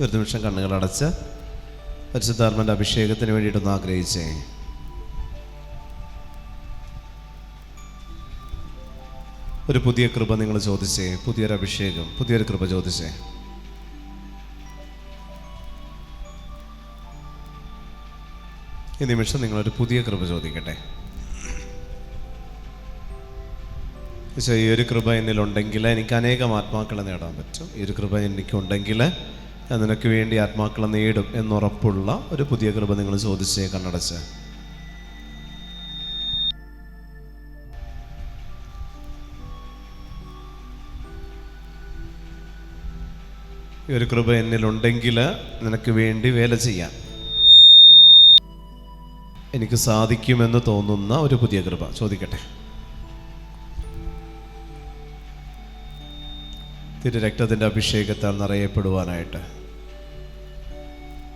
ഒരു നിമിഷം കണ്ണുകളടച്ച് പരിശുദ്ധാത്മാവിൻ്റെ അഭിഷേകത്തിന് വേണ്ടിയിട്ടൊന്ന് ആഗ്രഹിച്ചേ. ഒരു പുതിയ കൃപ നിങ്ങൾ ചോദിച്ചേ, പുതിയൊരു അഭിഷേകം, പുതിയൊരു കൃപ ചോദിച്ചേ. ഈ നിമിഷം നിങ്ങളൊരു പുതിയ കൃപ ചോദിക്കട്ടെ. ഈ ഒരു കൃപ എന്നിലുണ്ടെങ്കിൽ എനിക്ക് അനേകം ആത്മാക്കളെ നേടാൻ പറ്റും. ഈ ഒരു കൃപ എനിക്കുണ്ടെങ്കിൽ ഞാൻ നിനക്ക് വേണ്ടി ആത്മാക്കളെ നേടും എന്നുറപ്പുള്ള ഒരു പുതിയ കൃപ നിങ്ങൾ ചോദിച്ചേ കണ്ണടച്ച്. ഈ ഒരു കൃപ എന്നിലുണ്ടെങ്കിൽ നിനക്ക് വേണ്ടി വേല ചെയ്യാൻ എനിക്ക് സാധിക്കുമെന്ന് തോന്നുന്ന ഒരു പുതിയ കൃപ ചോദിക്കട്ടെ. തിരുരക്തത്തിൻ്റെ അഭിഷേകത്താൽ നിറയപ്പെടുവാനായിട്ട്,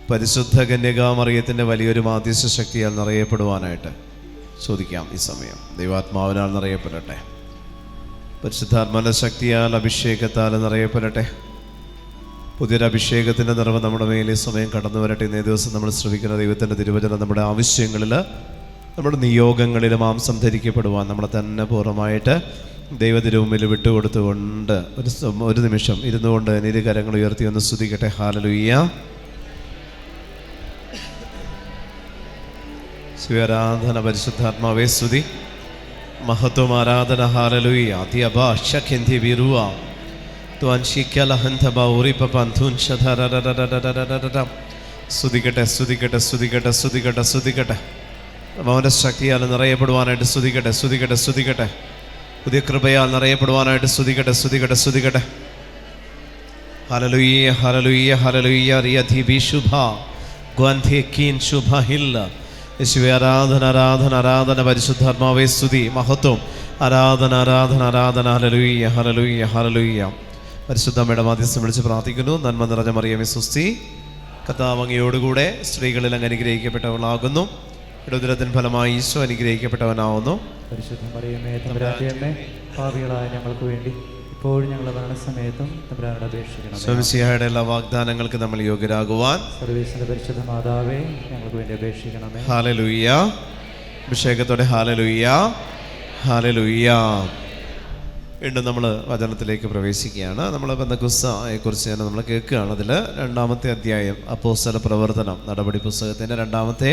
പരിശുദ്ധ കന്യകാമറിയത്തിൻ്റെ വലിയൊരു മാധ്യസ്ഥ ശക്തിയാൽ നിറയപ്പെടുവാനായിട്ട് ചോദിക്കാം. ഈ സമയം ദൈവാത്മാവിനാൽ നിറയപ്പെടട്ടെ, പരിശുദ്ധാത്മാവിൻ്റെ ശക്തിയാൽ അഭിഷേകത്താൽ നിറയപ്പെടട്ടെ. പുതിയൊരു അഭിഷേകത്തിൻ്റെ നിറവ് നമ്മുടെ മേലെ സമയം കടന്നു വരട്ടെ. ഇന്നേ ദിവസം നമ്മൾ ശ്രമിക്കുന്ന ദൈവത്തിൻ്റെ തിരുവചനം നമ്മുടെ ആവശ്യങ്ങളിൽ, നമ്മുടെ നിയോഗങ്ങളിൽ മാംസം ധരിക്കപ്പെടുവാൻ നമ്മളെ തന്നെ പൂർണ്ണമായിട്ട് ദൈവത്തിരുമുമ്പിൽ വിട്ടുകൊടുത്തുകൊണ്ട് ഒരു നിമിഷം ഇരുന്നു കൊണ്ട് ഇരു കരങ്ങൾ ഉയർത്തി ഒന്ന് സ്തുതിക്കട്ടെ. ഹല്ലേലൂയ. ആരാധന പരിശുദ്ധാത്മാവേ സ്തുതി, മഹത്വം ആരാധന. ഹല്ലേലൂയ. അതിഅഭാഷഖന്തി വിറുവ സ്തുതിക്കട്ടെ, സ്തുതിക്കട്ടെ, സ്തുതിക്കട്ടെ, സ്തുതിക്കട്ടെ, സ്തുതിക്കട്ടെ. അവൻ്റെ ശക്തിയാൽ നിറയപ്പെടുവാനായിട്ട് സ്തുതിക്കട്ടെ, സ്തുതിക്കട്ടെ, സ്തുതിക്കട്ടെ. പുതിയ കൃപയാൽ നിറയപ്പെടുവാനായിട്ട് സ്തുതിക്കട്ടെ, സ്തുതിക്കട്ടെ, സ്തുതിക്കട്ടെ. ഹല്ലേലൂയ, ഹല്ലേലൂയ, ഹല്ലേലൂയ. റിയധി ശുഭ ഗ്വന്ഥി കീൻ ശുഭ ഹില്ല. യേശുവേ ആരാധന, ആരാധന, ആരാധന. പരിശുദ്ധാത്മാവേ സ്തുതി, മഹത്വം, ആരാധന, ആരാധന, ആരാധന. ഹല്ലേലൂയ, ഹല്ലേലൂയ, ഹല്ലേലൂയ. പരിശുദ്ധമ്മയുടെ മാധ്യസ്ഥം വിളിച്ച് പ്രാർത്ഥിക്കുന്നു. നന്മ നിറഞ്ഞ മറിയമേ സ്വസ്തി, കർത്താവ് അങ്ങയോടുകൂടെ സ്ത്രീകളിൽ അങ്ങ് അനുഗ്രഹിക്കപ്പെട്ടവളാകുന്നു. ഉദരത്തിൻ ഫലമായി ഈശോ അനുഗ്രഹിക്കപ്പെട്ടവനാവുന്നു. പരിശുദ്ധ മറിയമേ തമ്പുരാന്റെ അമ്മേ, പാപികളായ ഞങ്ങൾക്ക് വേണ്ടി ഇപ്പോഴും ഞങ്ങളുടെ മരണസമയത്തും തമ്പുരാനോട് അപേക്ഷിക്കണം. ശംസിയായുടെ എല്ലാ വാഗ്ദാനങ്ങൾക്ക് നമ്മൾ യോഗ്യരാകുവാൻ സർവ്വേശ്വരന്റെ പരിശുദ്ധ മാതാവേ ഞങ്ങൾക്ക് വേണ്ടി അപേക്ഷിക്കണമേ. ഹല്ലേലൂയ. അഭിഷേകത്തോടെ ഹല്ലേലൂയ, ഹല്ലേലൂയ. വീണ്ടും നമ്മൾ വചനത്തിലേക്ക് പ്രവേശിക്കുകയാണ്. നമ്മൾ പെന്തക്കോസ്തയെക്കുറിച്ച് തന്നെ നമ്മൾ കേൾക്കുകയാണ്. അതിൽ 2-ാമത്തെ അധ്യായം, അപ്പോസ്തല പ്രവർത്തനം നടപടി പുസ്തകത്തിൻ്റെ 2-ാമത്തെ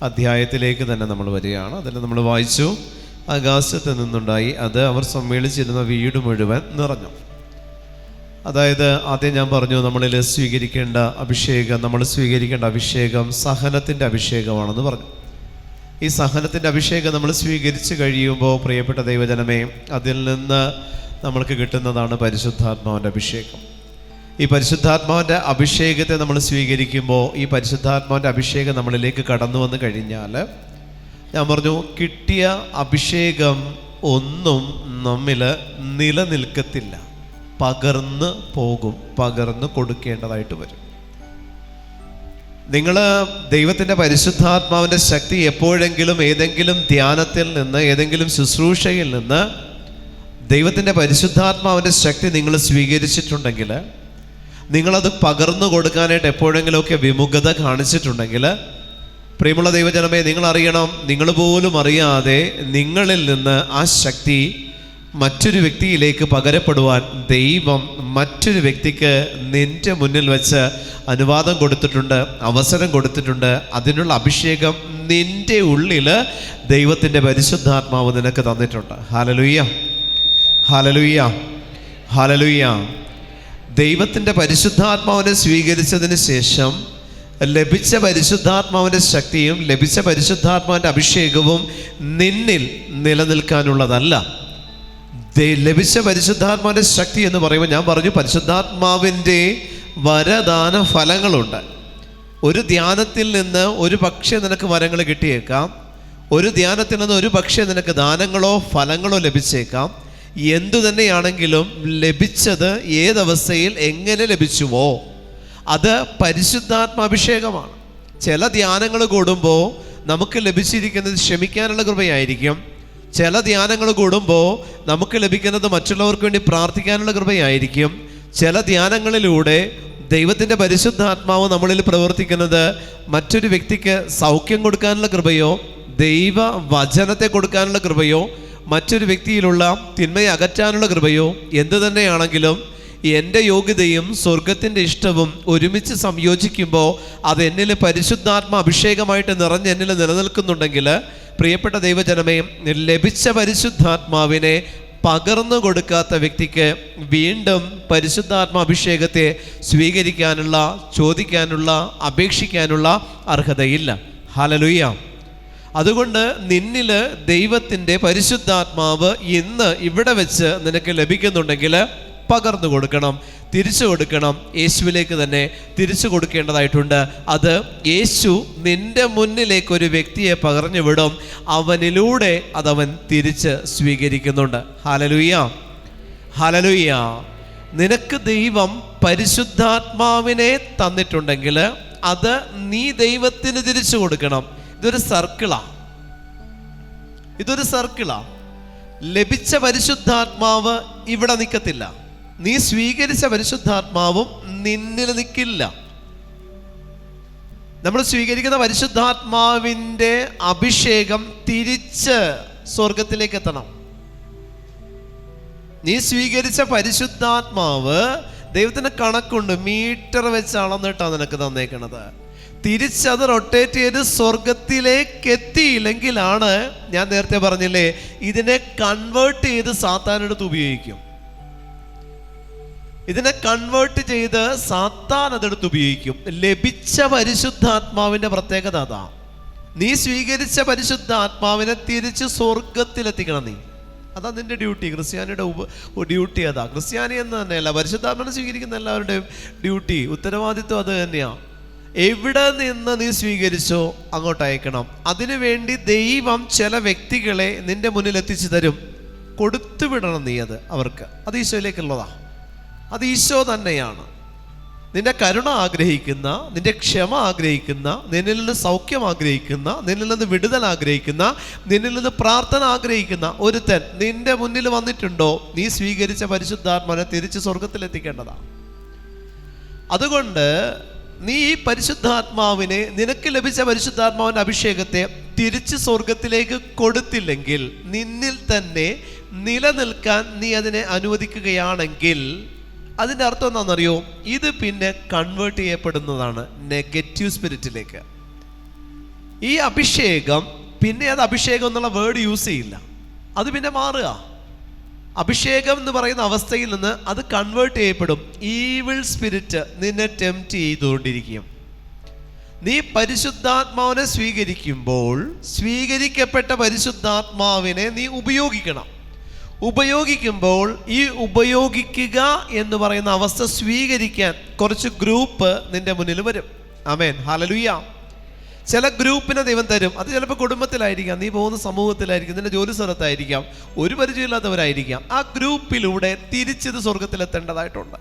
അധ്യായത്തിലേക്ക് തന്നെ നമ്മൾ വരികയാണ്. അതിൽ നമ്മൾ വായിച്ചു, ആകാശത്ത് നിന്നുണ്ടായി അത് അവർ സമ്മേളിച്ചിരുന്ന വീട് മുഴുവൻ നിറഞ്ഞു. അതായത് ആദ്യം ഞാൻ പറഞ്ഞു, നമ്മളിൽ സ്വീകരിക്കേണ്ട അഭിഷേകം, നമ്മൾ സ്വീകരിക്കേണ്ട അഭിഷേകം സഹനത്തിൻ്റെ അഭിഷേകമാണെന്ന് പറഞ്ഞു. ഈ സഹനത്തിൻ്റെ അഭിഷേകം നമ്മൾ സ്വീകരിച്ച് കഴിയുമ്പോൾ പ്രിയപ്പെട്ട ദൈവജനമേ, അതിൽ നിന്ന് നമ്മൾക്ക് കിട്ടുന്നതാണ് പരിശുദ്ധാത്മാവിൻ്റെ അഭിഷേകം. ഈ പരിശുദ്ധാത്മാവിൻ്റെ അഭിഷേകത്തെ നമ്മൾ സ്വീകരിക്കുമ്പോൾ, ഈ പരിശുദ്ധാത്മാവിൻ്റെ അഭിഷേകം നമ്മളിലേക്ക് കടന്നു വന്നു കഴിഞ്ഞാൽ, ഞാൻ പറഞ്ഞു, കിട്ടിയ അഭിഷേകം ഒന്നും നമ്മിൽ നിലനിൽക്കത്തില്ല, പകർന്ന് പോകും, പകർന്ന് കൊടുക്കേണ്ടതായിട്ട് വരും. നിങ്ങൾ ദൈവത്തിൻ്റെ പരിശുദ്ധാത്മാവിൻ്റെ ശക്തി എപ്പോഴെങ്കിലും ഏതെങ്കിലും ധ്യാനത്തിൽ നിന്ന്, ഏതെങ്കിലും ശുശ്രൂഷയിൽ നിന്ന് ദൈവത്തിൻ്റെ പരിശുദ്ധാത്മാവിൻ്റെ ശക്തി നിങ്ങൾ സ്വീകരിച്ചിട്ടുണ്ടെങ്കിൽ, നിങ്ങളത് പകർന്നു കൊടുക്കാനായിട്ട് എപ്പോഴെങ്കിലുമൊക്കെ വിമുഖത കാണിച്ചിട്ടുണ്ടെങ്കിൽ, പ്രിയമുള്ള ദൈവജനമേ, നിങ്ങൾ അറിയണം, നിങ്ങൾ പോലും അറിയാതെ നിങ്ങളിൽ നിന്ന് ആ ശക്തി മറ്റൊരു വ്യക്തിയിലേക്ക് പകരപ്പെടുവാൻ ദൈവം മറ്റൊരു വ്യക്തിക്ക് നിൻ്റെ മുന്നിൽ വെച്ച് അനുവാദം കൊടുത്തിട്ടുണ്ട്, അവസരം കൊടുത്തിട്ടുണ്ട്. അതിനുള്ള അഭിഷേകം നിൻ്റെ ഉള്ളിൽ ദൈവത്തിൻ്റെ പരിശുദ്ധാത്മാവ് നിനക്ക് തന്നിട്ടുണ്ട്. ഹല്ലേലൂയ, ഹല്ലേലൂയ, ഹല്ലേലൂയ. ദൈവത്തിൻ്റെ പരിശുദ്ധാത്മാവിനെ സ്വീകരിച്ചതിന് ശേഷം ലഭിച്ച പരിശുദ്ധാത്മാവിൻ്റെ ശക്തിയും ലഭിച്ച പരിശുദ്ധാത്മാവിൻ്റെ അഭിഷേകവും നിന്നിൽ നിലനിൽക്കാനുള്ളതല്ല. ലഭിച്ച പരിശുദ്ധാത്മാവിൻ്റെ ശക്തി എന്ന് പറയുമ്പോൾ ഞാൻ പറഞ്ഞു, പരിശുദ്ധാത്മാവിൻ്റെ വരദാന ഫലങ്ങളുണ്ട്. ഒരു ധ്യാനത്തിൽ നിന്ന് ഒരു പക്ഷേ നിനക്ക് വരങ്ങൾ കിട്ടിയേക്കാം, ഒരു ധ്യാനത്തിൽ നിന്ന് ഒരു പക്ഷേ നിനക്ക് ദാനങ്ങളോ ഫലങ്ങളോ ലഭിച്ചേക്കാം. എന്തു തന്നെയാണെങ്കിലും ലഭിച്ചത് ഏതവസ്ഥയിൽ എങ്ങനെ ലഭിച്ചുവോ അത് പരിശുദ്ധാത്മാഭിഷേകമാണ്. ചില ധ്യാനങ്ങൾ കൂടുമ്പോൾ നമുക്ക് ലഭിച്ചിരിക്കുന്നത് ക്ഷമിക്കാനുള്ള കൃപയായിരിക്കും. ചില ധ്യാനങ്ങൾ കൂടുമ്പോൾ നമുക്ക് ലഭിക്കുന്നത് മറ്റുള്ളവർക്ക് വേണ്ടി പ്രാർത്ഥിക്കാനുള്ള കൃപയായിരിക്കും. ചില ധ്യാനങ്ങളിലൂടെ ദൈവത്തിൻ്റെ പരിശുദ്ധാത്മാവ് നമ്മളിൽ പ്രവർത്തിക്കുന്നത് മറ്റൊരു വ്യക്തിക്ക് സൗഖ്യം കൊടുക്കാനുള്ള കൃപയോ ദൈവ വചനത്തെ കൊടുക്കാനുള്ള കൃപയോ മറ്റൊരു വ്യക്തിയിലുള്ള തിന്മയെ അകറ്റാനുള്ള കൃപയോ എന്തു തന്നെയാണെങ്കിലും എൻ്റെ യോഗ്യതയും സ്വർഗത്തിൻ്റെ ഇഷ്ടവും ഒരുമിച്ച് സംയോജിക്കുമ്പോൾ അത് എന്നിൽ പരിശുദ്ധാത്മ അഭിഷേകമായിട്ട് നിറഞ്ഞ് എന്നിൽ നിലനിൽക്കുന്നുണ്ടെങ്കിൽ, പ്രിയപ്പെട്ട ദൈവജനമേ, ലഭിച്ച പരിശുദ്ധാത്മാവിനെ പകർന്നു കൊടുക്കാത്ത വ്യക്തിക്ക് വീണ്ടും പരിശുദ്ധാത്മ അഭിഷേകത്തെ സ്വീകരിക്കാനുള്ള, ചോദിക്കാനുള്ള, അപേക്ഷിക്കാനുള്ള അർഹതയില്ല. ഹല്ലേലൂയ. അതുകൊണ്ട് നിന്നിൽ ദൈവത്തിൻ്റെ പരിശുദ്ധാത്മാവ് ഇന്ന് ഇവിടെ വെച്ച് നിനക്ക് ലഭിക്കുന്നുണ്ടെങ്കിൽ പകർന്നു കൊടുക്കണം, തിരിച്ചു കൊടുക്കണം. യേശുവിലേക്ക് തന്നെ തിരിച്ചു കൊടുക്കേണ്ടതായിട്ടുണ്ട്. അത് യേശു നിന്റെ മുന്നിലേക്ക് ഒരു വ്യക്തിയെ പകർന്നു വിടും, അവനിലൂടെ അതവൻ തിരിച്ച് സ്വീകരിക്കുന്നുണ്ട്. Hallelujah, hallelujah. നിനക്ക് ദൈവം പരിശുദ്ധാത്മാവിനെ തന്നിട്ടുണ്ടെങ്കിൽ അത് നീ ദൈവത്തിന് തിരിച്ചു കൊടുക്കണം. ഇതൊരു സർക്കിളാ. ലഭിച്ച പരിശുദ്ധാത്മാവ് ഇവിടെ നിൽക്കത്തില്ല. നീ സ്വീകരിച്ച പരിശുദ്ധാത്മാവും നിന്നിൽ നിൽക്കില്ല. നമ്മൾ സ്വീകരിക്കുന്ന പരിശുദ്ധാത്മാവിൻ്റെ അഭിഷേകം തിരിച്ച് സ്വർഗത്തിലേക്ക് എത്തണം. നീ സ്വീകരിച്ച പരിശുദ്ധാത്മാവ് ദൈവത്തിന് കണക്കുണ്ട്, മീറ്റർ വെച്ച് അളന്നിട്ടാണ് നിനക്ക് തന്നേക്കണത്. തിരിച്ചത് റൊട്ടേറ്റ് ചെയ്ത് സ്വർഗത്തിലേക്ക് എത്തിയില്ലെങ്കിലാണ്, ഞാൻ നേരത്തെ പറഞ്ഞില്ലേ, ഇതിനെ കൺവേർട്ട് ചെയ്ത് സാത്താനെടുത്ത് ഉപയോഗിക്കും. ഇതിനെ കൺവേർട്ട് ചെയ്ത് സാത്താൻ അതെടുത്ത് ഉപയോഗിക്കും. ലഭിച്ച പരിശുദ്ധാത്മാവിൻ്റെ പ്രത്യേകത അതാ. നീ സ്വീകരിച്ച പരിശുദ്ധാത്മാവിനെ തിരിച്ച് സ്വർഗത്തിലെത്തിക്കണം. അതാ നിന്റെ ഡ്യൂട്ടി. ക്രിസ്ത്യാനിയുടെ ഡ്യൂട്ടി അതാ. ക്രിസ്ത്യാനി എന്ന് തന്നെയല്ല, പരിശുദ്ധാത്മാവിനെ സ്വീകരിക്കുന്ന എല്ലാവരുടെയും ഡ്യൂട്ടി, ഉത്തരവാദിത്വം അത് തന്നെയാണ്. എവിടെ നിന്ന് നീ സ്വീകരിച്ചോ അങ്ങോട്ട് അയക്കണം. അതിനുവേണ്ടി ദൈവം ചില വ്യക്തികളെ നിന്റെ മുന്നിൽ എത്തിച്ചു തരും. കൊടുത്തു വിടണം നീ അത് അവർക്ക്. അത് ഈശോയിലേക്കുള്ളതാ. അത് ഈശോ തന്നെയാണ്. നിന്റെ കരുണ ആഗ്രഹിക്കുന്ന, നിന്റെ ക്ഷമ ആഗ്രഹിക്കുന്ന, നിന്നിൽ നിന്ന് സൗഖ്യം ആഗ്രഹിക്കുന്ന, നിന്നിൽ നിന്ന് വിടുതൽ ആഗ്രഹിക്കുന്ന, നിന്നിൽ നിന്ന് പ്രാർത്ഥന ആഗ്രഹിക്കുന്ന ഒരുത്തൻ നിന്റെ മുന്നിൽ വന്നിട്ടുണ്ടോ, നീ സ്വീകരിച്ച പരിശുദ്ധാത്മാവിനെ തിരിച്ച് സ്വർഗത്തിലെത്തിക്കേണ്ടതാണ്. അതുകൊണ്ട് നീ ഈ പരിശുദ്ധാത്മാവിനെ, നിനക്ക് ലഭിച്ച പരിശുദ്ധാത്മാവിൻ്റെ അഭിഷേകത്തെ തിരിച്ച് സ്വർഗത്തിലേക്ക് കൊടുത്തില്ലെങ്കിൽ, നിന്നിൽ തന്നെ നിലനിൽക്കാൻ നീ അതിനെ അനുവദിക്കുകയാണെങ്കിൽ, അതിൻ്റെ അർത്ഥം എന്താണെന്നറിയോ? ഇത് പിന്നെ കൺവേർട്ട് ചെയ്യപ്പെടുന്നതാണ് നെഗറ്റീവ് സ്പിരിറ്റിലേക്ക്. ഈ അഭിഷേകം പിന്നെ അത് അഭിഷേകം എന്നുള്ള വേർഡ് യൂസ് ചെയ്യില്ല, അത് പിന്നെ മാറുക. അഭിഷേകം എന്ന് പറയുന്ന അവസ്ഥയിൽ നിന്ന് അത് കൺവേർട്ട് ചെയ്യപ്പെടും. ഈവിൾ സ്പിരിറ്റ് നിന്നെ ടെംപ്റ്റ് ചെയ്തുകൊണ്ടിരിക്കും. നീ പരിശുദ്ധാത്മാവിനെ സ്വീകരിക്കുമ്പോൾ സ്വീകരിക്കപ്പെട്ട പരിശുദ്ധാത്മാവിനെ നീ ഉപയോഗിക്കണം. ഉപയോഗിക്കുമ്പോൾ ഈ ഉപയോഗിക്കുക എന്ന് പറയുന്ന അവസ്ഥ സ്വീകരിക്കാൻ കുറച്ച് ഗ്രൂപ്പ് നിന്റെ മുന്നിൽ വരും. ആമേൻ, ഹല്ലേലൂയ. ചില ഗ്രൂപ്പിനെ ദൈവം തരും. അത് ചിലപ്പോൾ കുടുംബത്തിലായിരിക്കാം, നീ പോകുന്ന സമൂഹത്തിലായിരിക്കും, നിന്റെ ജോലി സ്ഥലത്തായിരിക്കാം, ഒരു പരിചയമില്ലാത്തവരായിരിക്കാം. ആ ഗ്രൂപ്പിലൂടെ തിരിച്ചിത് സ്വർഗത്തിലെത്തേണ്ടതായിട്ടുണ്ട്.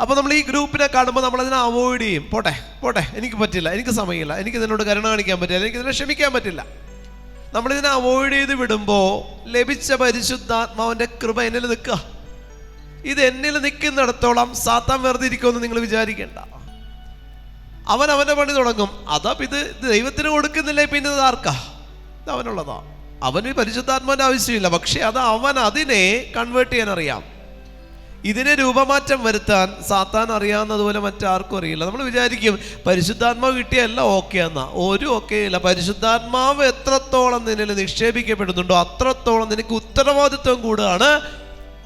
അപ്പോൾ നമ്മൾ ഈ ഗ്രൂപ്പിനെ കാണുമ്പോൾ നമ്മളതിനെ അവോയ്ഡ് ചെയ്യും. പോട്ടെ, എനിക്ക് പറ്റില്ല, എനിക്ക് സമയമില്ല, എനിക്ക് ഇതിനോട് കരുണ കാണിക്കാൻ പറ്റില്ല, എനിക്ക് ഇതിനെ ക്ഷമിക്കാൻ പറ്റില്ല. നമ്മളിതിനെ അവോയ്ഡ് ചെയ്ത് വിടുമ്പോൾ ലഭിച്ച പരിശുദ്ധാത്മാവിൻ്റെ കൃപ എന്നിൽ നിൽക്കുക. ഇത് എന്നിൽ നിൽക്കുന്നിടത്തോളം സാത്താൻ വെറുതെ ഇരിക്കുമെന്ന് നിങ്ങൾ വിചാരിക്കേണ്ട. അവൻ അവൻ്റെ പണി തുടങ്ങും. ഇത് ദൈവത്തിന് കൊടുക്കുന്നില്ല, പിന്നെ ഇത് ആർക്കാ? ഇത് അവനുള്ളതാ. അവന് പരിശുദ്ധാത്മാവിൻ്റെ ആവശ്യമില്ല, പക്ഷെ അവൻ അതിനെ കൺവേർട്ട് ചെയ്യാൻ അറിയാം. ഇതിനെ രൂപമാറ്റം വരുത്താൻ സാത്താൻ അറിയാവുന്നതുപോലെ മറ്റാർക്കും അറിയില്ല. നമ്മൾ വിചാരിക്കും പരിശുദ്ധാത്മാവ് കിട്ടിയല്ല ഓക്കെ എന്നാ. ഒരു ഓക്കെ ഇല്ല. പരിശുദ്ധാത്മാവ് എത്രത്തോളം നിന്നിൽ നിക്ഷേപിക്കപ്പെടുന്നുണ്ടോ അത്രത്തോളം നിനക്ക് ഉത്തരവാദിത്വം കൂടുകയാണ്.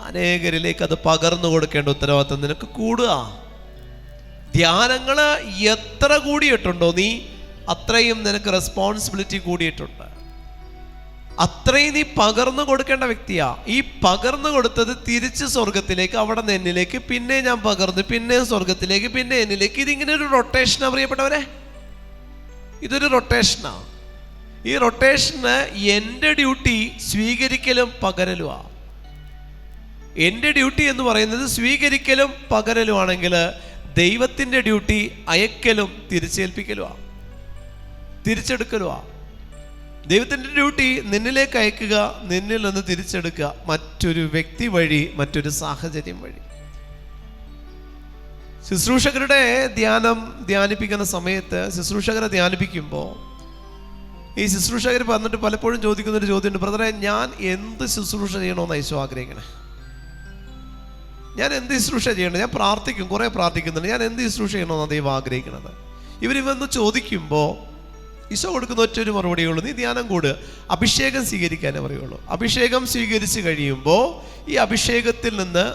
അനേകരിലേക്ക് അത് പകർന്നു കൊടുക്കേണ്ട ഉത്തരവാദിത്വം നിനക്ക് കൂടുക. ധ്യാനങ്ങൾ എത്ര കൂടിയിട്ടുണ്ടോ നീ, അത്രയും നിനക്ക് റെസ്പോൺസിബിലിറ്റി കൂടിയിട്ടുണ്ട്. അത്രയും നീ പകർന്നു കൊടുക്കേണ്ട വ്യക്തിയാ. ഈ പകർന്നു കൊടുത്തത് തിരിച്ച് സ്വർഗത്തിലേക്ക്, അവിടെ നിന്ന് എന്നിലേക്ക്, പിന്നെ ഞാൻ പകർന്നു, പിന്നെ സ്വർഗത്തിലേക്ക്, പിന്നെ എന്നിലേക്ക്. ഇതിങ്ങനെ ഒരു റൊട്ടേഷനാ പ്രിയപ്പെട്ടവരെ. ഇതൊരു റൊട്ടേഷനാ. ഈ റൊട്ടേഷന് എൻ്റെ ഡ്യൂട്ടി സ്വീകരിക്കലും പകരലുമാ. എൻ്റെ ഡ്യൂട്ടി എന്ന് പറയുന്നത് സ്വീകരിക്കലും പകരലുമാണെങ്കിൽ ദൈവത്തിൻ്റെ ഡ്യൂട്ടി അയക്കലും തിരിച്ചേൽപ്പിക്കലുമാണ്, തിരിച്ചെടുക്കലുമാണ്. ദൈവത്തിൻ്റെ ഡ്യൂട്ടി നിന്നിലേക്ക് അയക്കുക, നിന്നിൽ നിന്ന് തിരിച്ചെടുക്കുക, മറ്റൊരു വ്യക്തി വഴി, മറ്റൊരു സാഹചര്യം വഴി. ശുശ്രൂഷകരുടെ ധ്യാനിപ്പിക്കുന്ന സമയത്ത് ശുശ്രൂഷകരെ ധ്യാനിപ്പിക്കുമ്പോൾ ഈ ശുശ്രൂഷകർ വന്നിട്ട് പലപ്പോഴും ചോദിക്കുന്നൊരു ചോദ്യമുണ്ട്, ബ്രദറെ ഞാൻ എന്ത് ശുശ്രൂഷ ചെയ്യണമെന്ന് ഈശോ ആഗ്രഹിക്കണേ? ഞാൻ എന്ത് ശുശ്രൂഷ ചെയ്യണം? ഞാൻ പ്രാർത്ഥിക്കും, കുറേ പ്രാർത്ഥിക്കുന്നുണ്ട്, ഞാൻ എന്ത് ശുശ്രൂഷ ചെയ്യണമെന്നാണ് ദൈവം ആഗ്രഹിക്കുന്നത്? ഇവരിവന്ന് ചോദിക്കുമ്പോൾ ഈശോ കൊടുക്കുന്ന ഒറ്റൊരു മറുപടിയേ ഉള്ളൂ, നീ ധ്യാനം കൂടുക, അഭിഷേകം സ്വീകരിക്കാനേ പറയുള്ളൂ. അഭിഷേകം സ്വീകരിച്ച് കഴിയുമ്പോൾ ഈ അഭിഷേകത്തിൽ നിന്ന്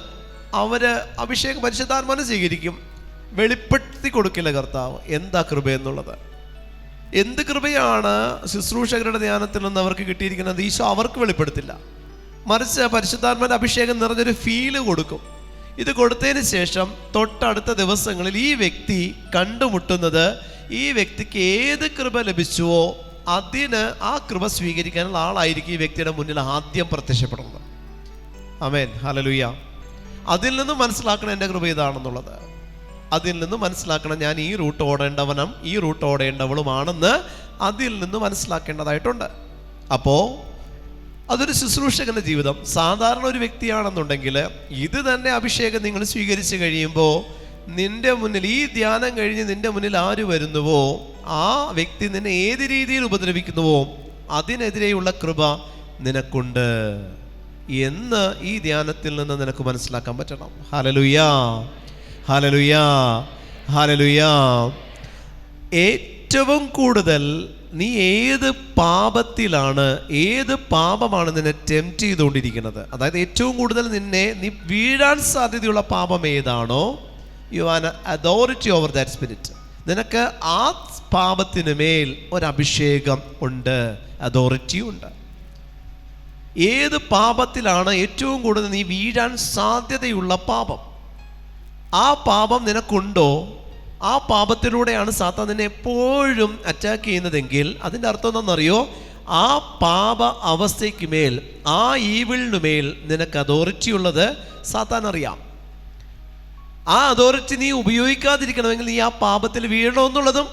അഭിഷേകം പരിശുദ്ധാത്മാവിനെ സ്വീകരിക്കും. വെളിപ്പെടുത്തി കൊടുക്കില്ല കർത്താവ് എന്താ കൃപ എന്നുള്ളത്. എന്ത് കൃപയാണ് ശുശ്രൂഷകരുടെ ധ്യാനത്തിൽ നിന്ന് അവർക്ക് കിട്ടിയിരിക്കുന്നത് ഈശോ അവർക്ക് വെളിപ്പെടുത്തില്ല. മറിച്ച് പരിശുദ്ധാത്മാവിന്റെ അഭിഷേകം നിറഞ്ഞൊരു ഫീല് കൊടുക്കും. ഇത് കൊടുത്തതിന് ശേഷം തൊട്ടടുത്ത ദിവസങ്ങളിൽ ഈ വ്യക്തി കണ്ടുമുട്ടുന്നത്, ഈ വ്യക്തിക്ക് ഏത് കൃപ ലഭിച്ചുവോ അതിന് ആ കൃപ സ്വീകരിക്കാനുള്ള ആളായിരിക്കും ഈ വ്യക്തിയുടെ മുന്നിൽ ആദ്യം പ്രത്യക്ഷപ്പെടുന്നത്. ആമേൻ, ഹല്ലേലൂയ. അതിൽ നിന്ന് മനസ്സിലാക്കണം എൻ്റെ കൃപ ഇതാണെന്നുള്ളത്. അതിൽ നിന്ന് മനസ്സിലാക്കണം ഞാൻ ഈ റൂട്ട് ഓടേണ്ടവനും ഈ റൂട്ട് ഓടേണ്ടവളുമാണെന്ന് അതിൽ നിന്ന് മനസ്സിലാക്കേണ്ടതായിട്ടുണ്ട്. അപ്പോൾ അതൊരു ശുശ്രൂഷകന്റെ ജീവിതം. സാധാരണ ഒരു വ്യക്തിയാണെന്നുണ്ടെങ്കിൽ ഇത് തന്നെ അഭിഷേകം നിങ്ങൾ സ്വീകരിച്ച് കഴിയുമ്പോൾ നിന്റെ മുന്നിൽ ഈ ധ്യാനം കഴിഞ്ഞ് നിന്റെ മുന്നിൽ ആര് വരുന്നുവോ ആ വ്യക്തി നിന്നെ ഏത് രീതിയിൽ ഉപദ്രവിക്കുന്നുവോ അതിനെതിരെയുള്ള കൃപ നിനക്കുണ്ട് എന്ന് ഈ ധ്യാനത്തിൽ നിന്ന് നിനക്ക് മനസ്സിലാക്കാൻ പറ്റണം. ഹല്ലേലൂയാ, ഹല്ലേലൂയാ, ഹല്ലേലൂയാ. ഏറ്റവും കൂടുതൽ നീ ഏത് പാപത്തിലാണ്, ഏത് പാപമാണ് നിന്നെ ടെംപ്റ്റ് ചെയ്തുകൊണ്ടിരിക്കുന്നത്, അതായത് ഏറ്റവും കൂടുതൽ നീ വീഴാൻ സാധ്യതയുള്ള പാപം ഏതാണോ, you are authority over that spirit. നിനക്ക് ആ പാപത്തിന് മേൽ ഒരഭിഷേകം ഉണ്ട്, അതോറിറ്റി ഉണ്ട്. ഏത് പാപത്തിലാണ് ഏറ്റവും കൂടുതൽ നീ വീഴാൻ സാധ്യതയുള്ള പാപം, ആ പാപം നിനക്കുണ്ടോ, ആ പാപത്തിലൂടെയാണ് സാത്താൻ നിന്നെ എപ്പോഴും അറ്റാക്ക് ചെയ്യുന്നതെങ്കിൽ അതിൻ്റെ അർത്ഥം എന്താണെന്നറിയോ? ആ പാപ അവസ്ഥയ്ക്ക് മേൽ, ആ ഈവിളിനു മേൽ നിനക്ക് അതോറിറ്റി ഉള്ളത് സാത്താൻ അറിയാം. ആ അതോറിറ്റി നീ ഉപയോഗിക്കാതിരിക്കണമെങ്കിൽ നീ ആ പാപത്തിൽ വീഴണമെന്നുള്ളതും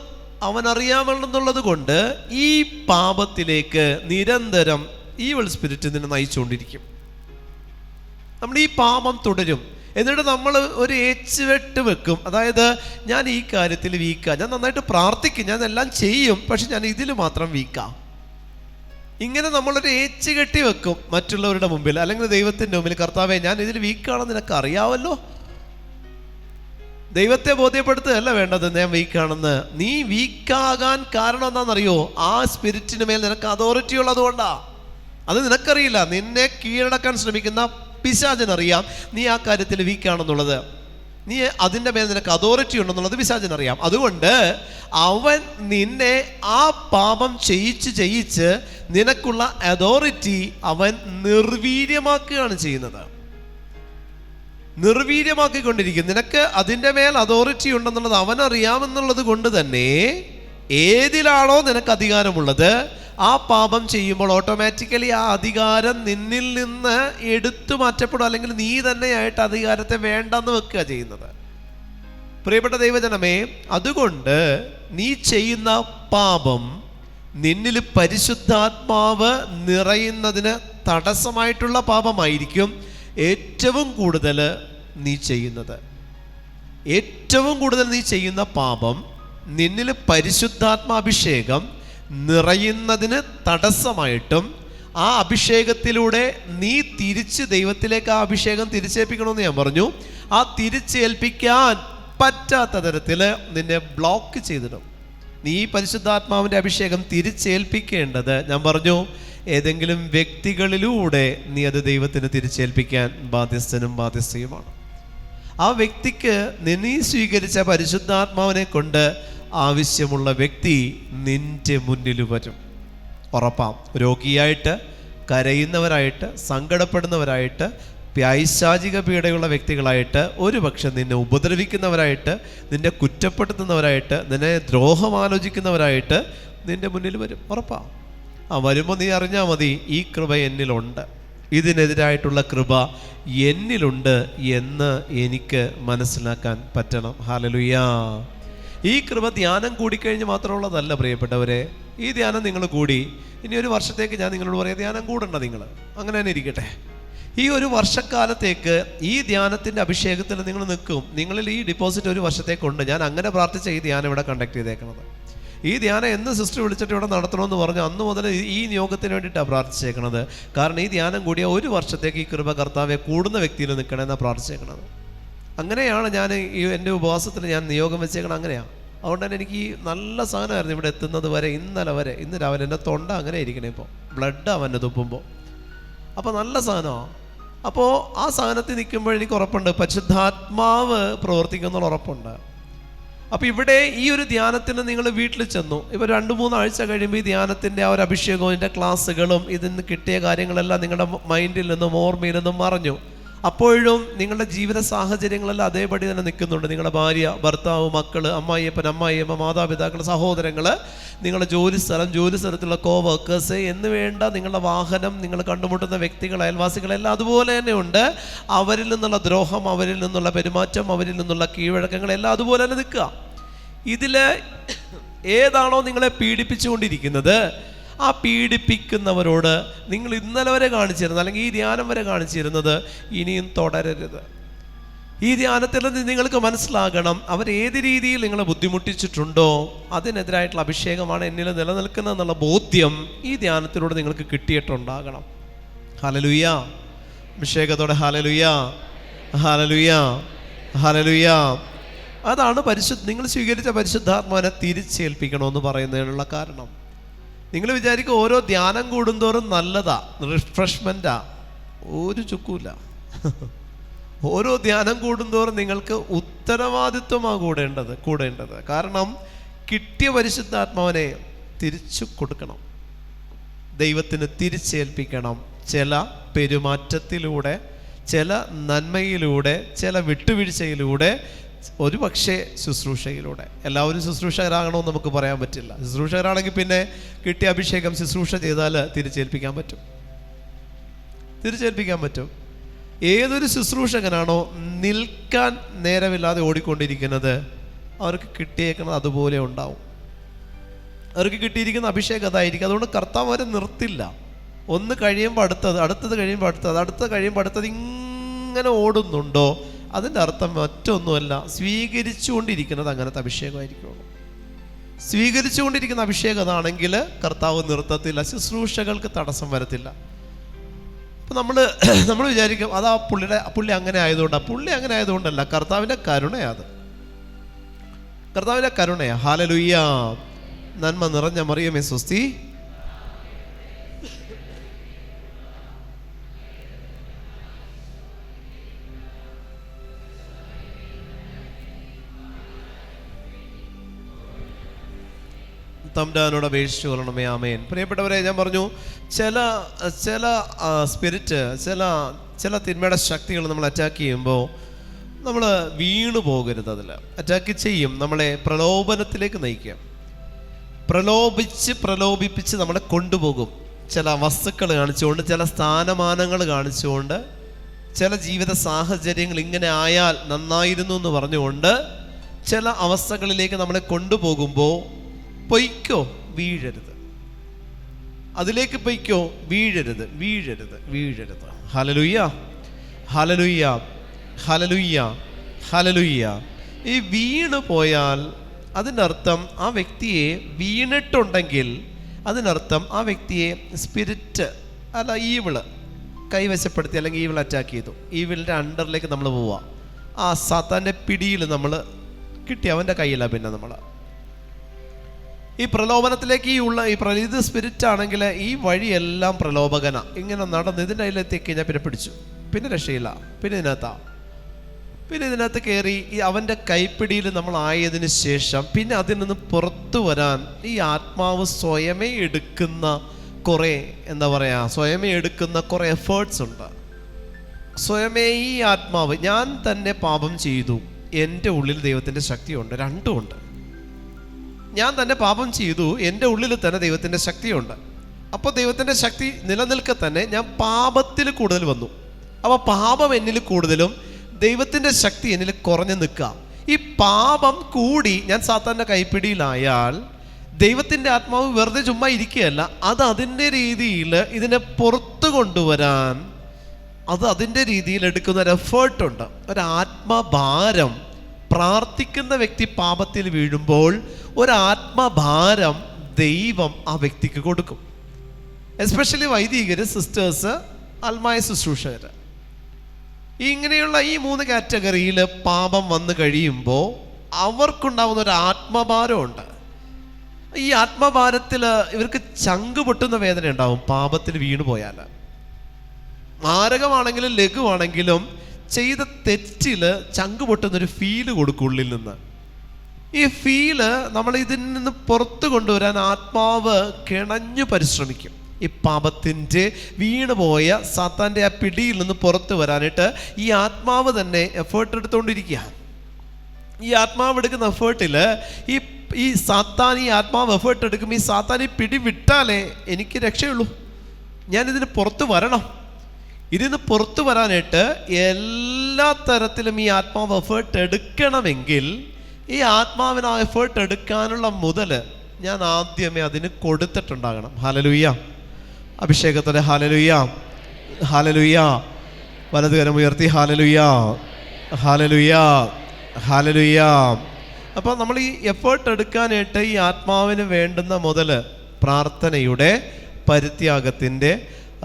അവൻ അറിയാമെന്നുള്ളത് കൊണ്ട് ഈ പാപത്തിലേക്ക് നിരന്തരം ഈവിൾ സ്പിരിറ്റ് നിന്നെ നയിച്ചുകൊണ്ടിരിക്കും. നമ്മൾ ഈ പാപം തുടരും. എന്നിട്ട് നമ്മൾ ഒരു ഏച്ചുവെട്ട് വെക്കും. അതായത് ഞാൻ ഈ കാര്യത്തിൽ വീക്കാ, ഞാൻ നന്നായിട്ട് പ്രാർത്ഥിക്കും, ഞാൻ എല്ലാം ചെയ്യും, പക്ഷെ ഞാൻ ഇതിൽ മാത്രം വീക്കാം. ഇങ്ങനെ നമ്മളൊരു ഏച്ച് കെട്ടി വെക്കും മറ്റുള്ളവരുടെ മുമ്പിൽ, അല്ലെങ്കിൽ ദൈവത്തിൻ്റെ മുമ്പിൽ. കർത്താവേ, ഞാൻ ഇതിൽ വീക്കാണെന്ന് നിനക്ക് അറിയാമല്ലോ. ദൈവത്തെ ബോധ്യപ്പെടുത്തുകയല്ല വേണ്ടത് ഞാൻ വീക്കാണെന്ന്. നീ വീക്കാകാൻ കാരണം എന്താണെന്നറിയോ? ആ സ്പിരിറ്റിന് മേൽ നിനക്ക് അതോറിറ്റി ഉള്ളത് കൊണ്ടാ. അത് നിനക്കറിയില്ല. നിന്നെ കീഴടക്കാൻ ശ്രമിക്കുന്ന പിശാചിനറിയാം നീ ആ കാര്യത്തിൽ വീക്കാണെന്നുള്ളത്. നീ അതിൻ്റെ മേൽ നിനക്ക് അതോറിറ്റി ഉണ്ടെന്നുള്ളത് പിശാചിനറിയാം. അതുകൊണ്ട് അവൻ നിന്നെ ആ പാപം ചെയ്യിച്ച് നിനക്കുള്ള അതോറിറ്റി അവൻ നിർവീര്യമാക്കുകയാണ് ചെയ്യുന്നത്. നിർവീര്യമാക്കിക്കൊണ്ടിരിക്കും. നിനക്ക് അതിൻ്റെ മേൽ അതോറിറ്റി ഉണ്ടെന്നുള്ളത് അവനറിയാമെന്നുള്ളത് കൊണ്ട് തന്നെ ഏതിലാണോ നിനക്ക് അധികാരമുള്ളത് ആ പാപം ചെയ്യുമ്പോൾ ഓട്ടോമാറ്റിക്കലി ആ അധികാരം നിന്നിൽ നിന്ന് എടുത്തു മാറ്റപ്പെടും, അല്ലെങ്കിൽ നീ തന്നെയായിട്ട് അധികാരത്തെ വേണ്ടെന്ന് വെക്കുക ചെയ്യുന്നത്. പ്രിയപ്പെട്ട ദൈവജനമേ, അതുകൊണ്ട് നീ ചെയ്യുന്ന പാപം നിന്നിൽ പരിശുദ്ധാത്മാവ് നിറയുന്നതിന് തടസ്സമായിട്ടുള്ള പാപമായിരിക്കും ഏറ്റവും കൂടുതൽ നീ ചെയ്യുന്നത്. ഏറ്റവും കൂടുതൽ നീ ചെയ്യുന്ന പാപം നിന്നിൽ പരിശുദ്ധാത്മാഭിഷേകം നിറയുന്നതിന് തടസ്സമായിട്ടും ആ അഭിഷേകത്തിലൂടെ നീ തിരിച്ച് ദൈവത്തിലേക്ക് ആ അഭിഷേകം തിരിച്ചേൽപ്പിക്കണമെന്ന് ഞാൻ പറഞ്ഞു. ആ തിരിച്ചേൽപ്പിക്കാൻ പറ്റാത്ത തരത്തിൽ നിന്നെ ബ്ലോക്ക് ചെയ്തിടും. നീ പരിശുദ്ധാത്മാവിൻ്റെ അഭിഷേകം തിരിച്ചേൽപ്പിക്കേണ്ടത് ഞാൻ പറഞ്ഞു ഏതെങ്കിലും വ്യക്തികളിലൂടെ നീ അത് ദൈവത്തിന് തിരിച്ചേൽപ്പിക്കാൻ ബാധ്യസ്ഥനും ബാധ്യസ്ഥയുമാണ്. ആ വ്യക്തിക്ക് നീ സ്വീകരിച്ച പരിശുദ്ധാത്മാവിനെ കൊണ്ട് ആവശ്യമുള്ള വ്യക്തി നിന്റെ മുന്നിൽ വരും. ഉറപ്പാം. രോഗിയായിട്ട്, കരയുന്നവരായിട്ട്, സങ്കടപ്പെടുന്നവരായിട്ട്, പൈശാചിക പീഡയുള്ള വ്യക്തികളായിട്ട്, ഒരുപക്ഷെ നിന്നെ ഉപദ്രവിക്കുന്നവരായിട്ട്, നിന്നെ കുറ്റപ്പെടുത്തുന്നവരായിട്ട്, നിന്നെ ദ്രോഹമാലോചിക്കുന്നവരായിട്ട് നിന്റെ മുന്നിൽ വരും. ഉറപ്പാം. വരുമ്പോൾ നീ അറിഞ്ഞാൽ മതി, ഈ കൃപ എന്നിലുണ്ട്, ഇതിനെതിരായിട്ടുള്ള കൃപ എന്നിലുണ്ട് എന്ന് എനിക്ക് മനസ്സിലാക്കാൻ പറ്റണം. ഹല്ലേലൂയാ. ഈ കൃപ ധ്യാനം കൂടിക്കഴിഞ്ഞ് മാത്രമുള്ളതല്ല പ്രിയപ്പെട്ടവരെ. ഈ ധ്യാനം നിങ്ങൾ കൂടി, ഇനി ഒരു വർഷത്തേക്ക് ഞാൻ നിങ്ങളോട് പറയാം ധ്യാനം കൂടണ്ട, നിങ്ങൾ അങ്ങനെ തന്നെ ഇരിക്കട്ടെ. ഈ ഒരു വർഷക്കാലത്തേക്ക് ഈ ധ്യാനത്തിൻ്റെ അഭിഷേകത്തിൽ നിങ്ങൾ നിൽക്കും. നിങ്ങളിൽ ഈ ഡിപ്പോസിറ്റ് ഒരു വർഷത്തേക്കുണ്ട്. ഞാൻ അങ്ങനെ പ്രാർത്ഥിച്ച ഈ ധ്യാനം ഇവിടെ കണ്ടക്ട് ചെയ്തേക്കുന്നത്. ഈ ധ്യാനം എന്ന് സിസ്റ്റർ വിളിച്ചിട്ട് ഇവിടെ നടത്തണമെന്ന് പറഞ്ഞു അന്ന് മുതൽ ഈ നിയോഗത്തിന് വേണ്ടിയിട്ടാണ് പ്രാർത്ഥിച്ചേക്കണത്. കാരണം ഈ ധ്യാനം കൂടിയ ഒരു വർഷത്തേക്ക് ഈ കൃപ കർത്താവെ കൂടുന്ന വ്യക്തിയിൽ നിൽക്കണമെന്നാണ് പ്രാർത്ഥിച്ചേക്കണത്. അങ്ങനെയാണ് ഞാൻ ഈ എൻ്റെ ഉപവാസത്തിൽ ഞാൻ നിയോഗം വെച്ചേക്കണം. അങ്ങനെയാണ്. അതുകൊണ്ട് തന്നെ എനിക്ക് നല്ല സാധനമായിരുന്നു ഇവിടെ എത്തുന്നത് വരെ. ഇന്ന് രാവിലെ എൻ്റെ തൊണ്ട അങ്ങനെ ഇരിക്കണേ. ഇപ്പോൾ ബ്ലഡ് അവൻ്റെ തുപ്പുമ്പോൾ. അപ്പോൾ നല്ല സാധനമാണ്. അപ്പോൾ ആ സാധനത്തിൽ നിൽക്കുമ്പോൾ എനിക്ക് ഉറപ്പുണ്ട് പരിശുദ്ധാത്മാവ് പ്രവർത്തിക്കുന്ന ഉറപ്പുണ്ട്. അപ്പോൾ ഇവിടെ ഈ ഒരു ധ്യാനത്തിന് നിങ്ങൾ വീട്ടിൽ ചെന്നു. ഇപ്പോൾ 2-3 ആഴ്ച കഴിയുമ്പോൾ ഈ ധ്യാനത്തിൻ്റെ ആ ഒരു അഭിഷേകവും ഇതിൻ്റെ ക്ലാസ്സുകളും ഇതിന് കിട്ടിയ കാര്യങ്ങളെല്ലാം നിങ്ങളുടെ മൈൻഡിൽ നിന്നും ഓർമ്മയിൽ നിന്നും മറഞ്ഞു. അപ്പോഴും നിങ്ങളുടെ ജീവിത സാഹചര്യങ്ങളെല്ലാം അതേപടി തന്നെ നിൽക്കുന്നുണ്ട്. നിങ്ങളുടെ ഭാര്യ, ഭർത്താവ്, മക്കൾ, അമ്മായിയപ്പൻ, അമ്മായിയമ്മ, മാതാപിതാക്കൾ, സഹോദരങ്ങൾ, നിങ്ങളുടെ ജോലി സ്ഥലത്തുള്ള കോവർക്കേഴ്സ് എന്ന് വേണ്ട നിങ്ങളുടെ വാഹനം, നിങ്ങൾ കണ്ടുമുട്ടുന്ന വ്യക്തികൾ, അയൽവാസികളെല്ലാം അതുപോലെ തന്നെ ഉണ്ട്. അവരിൽ നിന്നുള്ള ദ്രോഹം, അവരിൽ നിന്നുള്ള പെരുമാറ്റം, അവരിൽ നിന്നുള്ള കീഴ്വഴക്കങ്ങളെല്ലാം അതുപോലെ തന്നെ നിൽക്കുക. ഇതിൽ ഏതാണോ നിങ്ങളെ പീഡിപ്പിച്ചുകൊണ്ടിരിക്കുന്നത് ആ പീഡിപ്പിക്കുന്നവരോട് നിങ്ങൾ ഇന്നലെ വരെ കാണിച്ചിരുന്നത് അല്ലെങ്കിൽ ഈ ധ്യാനം വരെ കാണിച്ചിരുന്നത് ഇനിയും തുടരരുത്. ഈ ധ്യാനത്തിൽ നിന്ന് നിങ്ങൾക്ക് മനസ്സിലാകണം അവരേത് രീതിയിൽ നിങ്ങളെ ബുദ്ധിമുട്ടിച്ചിട്ടുണ്ടോ അതിനെതിരായിട്ടുള്ള അഭിഷേകമാണ് എന്നിൽ നിലനിൽക്കുന്നതെന്നുള്ള ബോധ്യം ഈ ധ്യാനത്തിലൂടെ നിങ്ങൾക്ക് കിട്ടിയിട്ടുണ്ടാകണം. ഹല്ലേലൂയ. അഭിഷേകത്തോടെ ഹല്ലേലൂയ, ഹല്ലേലൂയ, ഹല്ലേലൂയ. അതാണ് നിങ്ങൾ സ്വീകരിച്ച പരിശുദ്ധാത്മാവിനെ തിരിച്ചേൽപ്പിക്കണമെന്ന് പറയുന്നതിനുള്ള കാരണം. നിങ്ങൾ വിചാരിക്കും ഓരോ ധ്യാനം കൂടുന്തോറും നല്ലതാ, റിഫ്രഷ്മെൻറ്റാ. ഒരു ചുക്കൂല. ഓരോ ധ്യാനം കൂടുന്തോറും നിങ്ങൾക്ക് ഉത്തരവാദിത്വമാണ് കൂടേണ്ടത്. കാരണം കിട്ടിയ പരിശുദ്ധാത്മാവിനെ തിരിച്ചു കൊടുക്കണം, ദൈവത്തിന് തിരിച്ചേൽപ്പിക്കണം. ചില പെരുമാറ്റത്തിലൂടെ, ചില നന്മയിലൂടെ, ചില വിട്ടുവീഴ്ചയിലൂടെ, ഒരു പക്ഷേ ശുശ്രൂഷയിലൂടെ. എല്ലാവരും ശുശ്രൂഷകരാകണമെന്ന് നമുക്ക് പറയാൻ പറ്റില്ല. ശുശ്രൂഷകരാണെങ്കിൽ പിന്നെ കിട്ടിയ അഭിഷേകം ശുശ്രൂഷ ചെയ്താൽ തിരിച്ചേൽപ്പിക്കാൻ പറ്റും. ഏതൊരു ശുശ്രൂഷകനാണോ നിൽക്കാൻ നേരമില്ലാതെ ഓടിക്കൊണ്ടിരിക്കുന്നത് അവർക്ക് കിട്ടിയേക്കുന്നത് അതുപോലെ ഉണ്ടാവും. അവർക്ക് കിട്ടിയിരിക്കുന്ന അഭിഷേകം അതായിരിക്കും. അതുകൊണ്ട് കർത്താവ് അവരെ നിർത്തില്ല. ഒന്ന് കഴിയുമ്പോൾ അടുത്തത് കഴിയുമ്പോൾ അടുത്തത് ഇങ്ങനെ ഓടുന്നുണ്ടോ അതിൻ്റെ അർത്ഥം മറ്റൊന്നുമല്ല, സ്വീകരിച്ചുകൊണ്ടിരിക്കുന്നത് അങ്ങനത്തെ അഭിഷേകമായിരിക്കുള്ളൂ. സ്വീകരിച്ചുകൊണ്ടിരിക്കുന്ന അഭിഷേകം അതാണെങ്കിൽ കർത്താവ് നിർത്തത്തില്ല, ശുശ്രൂഷകൾക്ക് തടസ്സം വരത്തില്ല. അപ്പം നമ്മൾ വിചാരിക്കും അതാ പുള്ളി അങ്ങനെ ആയതുകൊണ്ടല്ല, കർത്താവിൻ്റെ കരുണയാണ്. കർത്താവിൻ്റെ കരുണയാ. ഹല്ലേലൂയ. നന്മ നിറഞ്ഞ മറിയമേ സ്വസ്തി. തമ്പുരാനോട് അപേക്ഷിച്ചു കൊള്ളണമേ. ആമേൻ. പ്രിയപ്പെട്ടവരെ, ഞാൻ പറഞ്ഞു ചില സ്പിരിറ്റ്, ചില തിന്മയുടെ ശക്തികൾ നമ്മൾ അറ്റാക്ക് ചെയ്യുമ്പോൾ നമ്മൾ വീണു പോകരുത്. അതിൽ അറ്റാക്ക് ചെയ്യും, നമ്മളെ പ്രലോഭനത്തിലേക്ക് നയിക്കുക. പ്രലോഭിപ്പിച്ച് നമ്മളെ കൊണ്ടുപോകും. ചില വസ്തുക്കൾ കാണിച്ചുകൊണ്ട്, ചില സ്ഥാനമാനങ്ങൾ കാണിച്ചുകൊണ്ട്, ചില ജീവിത സാഹചര്യങ്ങൾ ഇങ്ങനെ ആയാൽ നന്നായിരുന്നു എന്ന് പറഞ്ഞുകൊണ്ട് ചില അവസ്ഥകളിലേക്ക് നമ്മളെ കൊണ്ടുപോകുമ്പോൾ പൊയ്ക്കോ, വീഴരുത്. അതിലേക്ക് പൊയ്ക്കോ, വീഴരുത്. ഹല്ലേലൂയ, ഹല്ലേലൂയ, ഹല്ലേലൂയ, ഹല്ലേലൂയ. ഈ വീണ് പോയാൽ അതിനർത്ഥം ആ വ്യക്തിയെ വീണിട്ടുണ്ടെങ്കിൽ അതിനർത്ഥം ആ വ്യക്തിയെ സ്പിരിറ്റ് അല്ല ഈവിള് കൈവശപ്പെടുത്തി അല്ലെങ്കിൽ ഈവിൾ അറ്റാക്ക് ചെയ്തു. ഈവിളിൻ്റെ അണ്ടറിലേക്ക് നമ്മൾ പോവുക. ആ സാത്താൻ്റെ പിടിയിൽ നമ്മൾ കിട്ടി, അവൻ്റെ കയ്യിലാണ്. പിന്നെ നമ്മൾ ഈ പ്രലോഭനത്തിലേക്ക് ഇത് സ്പിരിറ്റ് ആണെങ്കിൽ ഈ വഴിയെല്ലാം പ്രലോഭകന. ഇങ്ങനെ നടന്ന് ഇതിൻ്റെ അതിലെത്തിക്കഴിഞ്ഞാൽ പിന്നെ പിടിച്ചു, പിന്നെ രക്ഷയില്ല. പിന്നെ ഇതിനകത്ത് കയറി അവൻ്റെ കൈപ്പിടിയിൽ നമ്മൾ ആയതിനു ശേഷം പിന്നെ അതിൽ നിന്ന് പുറത്തു വരാൻ ഈ ആത്മാവ് സ്വയമേ എടുക്കുന്ന കുറേ എഫേർട്സ് ഉണ്ട്. സ്വയമേ ഈ ആത്മാവ്, ഞാൻ തന്നെ പാപം ചെയ്തു, എൻ്റെ ഉള്ളിൽ ദൈവത്തിൻ്റെ ശക്തിയുണ്ട്. രണ്ടുമുണ്ട്. ഞാൻ തന്നെ പാപം ചെയ്തു, എൻ്റെ ഉള്ളിൽ തന്നെ ദൈവത്തിൻ്റെ ശക്തിയുണ്ട്. അപ്പോൾ ദൈവത്തിൻ്റെ ശക്തി നിലനിൽക്കെ തന്നെ ഞാൻ പാപത്തിൽ കൂടുതൽ വന്നു. അപ്പോൾ പാപം എന്നിൽ കൂടുതലും ദൈവത്തിൻ്റെ ശക്തി എന്നിൽ കുറഞ്ഞു നിൽക്കുക. ഈ പാപം കൂടി ഞാൻ സാത്താൻ്റെ കൈപ്പിടിയിലായാൽ ദൈവത്തിൻ്റെ ആത്മാവ് വെറുതെ ചുമ്മാ ഇരിക്കുകയല്ല, അത് അതിൻ്റെ രീതിയിൽ ഇതിനെ പുറത്തു കൊണ്ടുവരാൻ അത് അതിൻ്റെ രീതിയിൽ എടുക്കുന്ന ഒരു എഫേർട്ടുണ്ട്, ഒരു ആത്മഭാരം. പ്രാർത്ഥിക്കുന്ന വ്യക്തി പാപത്തിൽ വീഴുമ്പോൾ ഒരു ആത്മഭാരം ദൈവം ആ വ്യക്തിക്ക് കൊടുക്കും. എസ്പെഷ്യലി വൈദികർ, സിസ്റ്റേഴ്സ്, ആത്മായ ശുശ്രൂഷകർ, ഇങ്ങനെയുള്ള ഈ 3 കാറ്റഗറിയിൽ പാപം വന്നു കഴിയുമ്പോൾ അവർക്കുണ്ടാവുന്ന ഒരു ആത്മഭാരമുണ്ട്. ഈ ആത്മഭാരത്തിൽ ഇവർക്ക് ചങ്ക് പൊട്ടുന്ന വേദന ഉണ്ടാവും. പാപത്തിൽ വീണു പോയാൽ മാരകമാണെങ്കിലും ലഘുവാണെങ്കിലും ചെയ്ത തെറ്റിൽ ചങ്ക് പൊട്ടുന്നൊരു ഫീല് കൊടുക്കും ഉള്ളിൽ നിന്ന്. ഈ ഫീല് നമ്മൾ ഇതിൽ നിന്ന് പുറത്തു കൊണ്ടുവരാൻ ആത്മാവ് കിണഞ്ഞു പരിശ്രമിക്കും. ഈ പാപത്തിൻ്റെ വീണുപോയ സാത്താൻ്റെ ആ പിടിയിൽ നിന്ന് പുറത്തു വരാനായിട്ട് ഈ ആത്മാവ് തന്നെ എഫേർട്ട് എടുത്തുകൊണ്ടിരിക്കുക. ഈ ആത്മാവ് എടുക്കുന്ന എഫേർട്ടിൽ ഈ സാത്താൻ, ഈ ആത്മാവ് എഫേർട്ട് എടുക്കും. ഈ സാത്താൻ ഈ പിടി വിട്ടാലേ എനിക്ക് രക്ഷയുള്ളൂ, ഞാനിതിന് പുറത്ത് വരണം. ഇതിന് പുറത്തു വരാനായിട്ട് എല്ലാ തരത്തിലും ഈ ആത്മാവ് എഫേർട്ട് എടുക്കണമെങ്കിൽ ഈ ആത്മാവിന് ആ എഫേർട്ട് എടുക്കാനുള്ള മുതൽ ഞാൻ ആദ്യമേ അതിന് കൊടുത്തിട്ടുണ്ടാകണം. ഹല്ലേലൂയ. അഭിഷേകത്തോടെ ഹല്ലേലൂയ, ഹല്ലേലൂയ. വലതുകരം ഉയർത്തി ഹല്ലേലൂയ, ഹല്ലേലൂയ, ഹല്ലേലൂയ. അപ്പോൾ നമ്മൾ ഈ എഫേർട്ട് എടുക്കാനായിട്ട് ഈ ആത്മാവിന് വേണ്ടുന്ന മുതൽ പ്രാർത്ഥനയുടെ, പരിത്യാഗത്തിൻ്റെ,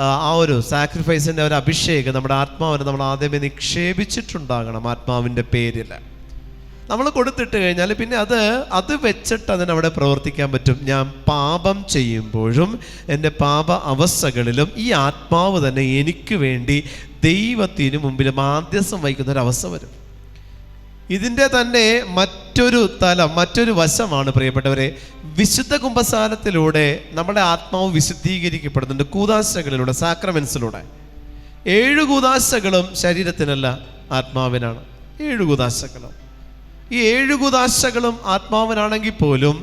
ആ ഒരു സാക്രിഫൈസിൻ്റെ ഒരു അഭിഷേകം നമ്മുടെ ആത്മാവിനെ നമ്മൾ ആദ്യമേ നിക്ഷേപിച്ചിട്ടുണ്ടാകണം. ആത്മാവിൻ്റെ പേരിൽ നമ്മൾ കൊടുത്തിട്ട് കഴിഞ്ഞാൽ പിന്നെ അത് വെച്ചിട്ട് അതിനവിടെ പ്രവർത്തിക്കാൻ പറ്റും. ഞാൻ പാപം ചെയ്യുമ്പോഴും എൻ്റെ പാപ അവസ്ഥകളിലും ഈ ആത്മാവ് തന്നെ എനിക്ക് വേണ്ടി ദൈവത്തിന് മുമ്പിൽ മാധ്യസ്ഥം വഹിക്കുന്നൊരവസ്ഥ വരും. ഇതിൻ്റെ തന്നെ മറ്റൊരു തലം, മറ്റൊരു വശമാണ് പ്രിയപ്പെട്ടവരെ, വിശുദ്ധ കുമ്പസാരത്തിലൂടെ നമ്മുടെ ആത്മാവ് വിശുദ്ധീകരിക്കപ്പെടുന്നുണ്ട്. കൂദാശകളിലൂടെ, സാക്രമെൻസിലൂടെ. 7 കൂദാശകളും ശരീരത്തിനല്ല, ആത്മാവിനാണ്. 7 കൂദാശകളും. ഈ 7 കൂദാശകളും ആത്മാവിനാണെങ്കിൽ പോലും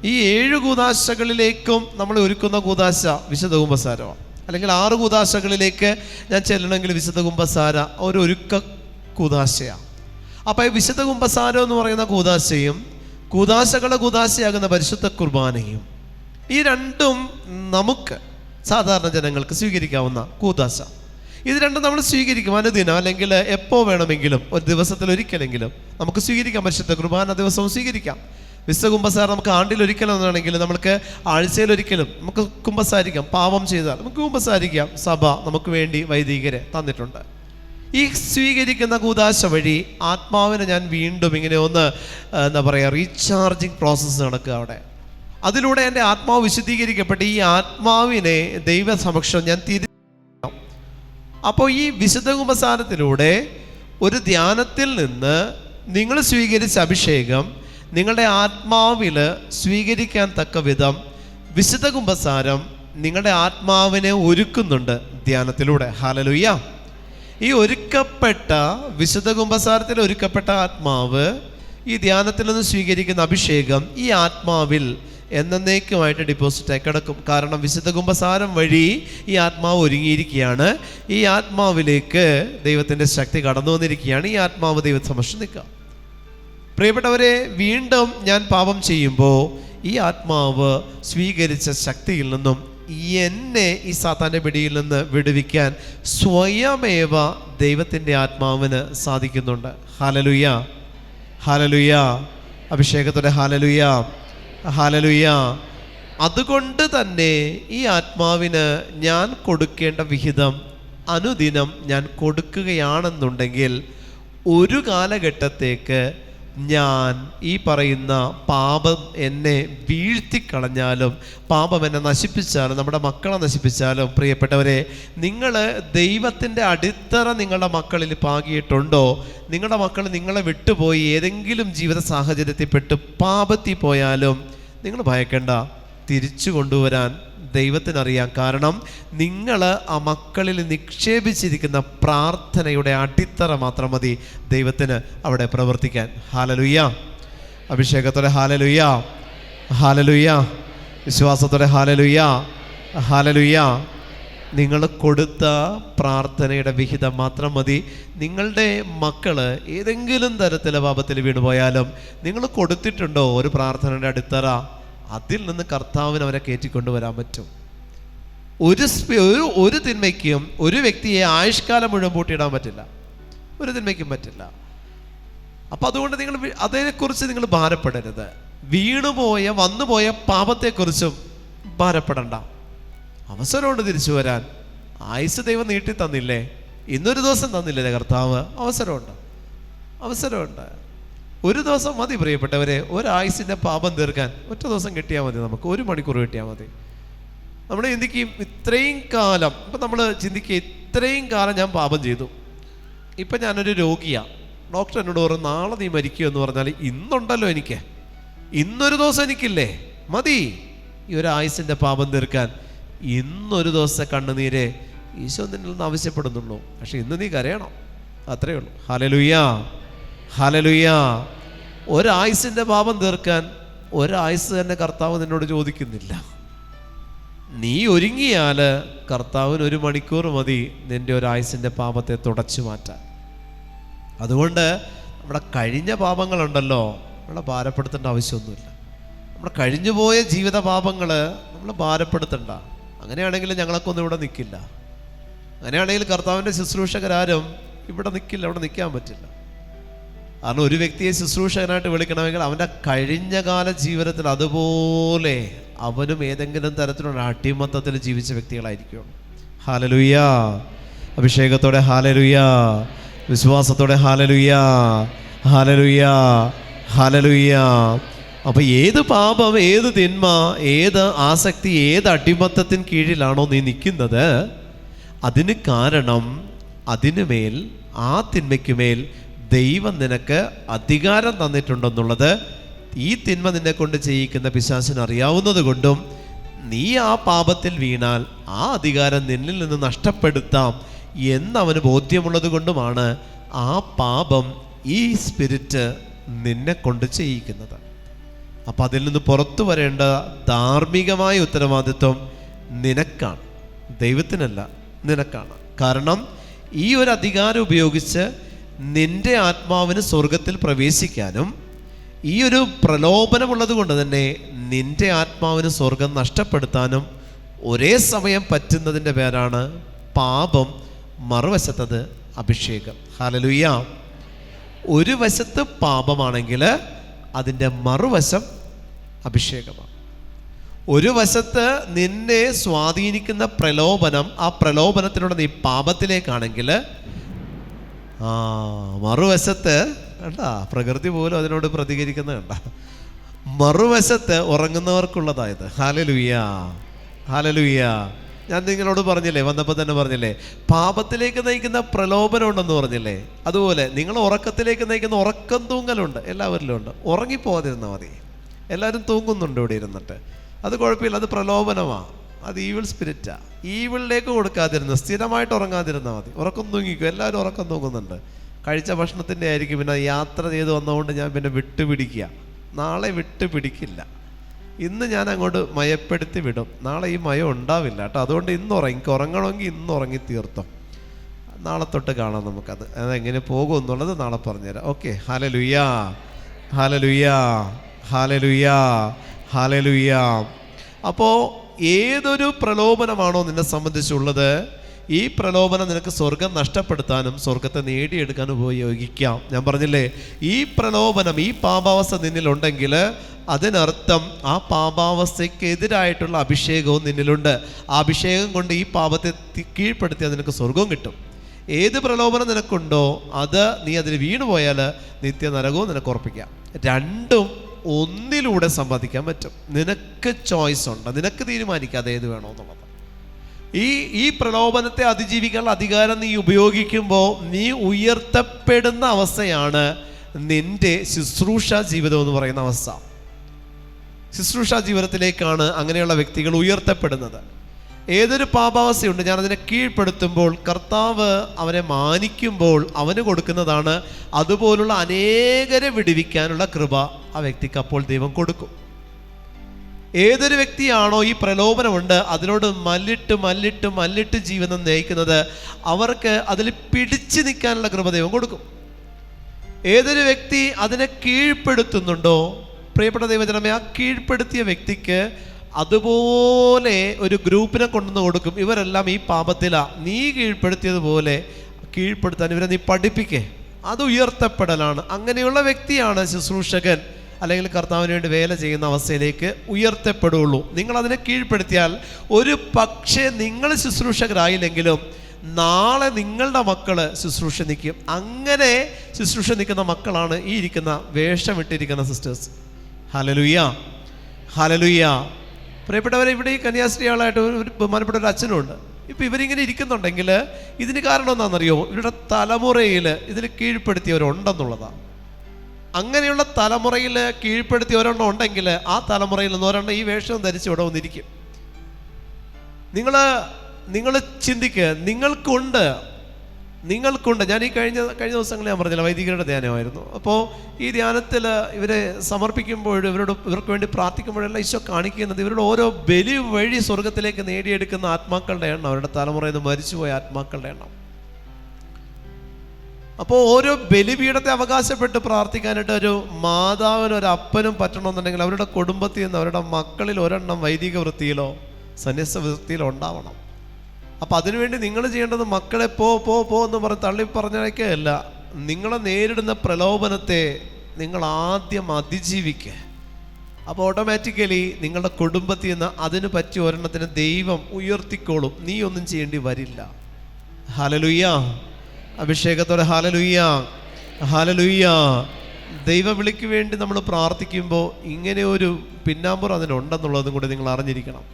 ഈ 7 കൂദാശകളിലേക്കും നമ്മൾ ഒരുക്കുന്ന കൂദാശ വിശുദ്ധ കുമ്പസാരമാണ്. അല്ലെങ്കിൽ 6 കൂദാശകളിലേക്ക് ഞാൻ ചെല്ലണമെങ്കിൽ വിശുദ്ധ കുമ്പസാര ഒരു ഒരുക്ക കൂദാശയാണ്. അപ്പോൾ ഈ വിശുദ്ധ കുമ്പസാരം എന്ന് പറയുന്ന കൂദാശയും കൂദാശകളുടെ കൂദാശയാകുന്ന പരിശുദ്ധ കുർബാനയും, ഈ രണ്ടും നമുക്ക് സാധാരണ ജനങ്ങൾക്ക് സ്വീകരിക്കാവുന്ന കൂദാശ. ഇത് രണ്ടും നമ്മൾ സ്വീകരിക്കും അനുദിനം, അല്ലെങ്കിൽ എപ്പോൾ വേണമെങ്കിലും, ഒരു ദിവസത്തിൽ ഒരിക്കലെങ്കിലും നമുക്ക് സ്വീകരിക്കാം. പരിശുദ്ധ കുർബാന ദിവസവും സ്വീകരിക്കാം. വിശുദ്ധ കുമ്പസാരം നമുക്ക് ആണ്ടിൽ ഒരിക്കലെന്നാണെങ്കിൽ നമുക്ക് ആഴ്ചയിൽ ഒരിക്കലും നമുക്ക് കുമ്പസാരിക്കാം. പാപം ചെയ്താൽ നമുക്ക് കുമ്പസാരിക്കാം. സഭ നമുക്ക് വേണ്ടി വൈദികരെ തന്നിട്ടുണ്ട്. ഈ സ്വീകരിക്കുന്ന കൂദാശ വഴി ആത്മാവിനെ ഞാൻ വീണ്ടും ഇങ്ങനെ ഒന്ന് എന്താ പറയുക, റീചാർജിങ് പ്രോസസ്സ് നടക്കുക അവിടെ. അതിലൂടെ എൻ്റെ ആത്മാവ് വിശുദ്ധീകരിക്കപ്പെട്ട് ഈ ആത്മാവിനെ ദൈവസമക്ഷം ഞാൻ അപ്പോൾ ഈ വിശുദ്ധ കുമ്പസാരത്തിലൂടെ ഒരു ധ്യാനത്തിൽ നിന്ന് നിങ്ങൾ സ്വീകരിച്ച അഭിഷേകം നിങ്ങളുടെ ആത്മാവിൽ സ്വീകരിക്കാൻ തക്ക വിധം വിശുദ്ധ കുമ്പസാരം നിങ്ങളുടെ ആത്മാവിനെ ഒരുക്കുന്നുണ്ട് ധ്യാനത്തിലൂടെ. ഹല്ലേലൂയ. ഈ ഒരുക്കപ്പെട്ട വിശുദ്ധ കുമ്പസാരത്തിൽ ഒരുക്കപ്പെട്ട ആത്മാവ് ഈ ധ്യാനത്തിൽ നിന്ന് സ്വീകരിക്കുന്ന അഭിഷേകം ഈ ആത്മാവിൽ എന്നേക്കുമായിട്ട് ഡെപ്പോസിറ്റായി കിടക്കും. കാരണം വിശുദ്ധ കുമ്പസാരം വഴി ഈ ആത്മാവ് ഒരുങ്ങിയിരിക്കുകയാണ്. ഈ ആത്മാവിലേക്ക് ദൈവത്തിൻ്റെ ശക്തി കടന്നു വന്നിരിക്കുകയാണ്. ഈ ആത്മാവ് ദൈവസമക്ഷം നിൽക്കുക. പ്രിയപ്പെട്ടവരെ, വീണ്ടും ഞാൻ പാപം ചെയ്യുമ്പോൾ ഈ ആത്മാവ് സ്വീകരിച്ച ശക്തിയിൽ നിന്നും എന്നെ ഈ സാത്താൻ്റെ പിടിയിൽ നിന്ന് വിടുവിക്കാൻ സ്വയമേവ ദൈവത്തിൻ്റെ ആത്മാവിന് സാധിക്കുന്നുണ്ട്. ഹല്ലേലൂയ, ഹല്ലേലൂയ. അഭിഷേകത്തോടെ ഹല്ലേലൂയ, ഹല്ലേലൂയ. അതുകൊണ്ട് തന്നെ ഈ ആത്മാവിന് ഞാൻ കൊടുക്കേണ്ട വിഹിതം അനുദിനം ഞാൻ കൊടുക്കുകയാണെന്നുണ്ടെങ്കിൽ ഒരു കാലഘട്ടത്തേക്ക് ഞാൻ ഈ പറയുന്ന പാപം എന്നെ വീഴ്ത്തിക്കളഞ്ഞാലും, പാപം എന്നെ നശിപ്പിച്ചാലും, നമ്മുടെ മക്കളെ നശിപ്പിച്ചാലും, പ്രിയപ്പെട്ടവരെ, നിങ്ങൾ ദൈവത്തിൻ്റെ അടിത്തറ നിങ്ങളുടെ മക്കളിൽ പാകിയിട്ടുണ്ടോ? നിങ്ങളുടെ മക്കൾ നിങ്ങളെ വിട്ടുപോയി ഏതെങ്കിലും ജീവിത സാഹചര്യത്തിൽ പെട്ട് പാപത്തിൽ പോയാലും നിങ്ങൾ ഭയക്കേണ്ട, തിരിച്ചു കൊണ്ടുവരാൻ ദൈവത്തിനറിയാം. കാരണം നിങ്ങൾ ആ മക്കളിൽ നിക്ഷേപിച്ചിരിക്കുന്ന പ്രാർത്ഥനയുടെ അടിത്തറ മാത്രം മതി ദൈവത്തിന് അവിടെ പ്രവർത്തിക്കാൻ. ഹല്ലേലൂയ. അഭിഷേകത്തോടെ ഹല്ലേലൂയ, ഹല്ലേലൂയ. വിശ്വാസത്തോടെ ഹല്ലേലൂയ, ഹല്ലേലൂയ. നിങ്ങൾ കൊടുത്ത പ്രാർത്ഥനയുടെ വിഹിതം മാത്രം മതി. നിങ്ങളുടെ മക്കൾ ഏതെങ്കിലും തരത്തിലെ പാപത്തിൽ വീണുപോയാലും നിങ്ങൾ കൊടുത്തിട്ടുണ്ടോ ഒരു പ്രാർത്ഥനയുടെ അടിത്തറ? അതിൽ നിന്ന് കർത്താവിന് അവരെ കയറ്റിക്കൊണ്ടുവരാൻ പറ്റും. ഒരു തിന്മയ്ക്കും ഒരു വ്യക്തിയെ ആയുഷ്കാലം മുഴുവൻ പൂട്ടിയിടാൻ പറ്റില്ല. ഒരു തിന്മയ്ക്കും പറ്റില്ല. അപ്പം അതുകൊണ്ട് നിങ്ങൾ അതിനെക്കുറിച്ച് നിങ്ങൾ ഭാരപ്പെടരുത്. വീണുപോയ വന്നുപോയ പാപത്തെക്കുറിച്ചും ഭാരപ്പെടണ്ട. അവസരമുണ്ട് തിരിച്ചു വരാൻ. ആയുസ് ദൈവം നീട്ടി തന്നില്ലേ? ഇന്നൊരു ദിവസം തന്നില്ലേ കർത്താവ്? അവസരമുണ്ട്. ഒരു ദിവസം മതി പ്രിയപ്പെട്ടവരെ. ഒരായുസിൻ്റെ പാപം തീർക്കാൻ ഒറ്റ ദിവസം കിട്ടിയാൽ മതി. നമുക്ക് 1 മണിക്കൂർ കിട്ടിയാൽ മതി. നമ്മൾ ചിന്തിക്കും ഇത്രയും കാലം, ഇപ്പം നമ്മൾ ചിന്തിക്കുക ഇത്രയും കാലം ഞാൻ പാപം ചെയ്തു. ഇപ്പം ഞാനൊരു രോഗിയാണ്. ഡോക്ടർ എന്നോട് പറഞ്ഞു നാളെ നീ മരിക്കുക എന്ന് പറഞ്ഞാൽ ഇന്നുണ്ടല്ലോ എനിക്ക്, ഇന്നൊരു ദിവസം എനിക്കില്ലേ? മതി ഈ ഒരു ആയുസിൻ്റെ പാപം തീർക്കാൻ. ഇന്നൊരു ദിവസം കണ്ണുനീരെ ഈശോ നിന്നിൽ നിന്ന് ആവശ്യപ്പെടുന്നുള്ളൂ. പക്ഷെ ഇന്ന് നീ കരയണം, അത്രയേ ഉള്ളൂ. ഹല്ലേലൂയ. ഒരായുസിൻ്റെ പാപം തീർക്കാൻ ഒരായുസ് തന്നെ കർത്താവ് നിന്നോട് ചോദിക്കുന്നില്ല. നീ ഒരുങ്ങിയാൽ കർത്താവിന് 1 മണിക്കൂർ മതി നിൻ്റെ ഒരായുസിൻ്റെ പാപത്തെ തുടച്ചു മാറ്റാൻ. അതുകൊണ്ട് നമ്മുടെ കഴിഞ്ഞ പാപങ്ങളുണ്ടല്ലോ, നമ്മളെ ഭാരപ്പെടുത്തേണ്ട ആവശ്യമൊന്നുമില്ല. നമ്മുടെ കഴിഞ്ഞുപോയ ജീവിത പാപങ്ങൾ നമ്മൾ ഭാരപ്പെടുത്തണ്ട. അങ്ങനെയാണെങ്കിൽ ഞങ്ങളൊക്കെ ഒന്നും ഇവിടെ നിൽക്കില്ല. അങ്ങനെയാണെങ്കിൽ കർത്താവിൻ്റെ ശുശ്രൂഷകരാരും ഇവിടെ നിൽക്കില്ല, അവിടെ നിൽക്കാൻ പറ്റില്ല. കാരണം ഒരു വ്യക്തിയെ ശുശ്രൂഷകനായിട്ട് വിളിക്കണമെങ്കിൽ അവൻ്റെ കഴിഞ്ഞകാല ജീവിതത്തിൽ അതുപോലെ അവനും ഏതെങ്കിലും തരത്തിലുള്ള അടിമത്തത്തിൽ ജീവിച്ച വ്യക്തികളായിരിക്കും. ഹല്ലേലൂയ. അഭിഷേകത്തോടെ ഹല്ലേലൂയ, വിശ്വാസത്തോടെ ഹല്ലേലൂയ. അപ്പോൾ ഏത് പാപം, ഏത് തിന്മ, ഏത് ആസക്തി, ഏത് അടിമത്തത്തിന് കീഴിലാണോ നീ നിൽക്കുന്നത്, അതിന് കാരണം അതിനുമേൽ, ആ തിന്മയ്ക്കുമേൽ ദൈവം നിനക്ക് അധികാരം തന്നിട്ടുണ്ടെന്നുള്ളത് ഈ തിന്മ നിന്നെ കൊണ്ട് ചെയ്യിക്കുന്ന പിശാചിന് അറിയാവുന്നത് കൊണ്ടും നീ ആ പാപത്തിൽ വീണാൽ ആ അധികാരം നിന്നിൽ നിന്ന് നഷ്ടപ്പെടുത്താം എന്നവന് ബോധ്യമുള്ളത് കൊണ്ടുമാണ് ആ പാപം ഈ സ്പിരിറ്റ് നിന്നെ കൊണ്ട് ചെയ്യിക്കുന്നത്. അപ്പം അതിൽ നിന്ന് പുറത്തു വരേണ്ട ധാർമ്മികമായ ഉത്തരവാദിത്വം നിനക്കാണ്, ദൈവത്തിനല്ല, നിനക്കാണ്. കാരണം ഈ ഒരു അധികാരം ഉപയോഗിച്ച് നിന്റെ ആത്മാവിന് സ്വർഗത്തിൽ പ്രവേശിക്കാനും ഈ ഒരു പ്രലോഭനമുള്ളത് കൊണ്ട് തന്നെ നിന്റെ ആത്മാവിന് സ്വർഗം നഷ്ടപ്പെടുത്താനും ഒരേ സമയം പറ്റുന്നതിൻ്റെ പേരാണ് പാപം, മറുവശത്തത് അഭിഷേകം. ഹല്ലേലൂയ. ഒരു വശത്ത് പാപമാണെങ്കിൽ അതിൻ്റെ മറുവശം അഭിഷേകമാണ്. ഒരു വശത്ത് നിന്നെ സ്വാധീനിക്കുന്ന പ്രലോഭനം, ആ പ്രലോഭനത്തിലൂടെ നീ പാപത്തിലേക്കാണെങ്കിൽ, മറുവശത്ത് കണ്ട പ്രകൃതി പോലും അതിനോട് പ്രതികരിക്കുന്നത് കണ്ട, മറുവശത്ത് ഉറങ്ങുന്നവർക്കുള്ളതായത്. ഹല്ലേലൂയ. ഞാൻ നിങ്ങളോട് പറഞ്ഞില്ലേ, വന്നപ്പോൾ തന്നെ പറഞ്ഞില്ലേ, പാപത്തിലേക്ക് നയിക്കുന്ന പ്രലോഭനം ഉണ്ടെന്ന് പറഞ്ഞില്ലേ. അതുപോലെ നിങ്ങൾ ഉറക്കത്തിലേക്ക് നയിക്കുന്ന ഉറക്കം തൂങ്ങലുണ്ട്, എല്ലാവരിലും ഉണ്ട്. ഉറങ്ങിപ്പോകാതിരുന്നാൽ മതി. എല്ലാവരും തൂങ്ങുന്നുണ്ട് ഇവിടെ ഇരുന്നിട്ട്, അത് കുഴപ്പമില്ല, അത് പ്രലോഭനമാണ്, അത് ഈവിൾ സ്പിരിറ്റാണ്. ഈവിളിലേക്ക് കൊടുക്കാതിരുന്ന് സ്ഥിരമായിട്ട് ഉറങ്ങാതിരുന്നാൽ മതി. ഉറക്കം തൂങ്ങിക്കും, എല്ലാവരും ഉറക്കം തൂങ്ങുന്നുണ്ട്. കഴിച്ച ഭക്ഷണത്തിൻ്റെ ആയിരിക്കും. പിന്നെ യാത്ര ചെയ്ത് വന്നതുകൊണ്ട് ഞാൻ പിന്നെ വിട്ടുപിടിക്കുക. നാളെ വിട്ടുപിടിക്കില്ല. ഇന്ന് ഞാൻ അങ്ങോട്ട് മയപ്പെടുത്തി വിടും. നാളെ ഈ മയം ഉണ്ടാവില്ല കേട്ടോ. അതുകൊണ്ട് ഇന്ന് ഉറങ്ങണമെങ്കിൽ ഇന്ന് ഉറങ്ങി തീർത്തോ. നാളെ തൊട്ട് കാണാം നമുക്കത്, അതെങ്ങനെ പോകും എന്നുള്ളത് നാളെ പറഞ്ഞുതരാം. ഓക്കെ. ഹല്ലേലൂയ. അപ്പോൾ ഏതൊരു പ്രലോഭനമാണോ നിന്നെ സംബന്ധിച്ചുള്ളത്, ഈ പ്രലോഭനം നിനക്ക് സ്വർഗം നഷ്ടപ്പെടുത്താനും സ്വർഗത്തെ നേടിയെടുക്കാനും ഉപയോഗിക്കാം. ഞാൻ പറഞ്ഞില്ലേ, ഈ പ്രലോഭനം, ഈ പാപാവസ്ഥ നിന്നിലുണ്ടെങ്കിൽ അതിനർത്ഥം ആ പാപാവസ്ഥയ്ക്കെതിരായിട്ടുള്ള അഭിഷേകവും നിന്നിലുണ്ട്. ആ അഭിഷേകം കൊണ്ട് ഈ പാപത്തെ കീഴ്പ്പെടുത്തിയാൽ നിനക്ക് സ്വർഗവും കിട്ടും. ഏത് പ്രലോഭനം നിനക്കുണ്ടോ അത് നീ അതിൽ വീണുപോയാൽ നിത്യനരകവും നിനക്ക് ഉറപ്പിക്കാം. രണ്ടും ഒന്നിലൂടെ സമ്പാദിക്കാൻ പറ്റും. നിനക്ക് ചോയ്സ് ഉണ്ട്, നിനക്ക് തീരുമാനിക്കാതെ ഏത് വേണമെന്നുള്ളത്. ഈ പ്രലോഭനത്തെ അതിജീവിക്കാനുള്ള അധികാരം നീ ഉപയോഗിക്കുമ്പോൾ നീ ഉയർത്തപ്പെടുന്ന അവസ്ഥയാണ് നിന്റെ ശുശ്രൂഷ ജീവിതം എന്ന് പറയുന്ന അവസ്ഥ. ശുശ്രൂഷ ജീവിതത്തിലേക്കാണ് അങ്ങനെയുള്ള വ്യക്തികൾ ഉയർത്തപ്പെടുന്നത്. ഏതൊരു പാപാവസ്ഥയുണ്ട്, ഞാനതിനെ കീഴ്പ്പെടുത്തുമ്പോൾ, കർത്താവ് അവനെ മാനിക്കുമ്പോൾ അവന് കൊടുക്കുന്നതാണ്. അതുപോലുള്ള അനേകരെ വിടുവിക്കാനുള്ള കൃപ ആ വ്യക്തിക്ക് അപ്പോൾ ദൈവം കൊടുക്കും. ഏതൊരു വ്യക്തിയാണോ ഈ പ്രലോഭനമുണ്ട് അതിനോട് മല്ലിട്ട് ജീവിതം നയിക്കുന്നത്, അവർക്ക് അതിൽ പിടിച്ചു നിൽക്കാനുള്ള കൃപ ദൈവം കൊടുക്കും. ഏതൊരു വ്യക്തി അതിനെ കീഴ്പ്പെടുത്തുന്നുണ്ടോ, പ്രിയപ്പെട്ട ദൈവജനമേ, ആ കീഴ്പ്പെടുത്തിയ വ്യക്തിക്ക് അതുപോലെ ഒരു ഗ്രൂപ്പിനെ കൊണ്ടുവന്ന് കൊടുക്കും. ഇവരെല്ലാം ഈ പാപത്തിലാ, നീ കീഴ്പ്പെടുത്തിയതുപോലെ കീഴ്പ്പെടുത്താൻ ഇവരെ നീ പഠിപ്പിക്കേ. അത് ഉയർത്തപ്പെടലാണ്. അങ്ങനെയുള്ള വ്യക്തിയാണ് ശുശ്രൂഷകൻ അല്ലെങ്കിൽ കർത്താവിന് വേണ്ടി വേല ചെയ്യുന്ന അവസ്ഥയിലേക്ക് ഉയർത്തപ്പെടുകയുള്ളൂ. നിങ്ങളതിനെ കീഴ്പ്പെടുത്തിയാൽ ഒരു പക്ഷേ നിങ്ങൾ ശുശ്രൂഷകരായില്ലെങ്കിലും നാളെ നിങ്ങളുടെ മക്കള് ശുശ്രൂഷ നിൽക്കും. അങ്ങനെ ശുശ്രൂഷ നിൽക്കുന്ന മക്കളാണ് ഈ ഇരിക്കുന്ന വേഷമിട്ടിരിക്കുന്ന സിസ്റ്റേഴ്സ്. Hallelujah, hallelujah. പ്രിയപ്പെട്ടവരെ, ഇവിടെ ഈ കന്യാസ്ത്രീകളായിട്ട് ഒരു ബഹുമാനപ്പെട്ട ഒരു അച്ഛനുണ്ട്. ഇപ്പം ഇവരിങ്ങനെ ഇരിക്കുന്നുണ്ടെങ്കിൽ ഇതിന് കാരണം എന്താണെന്നറിയോ? ഇവരുടെ തലമുറയിൽ ഇതിൽ കീഴ്പ്പെടുത്തിയവരുണ്ടെന്നുള്ളതാണ്. അങ്ങനെയുള്ള തലമുറയിൽ കീഴ്പ്പെടുത്തിയവരെണ്ണം ഉണ്ടെങ്കിൽ ആ തലമുറയിൽ നിന്ന് ഒരെണ്ണം ഈ വേഷം ധരിച്ച് ഇവിടെ വന്നിരിക്കും. നിങ്ങൾ ചിന്തിക്കുക, നിങ്ങൾക്കുണ്ട്. ഞാൻ ഈ കഴിഞ്ഞ ദിവസങ്ങളിൽ ഞാൻ പറഞ്ഞില്ല, വൈദികരുടെ ധ്യാനമായിരുന്നു. അപ്പോൾ ഈ ധ്യാനത്തിൽ ഇവരെ സമർപ്പിക്കുമ്പോഴും ഇവർക്ക് വേണ്ടി പ്രാർത്ഥിക്കുമ്പോഴെല്ലാം ഈശോ കാണിക്കുന്നത് ഇവരുടെ ഓരോ ബലി വഴി സ്വർഗത്തിലേക്ക് നേടിയെടുക്കുന്ന ആത്മാക്കളുടെ എണ്ണം, അവരുടെ തലമുറയിൽ നിന്ന് മരിച്ചുപോയ ആത്മാക്കളുടെ എണ്ണം. അപ്പോൾ ഓരോ ബലിപീഠത്തെ അവകാശപ്പെട്ട് പ്രാർത്ഥിക്കാനായിട്ട് ഒരു മാതാവിനും ഒരു അപ്പനും പറ്റണമെന്നുണ്ടെങ്കിൽ അവരുടെ കുടുംബത്തിൽ നിന്ന് അവരുടെ മക്കളിൽ ഒരെണ്ണം വൈദിക വൃത്തിയിലോ സന്യസ്ത വൃത്തിയിലോ ഉണ്ടാവണം. അപ്പം അതിനുവേണ്ടി നിങ്ങൾ ചെയ്യേണ്ടത് മക്കളെ പോ എന്ന് പറഞ്ഞ് തള്ളി പറഞ്ഞയക്കുകയല്ല. നിങ്ങളെ നേരിടുന്ന പ്രലോഭനത്തെ നിങ്ങൾ ആദ്യം അതിജീവിക്കുക. അപ്പോൾ ഓട്ടോമാറ്റിക്കലി നിങ്ങളുടെ കുടുംബത്തിൽ നിന്ന് അതിന് പറ്റിയ ഒരെണ്ണത്തിന് ദൈവം ഉയർത്തിക്കോളും. നീ ഒന്നും ചെയ്യേണ്ടി വരില്ല. ഹല്ലേലൂയ, അഭിഷേകത്തോടെ ഹല്ലേലൂയ, ഹല്ലേലൂയ. ദൈവവിളിക്ക് വേണ്ടി നമ്മൾ പ്രാർത്ഥിക്കുമ്പോൾ ഇങ്ങനെ ഒരു പിന്നാമ്പുറം അതിനുണ്ടെന്നുള്ളതും കൂടി നിങ്ങൾ അറിഞ്ഞിരിക്കണം.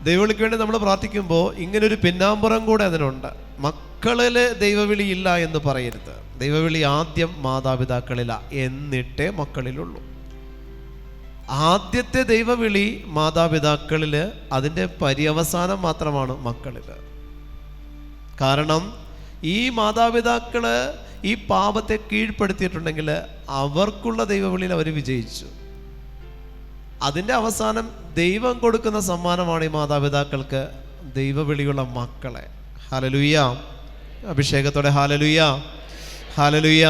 ദൈവവിളിക്ക് വേണ്ടി നമ്മൾ പ്രാർത്ഥിക്കുമ്പോൾ ഇങ്ങനൊരു പിന്നാമ്പുറം കൂടെ അതിനുണ്ട്. മക്കളിൽ ദൈവവിളി ഇല്ല എന്ന് പറയരുത്. ദൈവവിളി ആദ്യം മാതാപിതാക്കളില, എന്നിട്ടേ മക്കളിലുള്ളൂ. ആദ്യത്തെ ദൈവവിളി മാതാപിതാക്കളിൽ, അതിൻ്റെ പര്യവസാനം മാത്രമാണ് മക്കളിൽ. കാരണം ഈ മാതാപിതാക്കള് ഈ പാപത്തെ കീഴ്പ്പെടുത്തിയിട്ടുണ്ടെങ്കിൽ അവർക്കുള്ള ദൈവവിളിയിൽ അവർ വിജയിച്ചു. അതിൻ്റെ അവസാനം ദൈവം കൊടുക്കുന്ന സമ്മാനമാണ് ഈ മാതാപിതാക്കൾക്ക് ദൈവവിളിയുള്ള മക്കളെ. ഹല്ലേലൂയ, അഭിഷേകത്തോടെ ഹല്ലേലൂയ, ഹല്ലേലൂയ.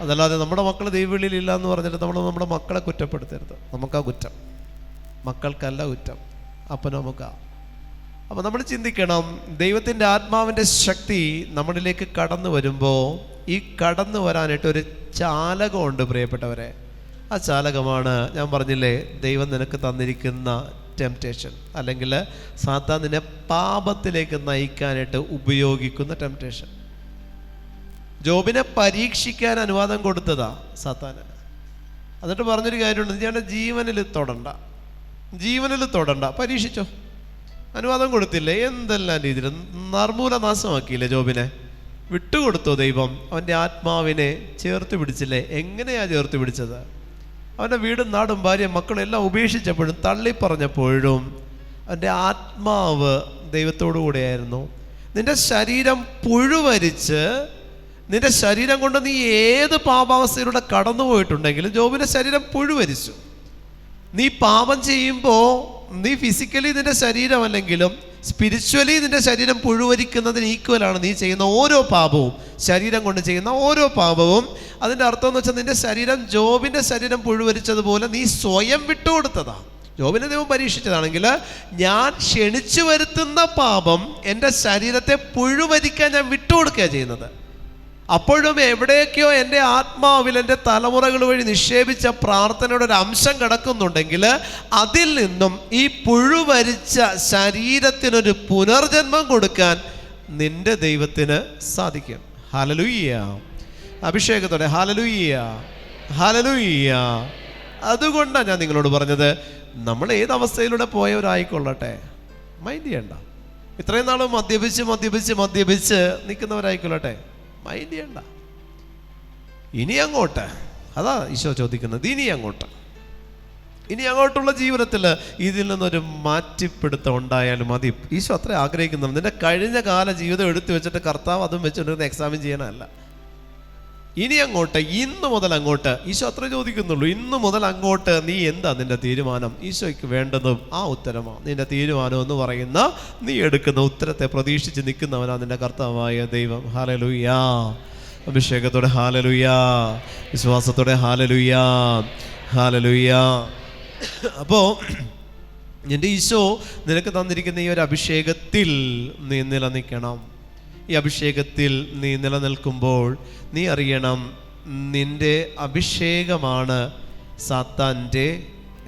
അതല്ലാതെ നമ്മുടെ മക്കൾ ദൈവവിളിയിലില്ല എന്ന് പറഞ്ഞിട്ട് നമ്മൾ നമ്മുടെ മക്കളെ കുറ്റപ്പെടുത്തരുത്. നമുക്കാ കുറ്റം, മക്കൾക്കല്ല കുറ്റം, അപ്പം നമുക്കാ. അപ്പം നമ്മൾ ചിന്തിക്കണം, ദൈവത്തിൻ്റെ ആത്മാവിൻ്റെ ശക്തി നമ്മളിലേക്ക് കടന്നു വരുമ്പോൾ ഈ കടന്നു വരാനായിട്ട് ഒരു ചാലകമുണ്ട് പ്രിയപ്പെട്ടവരെ. ആ ചാലകമാണ് ഞാൻ പറഞ്ഞില്ലേ, ദൈവം നിനക്ക് തന്നിരിക്കുന്ന ടെംപ്റ്റേഷൻ, അല്ലെങ്കിൽ സാത്താൻ നിന്നെ പാപത്തിലേക്ക് നയിക്കാനായിട്ട് ഉപയോഗിക്കുന്ന ടെംപ്റ്റേഷൻ. ജോബിനെ പരീക്ഷിക്കാൻ അനുവാദം കൊടുത്തതാ സാത്താന്. എന്നിട്ട് പറഞ്ഞൊരു കാര്യമുണ്ട്, നീ എൻ്റെ ജീവനിൽ തൊടണ്ട, പരീക്ഷിച്ചോ. അനുവാദം കൊടുത്തില്ലേ? എന്തെല്ലാം രീതിയിൽ നിർമൂലനാശമാക്കിയില്ലേ ജോബിനെ? വിട്ടുകൊടുത്തോ ദൈവം? അവൻ്റെ ആത്മാവിനെ ചേർത്ത് പിടിച്ചില്ലേ? എങ്ങനെയാ ചേർത്ത് പിടിച്ചത്? അവൻ്റെ വീടും നാടും ഭാര്യയും മക്കളും എല്ലാം ഉപേക്ഷിച്ചപ്പോഴും തള്ളിപ്പറഞ്ഞപ്പോഴും അവൻ്റെ ആത്മാവ് ദൈവത്തോടു കൂടെയായിരുന്നു. നിന്റെ ശരീരം പുഴുവരിച്ച്, നിന്റെ ശരീരം കൊണ്ട് നീ ഏത് പാപാവസ്ഥയിലൂടെ കടന്നു പോയിട്ടുണ്ടെങ്കിലും ജോബിൻ്റെ ശരീരം പുഴുവരിച്ചു. നീ പാപം ചെയ്യുമ്പോൾ നീ ഫിസിക്കലി നിന്റെ ശരീരമല്ലെങ്കിലും സ്പിരിച്വലി നിന്റെ ശരീരം പുഴുവരിക്കുന്നതിന് ഈക്വലാണ് നീ ചെയ്യുന്ന ഓരോ പാപവും. ശരീരം കൊണ്ട് ചെയ്യുന്ന ഓരോ പാപവും. അതിൻ്റെ അർത്ഥം എന്ന് വെച്ചാൽ നിന്റെ ശരീരം ജോബിൻ്റെ ശരീരം പുഴുവരിച്ചതുപോലെ നീ സ്വയം വിട്ടുകൊടുത്തതാണ്. ജോബിനെ ദൈവം പരീക്ഷിച്ചതാണെങ്കിൽ, ഞാൻ ക്ഷണിച്ചു വരുത്തുന്ന പാപം എൻ്റെ ശരീരത്തെ പുഴുവരിക്കാൻ ഞാൻ വിട്ടുകൊടുക്കുകയാണ് ചെയ്യുന്നത്. അപ്പോഴും എവിടെയൊക്കെയോ എൻ്റെ ആത്മാവിൽ എൻ്റെ തലമുറകൾ വഴി നിക്ഷേപിച്ച പ്രാർത്ഥനയുടെ ഒരു അംശം കിടക്കുന്നുണ്ടെങ്കിൽ അതിൽ നിന്നും ഈ പുഴുവരിച്ച ശരീരത്തിനൊരു പുനർജന്മം കൊടുക്കാൻ നിന്റെ ദൈവത്തിന് സാധിക്കും. ഹല്ലേലൂയ, അഭിഷേകത്തോടെ ഹല്ലേലൂയ, ഹല്ലേലൂയ. അതുകൊണ്ടാണ് ഞാൻ നിങ്ങളോട് പറഞ്ഞത്, നമ്മൾ ഏത് അവസ്ഥയിലൂടെ പോയവരായിക്കൊള്ളട്ടെ, മൈൻഡ് ചെയ്യണ്ട. ഇത്രയും നാൾ മദ്യപിച്ച് നിൽക്കുന്നവരായിക്കൊള്ളട്ടെ, മൈൻഡ് ചെയ്യണ്ട. ഇനി അങ്ങോട്ട്, അതാ ഈശോ ചോദിക്കുന്നത്, ഇനി അങ്ങോട്ടുള്ള ജീവിതത്തിൽ ഇതിൽ നിന്നൊരു മാറ്റിപ്പിടുത്തം ഉണ്ടായാലും മതി. ഈശോ അത്ര ആഗ്രഹിക്കുന്നത് നിന്റെ കഴിഞ്ഞ കാല ജീവിതം എടുത്തു വെച്ചിട്ട് കർത്താവ് അതും വെച്ചിട്ട് എക്സാമിൻ ചെയ്യാനല്ല. ഇനി അങ്ങോട്ട്, ഇന്ന് മുതൽ അങ്ങോട്ട് ഈശോ അത്ര ചോദിക്കുന്നുള്ളൂ. ഇന്ന് മുതൽ അങ്ങോട്ട് നീ എന്താ നിന്റെ തീരുമാനം? ഈശോയ്ക്ക് വേണ്ടതും ആ ഉത്തരമാണ്. നിന്റെ തീരുമാനം എന്ന് പറയുന്ന നീ എടുക്കുന്ന ഉത്തരത്തെ പ്രതീക്ഷിച്ച് നിൽക്കുന്നവനാ നിന്റെ കർത്താവായ ദൈവം. ഹല്ലേലൂയ, അഭിഷേകത്തോടെ ഹല്ലേലൂയ, വിശ്വാസത്തോടെ ഹല്ലേലൂയ, ഹല്ലേലൂയ. അപ്പോൾ എൻ്റെ ഈശോ നിനക്ക് തന്നിരിക്കുന്ന ഈ ഒരു അഭിഷേകത്തിൽ നീ നിലനിൽക്കണം. ഈ അഭിഷേകത്തിൽ നീ നിലനിൽക്കുമ്പോൾ നീ അറിയണം, നിൻ്റെ അഭിഷേകമാണ് സാത്താൻ്റെ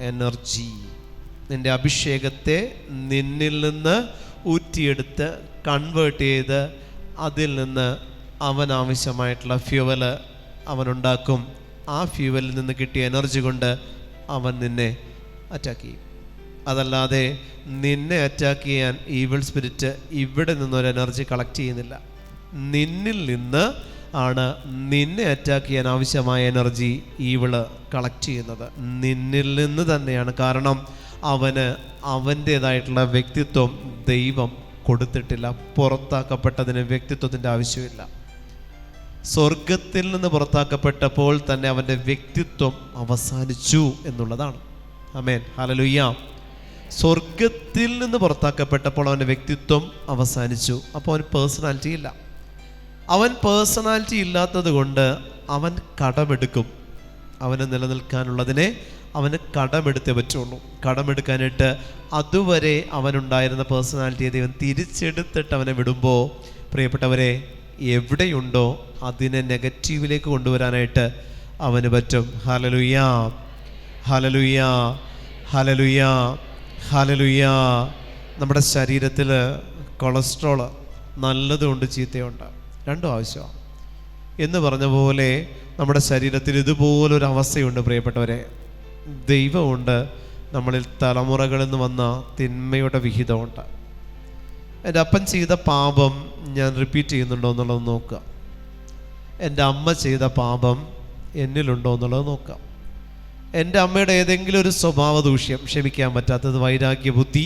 എനർജി. നിൻ്റെ അഭിഷേകത്തെ നിന്നിൽ നിന്ന് ഊറ്റിയെടുത്ത് കൺവേർട്ട് ചെയ്ത് അതിൽ നിന്ന് അവൻ ആവശ്യമായിട്ടുള്ള ഫ്യൂവൽ അവനുണ്ടാക്കും. ആ ഫ്യൂവലിൽ നിന്ന് കിട്ടിയ എനർജി കൊണ്ട് അവൻ നിന്നെ അറ്റാക്ക് ചെയ്യും. അതല്ലാതെ നിന്നെ അറ്റാക്ക് ചെയ്യാൻ ഈവിൾ സ്പിരിറ്റ് ഇവിടെ നിന്നൊരു എനർജി കളക്ട് ചെയ്യുന്നില്ല. നിന്നിൽ നിന്ന് ആണ് നിന്നെ അറ്റാക്ക് ചെയ്യാൻ ആവശ്യമായ എനർജി ഈവിള് കളക്ട് ചെയ്യുന്നത്. നിന്നിൽ നിന്ന് തന്നെയാണ്. കാരണം അവന് അവൻ്റേതായിട്ടുള്ള വ്യക്തിത്വം ദൈവം കൊടുത്തിട്ടില്ല. പുറത്താക്കപ്പെട്ടതിന് വ്യക്തിത്വത്തിൻ്റെ ആവശ്യമില്ല. സ്വർഗത്തിൽ നിന്ന് പുറത്താക്കപ്പെട്ടപ്പോൾ തന്നെ അവൻ്റെ വ്യക്തിത്വം അവസാനിച്ചു എന്നുള്ളതാണ്. ആമേൻ, ഹല്ലേലൂയ. സ്വർഗത്തിൽ നിന്ന് പുറത്താക്കപ്പെട്ടപ്പോൾ അവൻ്റെ വ്യക്തിത്വം അവസാനിച്ചു. അപ്പോൾ അവന് പേഴ്സണാലിറ്റി ഇല്ല. അവൻ പേഴ്സണാലിറ്റി ഇല്ലാത്തത് കൊണ്ട് അവൻ കടമെടുക്കും. അവന് നിലനിൽക്കാനുള്ളതിനെ അവന് കടമെടുത്തേ പറ്റുള്ളൂ. കടമെടുക്കാനായിട്ട് അതുവരെ അവനുണ്ടായിരുന്ന പേഴ്സണാലിറ്റിയെ ദൈവം തിരിച്ചെടുത്തിട്ട് അവനെ വിടുമ്പോൾ, പ്രിയപ്പെട്ടവരെ, എവിടെയുണ്ടോ അതിനെ നെഗറ്റീവിലേക്ക് കൊണ്ടുവരാനായിട്ട് അവന് പറ്റും. ഹല്ലേലൂയ, ഹല്ലേലൂയ, ഹല്ലേലൂയ, ഹല്ലേലൂയ. നമ്മുടെ ശരീരത്തിൽ കൊളസ്ട്രോൾ നല്ലതുണ്ട് ചീത്തയുണ്ട്, രണ്ടും ആവശ്യമാണ് എന്ന് പറഞ്ഞ പോലെ നമ്മുടെ ശരീരത്തിൽ ഇതുപോലൊരു അവസ്ഥയുണ്ട് പ്രിയപ്പെട്ടവരെ. ദൈവമുണ്ട്, നമ്മളിൽ തലമുറകളിൽ നിന്ന് വന്ന തിന്മയുടെ വിഹിതമുണ്ട്. എൻ്റെ അപ്പൻ ചെയ്ത പാപം ഞാൻ റിപ്പീറ്റ് ചെയ്യുന്നുണ്ടോ എന്നുള്ളത് നോക്കുക. എൻ്റെ അമ്മ ചെയ്ത പാപം എന്നിലുണ്ടോ എന്നുള്ളത് നോക്കാം. എൻ്റെ അമ്മയുടെ ഏതെങ്കിലും ഒരു സ്വഭാവ ദൂഷ്യം, ക്ഷമിക്കാൻ പറ്റാത്തത്, വൈരാഗ്യ ബുദ്ധി,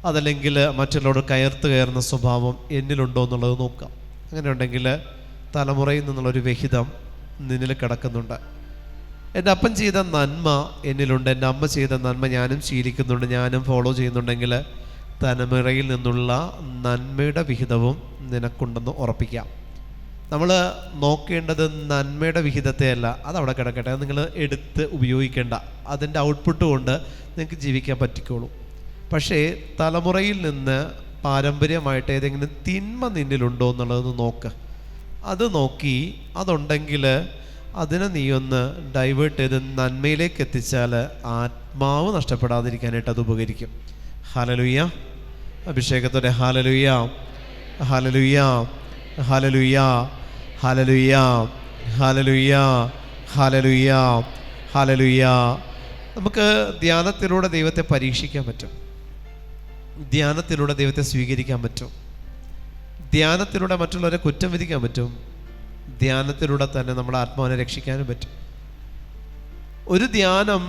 അതല്ലെങ്കിൽ മറ്റുള്ളവരോട് കയറുന്ന സ്വഭാവം എന്നിലുണ്ടോ എന്നുള്ളത് നോക്കാം. അങ്ങനെ ഉണ്ടെങ്കിൽ തലമുറയിൽ നിന്നുള്ളൊരു വിഹിതം നിന്നിൽ കിടക്കുന്നുണ്ട്. എൻ്റെ അപ്പൻ ചെയ്ത നന്മ എന്നിലുണ്ട്, എൻ്റെ അമ്മ ചെയ്ത നന്മ ഞാനും ശീലിക്കുന്നുണ്ട്, ഞാനും ഫോളോ ചെയ്യുന്നുണ്ടെങ്കിൽ തലമുറയിൽ നിന്നുള്ള നന്മയുടെ വിഹിതവും നിനക്കുണ്ടെന്ന് ഉറപ്പിക്കാം. നമ്മൾ നോക്കേണ്ടത് നന്മയുടെ വിഹിതത്തെയല്ല, അതവിടെ കിടക്കട്ടെ, അത് നിങ്ങൾ എടുത്ത് ഉപയോഗിക്കേണ്ട. അതിൻ്റെ ഔട്ട്പുട്ട് കൊണ്ട് നിങ്ങൾക്ക് ജീവിക്കാൻ പറ്റിക്കോളൂ. പക്ഷേ തലമുറയിൽ നിന്ന് പാരമ്പര്യമായിട്ട് ഏതെങ്കിലും തിന്മ നിന്നിലുണ്ടോ എന്നുള്ളതൊന്ന് നോക്ക്. അത് നോക്കി അതുണ്ടെങ്കിൽ അതിനെ നീ ഒന്ന് ഡൈവേർട്ട് ചെയ്ത് നന്മയിലേക്ക് എത്തിച്ചാൽ ആത്മാവ് നഷ്ടപ്പെടാതിരിക്കാനായിട്ട് അത് ഉപകരിക്കും. ഹല്ലേലൂയ. അഭിഷേകത്തോടെ ഹല്ലേലൂയ, ഹല്ലേലൂയ, ഹല്ലേലൂയ, ഹല്ലേലൂയ, ഹല്ലേലൂയ, ഹല്ലേലൂയ, ഹല്ലേലൂയ. നമുക്ക് ധ്യാനത്തിലൂടെ ദൈവത്തെ പരീക്ഷിക്കാൻ പറ്റും. ധ്യാനത്തിലൂടെ ദൈവത്തെ സ്വീകരിക്കാൻ പറ്റും. ധ്യാനത്തിലൂടെ മറ്റുള്ളവരെ കുറ്റം വിധിക്കാൻ പറ്റും. ധ്യാനത്തിലൂടെ തന്നെ നമ്മുടെ ആത്മാവിനെ രക്ഷിക്കാനും പറ്റും. ഒരു ധ്യാനം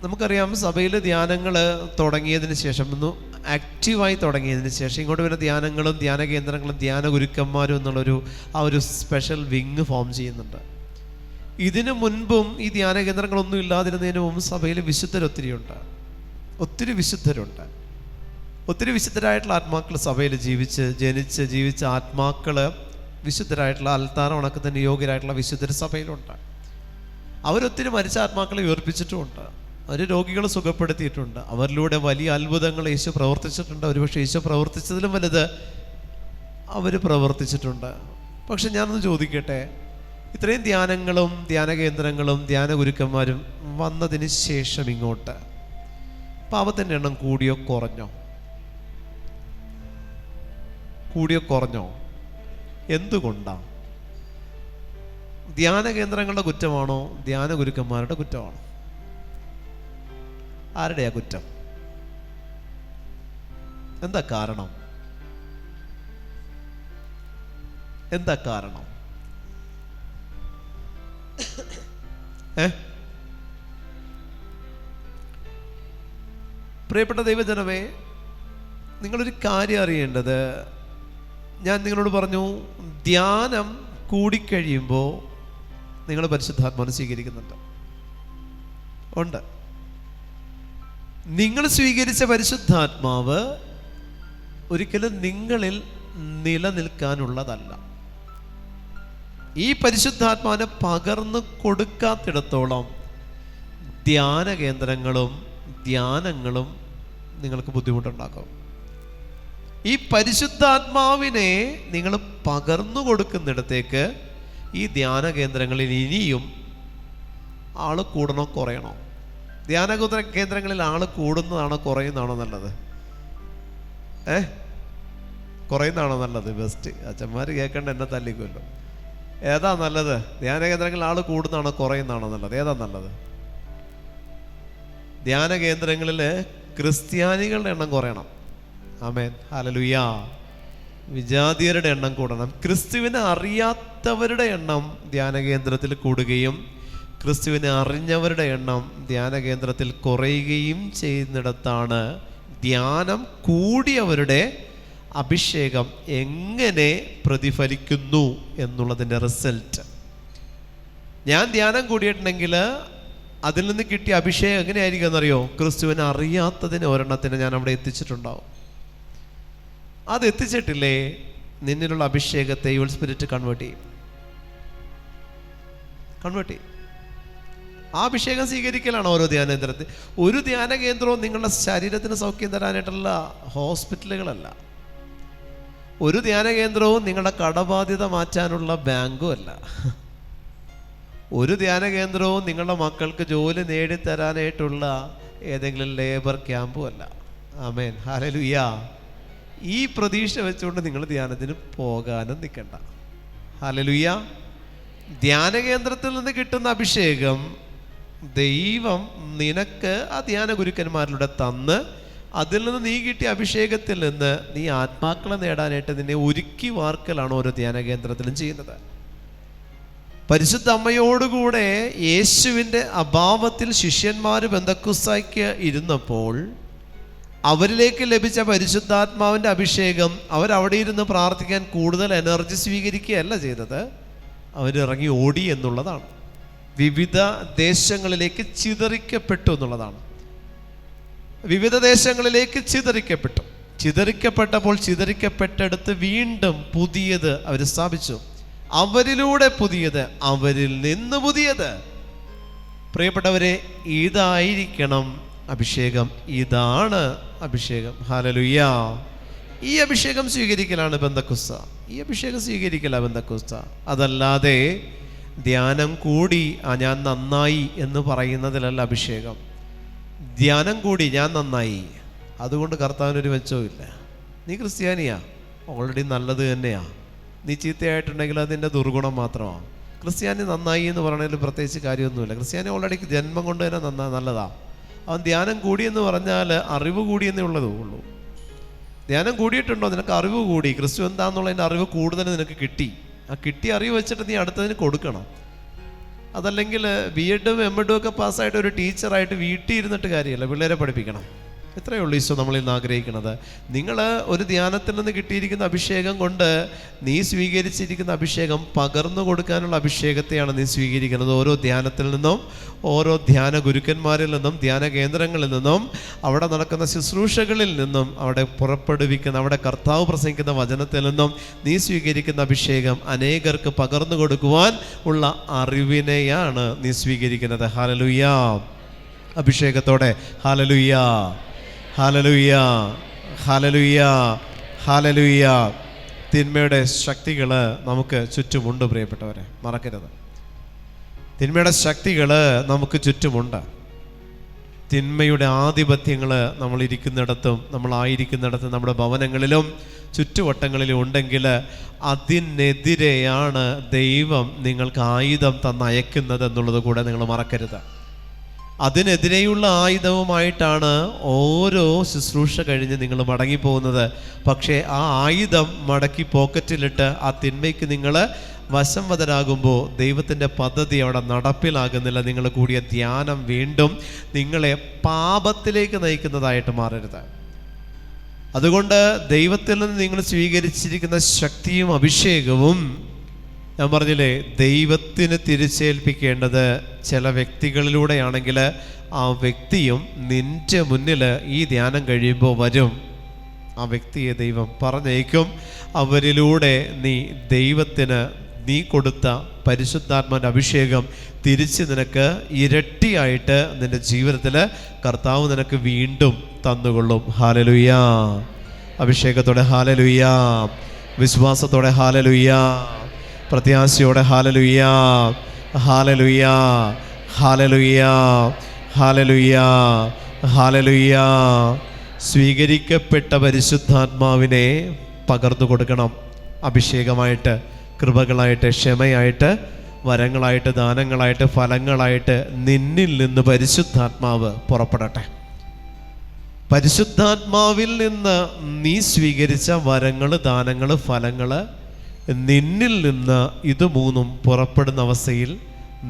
നമുക്കറിയാം, സഭയിൽ ധ്യാനങ്ങൾ തുടങ്ങിയതിന് ശേഷം, ഒന്ന് ആക്റ്റീവായി തുടങ്ങിയതിന് ശേഷം ഇങ്ങോട്ട് വരുന്ന ധ്യാനങ്ങളും ധ്യാന കേന്ദ്രങ്ങളും ധ്യാന ഗുരുക്കന്മാരും എന്നുള്ളൊരു ഒരു സ്പെഷ്യൽ വിങ് ഫോം ചെയ്യുന്നുണ്ട്. ഇതിനു മുൻപും ഈ ധ്യാന കേന്ദ്രങ്ങളൊന്നും ഇല്ലാതിരുന്നതിന് മുമ്പ് സഭയിൽ വിശുദ്ധരൊത്തിരിയുണ്ട്. ഒത്തിരി വിശുദ്ധരുണ്ട്. ഒത്തിരി വിശുദ്ധരായിട്ടുള്ള ആത്മാക്കൾ സഭയിൽ ജീവിച്ച ആത്മാക്കൾ, വിശുദ്ധരായിട്ടുള്ള അൽത്താര ഉണക്കത്തിന് യോഗ്യരായിട്ടുള്ള വിശുദ്ധർ സഭയിലുണ്ട്. അവരൊത്തിരി മരിച്ച ആത്മാക്കളെ ഉയർപ്പിച്ചിട്ടുമുണ്ട്. അവർ രോഗികളെ സുഖപ്പെടുത്തിയിട്ടുണ്ട്. അവരിലൂടെ വലിയ അത്ഭുതങ്ങൾ യേശു പ്രവർത്തിച്ചിട്ടുണ്ട്. ഒരുപക്ഷെ യേശു പ്രവർത്തിച്ചതിലും വലുത് അവർ പ്രവർത്തിച്ചിട്ടുണ്ട്. പക്ഷെ ഞാനൊന്ന് ചോദിക്കട്ടെ, ഇത്രയും ധ്യാനങ്ങളും ധ്യാന കേന്ദ്രങ്ങളും ധ്യാന ഗുരുക്കന്മാരും വന്നതിന് ശേഷം ഇങ്ങോട്ട് പാപത്തിൻ്റെ എണ്ണം കൂടിയോ കുറഞ്ഞോ? കൂടിയോ കുറഞ്ഞോ? എന്തുകൊണ്ടാണ്? ധ്യാന കേന്ദ്രങ്ങളുടെ കുറ്റമാണോ? ധ്യാന ഗുരുക്കന്മാരുടെ കുറ്റമാണോ? ആരുടെയാ കുറ്റം? എന്താ കാരണം? എന്താ കാരണം? പ്രിയപ്പെട്ട ദൈവജനമേ, നിങ്ങളൊരു കാര്യം അറിയേണ്ടത്, ഞാൻ നിങ്ങളോട് പറഞ്ഞു, ധ്യാനം കൂടിക്കഴിയുമ്പോൾ നിങ്ങൾ പരിശുദ്ധാത്മാവിനെ സ്വീകരിക്കുന്നുണ്ട്. ഉണ്ട്. നിങ്ങൾ സ്വീകരിച്ച പരിശുദ്ധാത്മാവ് ഒരിക്കലും നിങ്ങളിൽ നിലനിൽക്കാനുള്ളതല്ല. ഈ പരിശുദ്ധാത്മാവിനെ പകർന്നു കൊടുക്കാത്തിടത്തോളം ധ്യാന കേന്ദ്രങ്ങളും ധ്യാനങ്ങളും നിങ്ങൾക്ക് ബുദ്ധിമുട്ടുണ്ടാക്കും. ഈ പരിശുദ്ധാത്മാവിനെ നിങ്ങൾ പകർന്നു കൊടുക്കുന്നിടത്തേക്ക് ഈ ധ്യാന കേന്ദ്രങ്ങളിൽ ഇനിയും ആള് കൂടണോ കുറയണോ? ധ്യാന കേന്ദ്രങ്ങളിൽ ആള് കൂടുന്നതാണോ കുറയുന്നതാണോ നല്ലത്? കുറയുന്നതാണോ നല്ലത്? ബെസ്റ്റ്. അച്ഛന്മാർ കേൾക്കേണ്ട എന്നെ തല്ലിക്കുമല്ലോ. ഏതാ നല്ലത്? ധ്യാന കേന്ദ്രങ്ങളിൽ ആള് കൂടുന്നതാണോ കുറയുന്നതാണോ നല്ലത്? ഏതാ നല്ലത്? ധ്യാന കേന്ദ്രങ്ങളിൽ ക്രിസ്ത്യാനികളുടെ എണ്ണം കുറയണം. ആമേൻ, ഹല്ലേലൂയ. വിജാതീയരുടെ എണ്ണം കൂടണം. ക്രിസ്തുവിനെ അറിയാത്തവരുടെ എണ്ണം ധ്യാന കേന്ദ്രത്തിൽ കൂടുകയും ക്രിസ്തുവിനെ അറിഞ്ഞവരുടെ എണ്ണം ധ്യാന കേന്ദ്രത്തിൽ കുറയുകയും ചെയ്യുന്നിടത്താണ് ധ്യാനം കൂടിയവരുടെ അഭിഷേകം എങ്ങനെ പ്രതിഫലിക്കുന്നു എന്നുള്ളതിൻ്റെ റിസൾട്ട്. ഞാൻ ധ്യാനം കൂടിയിട്ടുണ്ടെങ്കിൽ അതിൽ നിന്ന് കിട്ടിയ അഭിഷേകം എങ്ങനെയായിരിക്കും എന്നറിയോ? ക്രിസ്തുവിനെ അറിയാത്തതിന് ഒരെണ്ണത്തിന് ഞാൻ അവിടെ എത്തിച്ചിട്ടുണ്ടാവും. അത് എത്തിച്ചിട്ടില്ലേ, നിന്നിലുള്ള അഭിഷേകത്തെ യുവൽ സ്പിരിറ്റ് കൺവേർട്ട് ചെയ്യും. ആ അഭിഷേകം സ്വീകരിക്കലാണ് ഓരോ ധ്യാന കേന്ദ്രത്തിൽ. ഒരു ധ്യാന കേന്ദ്രവും നിങ്ങളുടെ ശരീരത്തിന് സൗഖ്യം തരാനായിട്ടുള്ള ഹോസ്പിറ്റലുകളല്ല. ഒരു ധ്യാന കേന്ദ്രവും നിങ്ങളുടെ കടബാധ്യത മാറ്റാനുള്ള ബാങ്കും അല്ല. ഒരു ധ്യാന കേന്ദ്രവും നിങ്ങളുടെ മക്കൾക്ക് ജോലി നേടിത്തരാനായിട്ടുള്ള ഏതെങ്കിലും ലേബർ ക്യാമ്പും അല്ല. ആമേൻ, ഹല്ലേലൂയ. ഈ പ്രതീക്ഷ വെച്ചുകൊണ്ട് നിങ്ങൾ ധ്യാനത്തിന് പോകാനും നിൽക്കണ്ട. ഹല്ലേലൂയ. ധ്യാന കേന്ദ്രത്തിൽ നിന്ന് കിട്ടുന്ന അഭിഷേകം ദൈവം നിനക്ക് ആ ധ്യാന ഗുരുക്കന്മാരിലൂടെ തന്ന് അതിൽ നിന്ന് നീ കിട്ടിയ അഭിഷേകത്തിൽ നിന്ന് നീ ആത്മാക്കളെ നേടാനായിട്ട് നിന്നെ ഒരുക്കി വാർക്കലാണ് ഓരോ ധ്യാന കേന്ദ്രത്തിലും ചെയ്യുന്നത്. പരിശുദ്ധ അമ്മയോടുകൂടെ യേശുവിൻ്റെ അഭാവത്തിൽ ശിഷ്യന്മാർ പെന്തക്കോസ്തായ്ക്ക് ഇരുന്നപ്പോൾ അവരിലേക്ക് ലഭിച്ച പരിശുദ്ധാത്മാവിൻ്റെ അഭിഷേകം അവരവിടെ ഇരുന്ന് പ്രാർത്ഥിക്കാൻ കൂടുതൽ എനർജി സ്വീകരിക്കുകയല്ല ചെയ്തത്, അവരിറങ്ങി ഓടി എന്നുള്ളതാണ്. വിവിധ ദേശങ്ങളിലേക്ക് ചിതറിക്കപ്പെട്ടു എന്നുള്ളതാണ്. വിവിധ ദേശങ്ങളിലേക്ക് ചിതറിക്കപ്പെട്ടപ്പോൾ ചിതറിക്കപ്പെട്ടെടുത്ത് വീണ്ടും പുതിയത് അവർ സ്ഥാപിച്ചു. അവരിലൂടെ പുതിയത്, അവരിൽ നിന്ന് പുതിയത്. പ്രിയപ്പെട്ടവരെ, ഇതായിരിക്കണം അഭിഷേകം. ഇതാണ് അഭിഷേകം. ഹല്ലേലൂയ. ഈ അഭിഷേകം സ്വീകരിക്കലാണ് പെന്തക്കോസ്ത. ഈ അഭിഷേകം സ്വീകരിക്കല പെന്തക്കോസ്ത. അതല്ലാതെ ധ്യാനം കൂടി ഞാൻ നന്നായി എന്ന് പറയുന്നതിലല്ല അഭിഷേകം. ധ്യാനം കൂടി ഞാൻ നന്നായി, അതുകൊണ്ട് കർത്താവിനൊരു മെച്ചവും. നീ ക്രിസ്ത്യാനിയാ, ഓൾറെഡി നല്ലത് തന്നെയാ. നീ ചീത്തയായിട്ടുണ്ടെങ്കിൽ അതിൻ്റെ ദുർഗുണം മാത്രമാണ്. ക്രിസ്ത്യാനി നന്നായി എന്ന് പറയുന്നതിൽ പ്രത്യേകിച്ച് കാര്യമൊന്നുമില്ല. ക്രിസ്ത്യാനി ഓൾറെഡി ജന്മം കൊണ്ട് തന്നെ നല്ലതാ. അവൻ ധ്യാനം കൂടിയെന്ന് പറഞ്ഞാൽ അറിവ് കൂടിയെന്നേ ഉള്ളൂ. ധ്യാനം കൂടിയിട്ടുണ്ടോ? നിനക്ക് അറിവ് കൂടി. ക്രിസ്തു എന്താണെന്നുള്ളതിൻ്റെ അറിവ് കൂടുതൽ നിനക്ക് കിട്ടി. ആ കിട്ടിയ അറിവ് വെച്ചിട്ട് നീ അടുത്തതിന് കൊടുക്കണം. അതല്ലെങ്കിൽ BEdും MEdും ഒക്കെ പാസ്സായിട്ട് ഒരു ടീച്ചറായിട്ട് വീട്ടിൽ ഇരുന്നിട്ട് കാര്യമല്ല, പിള്ളേരെ പഠിപ്പിക്കണം. ഇത്രയേ ഉള്ളൂ ഈശോ നമ്മളിൽ നിന്ന് ആഗ്രഹിക്കുന്നത്. നിങ്ങൾ ഒരു ധ്യാനത്തിൽ നിന്ന് കിട്ടിയിരിക്കുന്ന അഭിഷേകം കൊണ്ട് നീ സ്വീകരിച്ചിരിക്കുന്ന അഭിഷേകം പകർന്നു കൊടുക്കാനുള്ള അഭിഷേകത്തെയാണ് നീ സ്വീകരിക്കുന്നത്. ഓരോ ധ്യാനത്തിൽ നിന്നും, ഓരോ ധ്യാന ഗുരുക്കന്മാരിൽ നിന്നും, ധ്യാന കേന്ദ്രങ്ങളിൽ നിന്നും, അവിടെ നടക്കുന്ന ശുശ്രൂഷകളിൽ നിന്നും, അവിടെ പുറപ്പെടുവിക്കുന്ന, അവിടെ കർത്താവ് പ്രസംഗിക്കുന്ന വചനത്തിൽ നിന്നും നീ സ്വീകരിക്കുന്ന അഭിഷേകം അനേകർക്ക് പകർന്നു കൊടുക്കുവാൻ ഉള്ള അറിവിനെയാണ് നീ സ്വീകരിക്കുന്നത്. ഹല്ലേലൂയ. അഭിഷേകത്തോടെ ഹല്ലേലൂയ, ഹല്ലേലൂയ, ഹല്ലേലൂയ, ഹല്ലേലൂയ. തിന്മയുടെ ശക്തികൾ നമുക്ക് ചുറ്റുമുണ്ട് പ്രിയപ്പെട്ടവരെ, മറക്കരുത്. തിന്മയുടെ ശക്തികൾ നമുക്ക് ചുറ്റുമുണ്ട്. തിന്മയുടെ ആധിപത്യങ്ങൾ നമ്മളിരിക്കുന്നിടത്തും, നമ്മളായിരിക്കുന്നിടത്തും, നമ്മുടെ ഭവനങ്ങളിലും ചുറ്റുവട്ടങ്ങളിലും ഉണ്ടെങ്കിൽ അതിനെതിരെയാണ് ദൈവം നിങ്ങൾക്ക് ആയുധം തന്നയക്കുന്നത് എന്നുള്ളത് കൂടെ നിങ്ങൾ മറക്കരുത്. അതിനെതിരെയുള്ള ആയുധവുമായിട്ടാണ് ഓരോ ശുശ്രൂഷ കഴിഞ്ഞ് നിങ്ങൾ മടങ്ങിപ്പോകുന്നത്. പക്ഷേ ആ ആയുധം മടക്കി പോക്കറ്റിലിട്ട് ആ തിന്മയ്ക്ക് നിങ്ങൾ വശംവദരാകുമ്പോൾ ദൈവത്തിൻ്റെ പദ്ധതി അവിടെ നടപ്പിലാകുന്നില്ല. നിങ്ങൾ കൂടിയ ധ്യാനം വീണ്ടും നിങ്ങളെ പാപത്തിലേക്ക് നയിക്കുന്നതായിട്ട് മാറരുത്. അതുകൊണ്ട് ദൈവത്തിൽ നിന്ന് നിങ്ങൾ സ്വീകരിച്ചിരിക്കുന്ന ശക്തിയും അഭിഷേകവും, ഞാൻ പറഞ്ഞില്ലേ, ദൈവത്തിന് തിരിച്ചേൽപ്പിക്കേണ്ടത് ചില വ്യക്തികളിലൂടെയാണെങ്കിൽ ആ വ്യക്തിയും നിൻ്റെ മുന്നിൽ ഈ ധ്യാനം കഴിയുമ്പോൾ വരും. ആ വ്യക്തിയെ ദൈവം പറഞ്ഞേക്കും. അവരിലൂടെ നീ ദൈവത്തിന് നീ കൊടുത്ത പരിശുദ്ധാത്മാവിൻ്റെ അഭിഷേകം തിരിച്ച് നിനക്ക് ഇരട്ടിയായിട്ട് നിൻ്റെ ജീവിതത്തിൽ കർത്താവ് നിനക്ക് വീണ്ടും തന്നുകൊള്ളും. ഹല്ലേലൂയ. അഭിഷേകത്തോടെ ഹല്ലേലൂയ, വിശ്വാസത്തോടെ ഹല്ലേലൂയ, പ്രത്യാശയോടെ ഹല്ലേലൂയ, ഹല്ലേലൂയ, ഹല്ലേലൂയ, ഹല്ലേലൂയ, ഹല്ലേലൂയ. സ്വീകരിക്കപ്പെട്ട പരിശുദ്ധാത്മാവിനെ പകർന്നു കൊടുക്കണം. അഭിഷേകമായിട്ട്, കൃപകളായിട്ട്, ക്ഷമയായിട്ട്, വരങ്ങളായിട്ട്, ദാനങ്ങളായിട്ട്, ഫലങ്ങളായിട്ട് നിന്നിൽ നിന്ന് പരിശുദ്ധാത്മാവ് പുറപ്പെടട്ടെ. പരിശുദ്ധാത്മാവിൽ നിന്ന് നീ സ്വീകരിച്ച വരങ്ങൾ, ദാനങ്ങൾ, ഫലങ്ങൾ നിന്നിൽ നിന്ന് ഇത് മൂന്നും പുറപ്പെടുന്ന അവസ്ഥയിൽ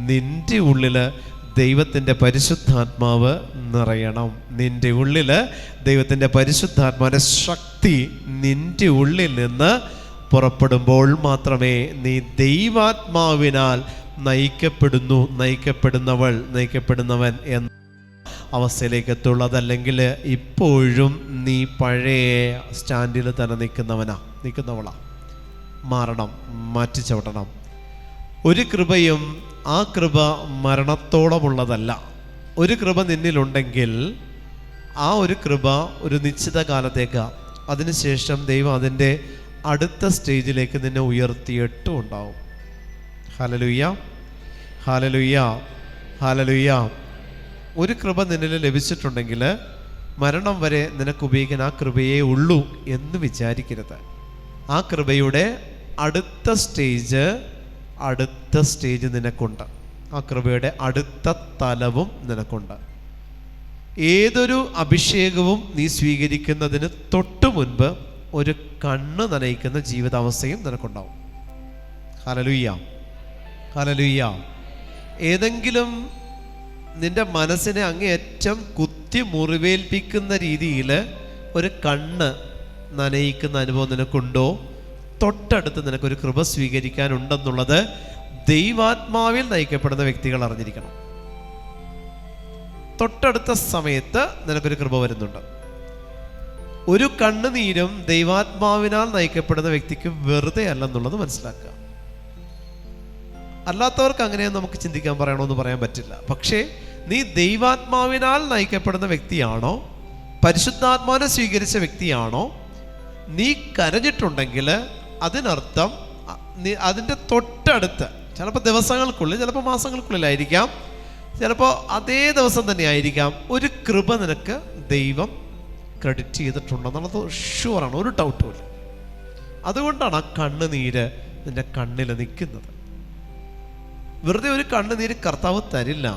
നിൻ്റെ ഉള്ളിൽ ദൈവത്തിൻ്റെ പരിശുദ്ധാത്മാവ് നിറയണം. നിൻ്റെ ഉള്ളിൽ ദൈവത്തിൻ്റെ പരിശുദ്ധാത്മാവിൻ്റെ ശക്തി നിൻ്റെ ഉള്ളിൽ നിന്ന് പുറപ്പെടുമ്പോൾ മാത്രമേ നീ ദൈവാത്മാവിനാൽ നയിക്കപ്പെടുന്നവൻ എന്ന അവസ്ഥയിലേക്ക് എത്തുള്ളൂ. അതല്ലെങ്കിൽ ഇപ്പോഴും നീ പഴയ സ്റ്റാൻഡിൽ തന്നെ നിൽക്കുന്നവളാ. മാറണം, മാറ്റിച്ചവിടണം. ഒരു കൃപയും ആ കൃപ മരണത്തോളമുള്ളതല്ല. ഒരു കൃപ നിന്നിലുണ്ടെങ്കിൽ ആ ഒരു കൃപ ഒരു നിശ്ചിത കാലത്തേക്ക്, അതിനുശേഷം ദൈവം അതിൻ്റെ അടുത്ത സ്റ്റേജിലേക്ക് നിന്നെ ഉയർത്തിയിട്ടും ഉണ്ടാവും. ഹല്ലേലൂയ, ഹല്ലേലൂയ, ഹല്ലേലൂയ. ഒരു കൃപ നിന്നിൽ ലഭിച്ചിട്ടുണ്ടെങ്കിൽ മരണം വരെ നിനക്ക് ഉപയോഗിക്കാൻ ആ കൃപയേ ഉള്ളൂ എന്ന് വിചാരിക്കരുത്. ആ കൃപയുടെ അടുത്ത സ്റ്റേജ് നിനക്കുണ്ട്. ആ കൃപയുടെ അടുത്ത തലവും നിനക്കുണ്ട്. ഏതൊരു അഭിഷേകവും നീ സ്വീകരിക്കുന്നതിന് തൊട്ടു മുൻപ് ഒരു കണ്ണ് നനയിക്കുന്ന ജീവിതാവസ്ഥയും നിനക്കുണ്ടാവും. Hallelujah, hallelujah. ഏതെങ്കിലും നിന്റെ മനസ്സിനെ അങ്ങേയറ്റം കുത്തി മുറിവേൽപ്പിക്കുന്ന രീതിയിൽ ഒരു കണ്ണ് നനയിക്കുന്ന അനുഭവം നിനക്കുണ്ടോ? തൊട്ടടുത്ത് നിനക്കൊരു കൃപ സ്വീകരിക്കാനുണ്ടെന്നുള്ളത് ദൈവാത്മാവിൽ നയിക്കപ്പെടുന്ന വ്യക്തികൾ അറിഞ്ഞിരിക്കണം. തൊട്ടടുത്ത സമയത്ത് നിനക്കൊരു കൃപ വരുന്നുണ്ട്. ഒരു കണ്ണുനീരും ദൈവാത്മാവിനാൽ നയിക്കപ്പെടുന്ന വ്യക്തിക്ക് വെറുതെ അല്ലെന്നുള്ളത് മനസ്സിലാക്കുക. അല്ലാത്തവർക്ക് അങ്ങനെ നമുക്ക് ചിന്തിക്കാൻ പറയണമെന്ന് പറയാൻ പറ്റില്ല. പക്ഷേ നീ ദൈവാത്മാവിനാൽ നയിക്കപ്പെടുന്ന വ്യക്തിയാണോ, പരിശുദ്ധാത്മാവിനെ സ്വീകരിച്ച വ്യക്തിയാണോ, നീ കരഞ്ഞിട്ടുണ്ടെങ്കിൽ അതിനർത്ഥം അതിൻ്റെ തൊട്ടടുത്ത്, ചിലപ്പോൾ ദിവസങ്ങൾക്കുള്ളിൽ, ചിലപ്പോൾ മാസങ്ങൾക്കുള്ളിലായിരിക്കാം, ചിലപ്പോൾ അതേ ദിവസം തന്നെ ആയിരിക്കാം, ഒരു കൃപ നിനക്ക് ദൈവം ക്രെഡിറ്റ് ചെയ്തിട്ടുണ്ടെന്നുള്ളത് ഷുവറാണ്, ഒരു ഡൗട്ടുമില്ല. അതുകൊണ്ടാണ് ആ കണ്ണുനീര് നിന്റെ കണ്ണിൽ നിൽക്കുന്നത്. വെറുതെ ഒരു കണ്ണുനീര് കർത്താവ് തരില്ല.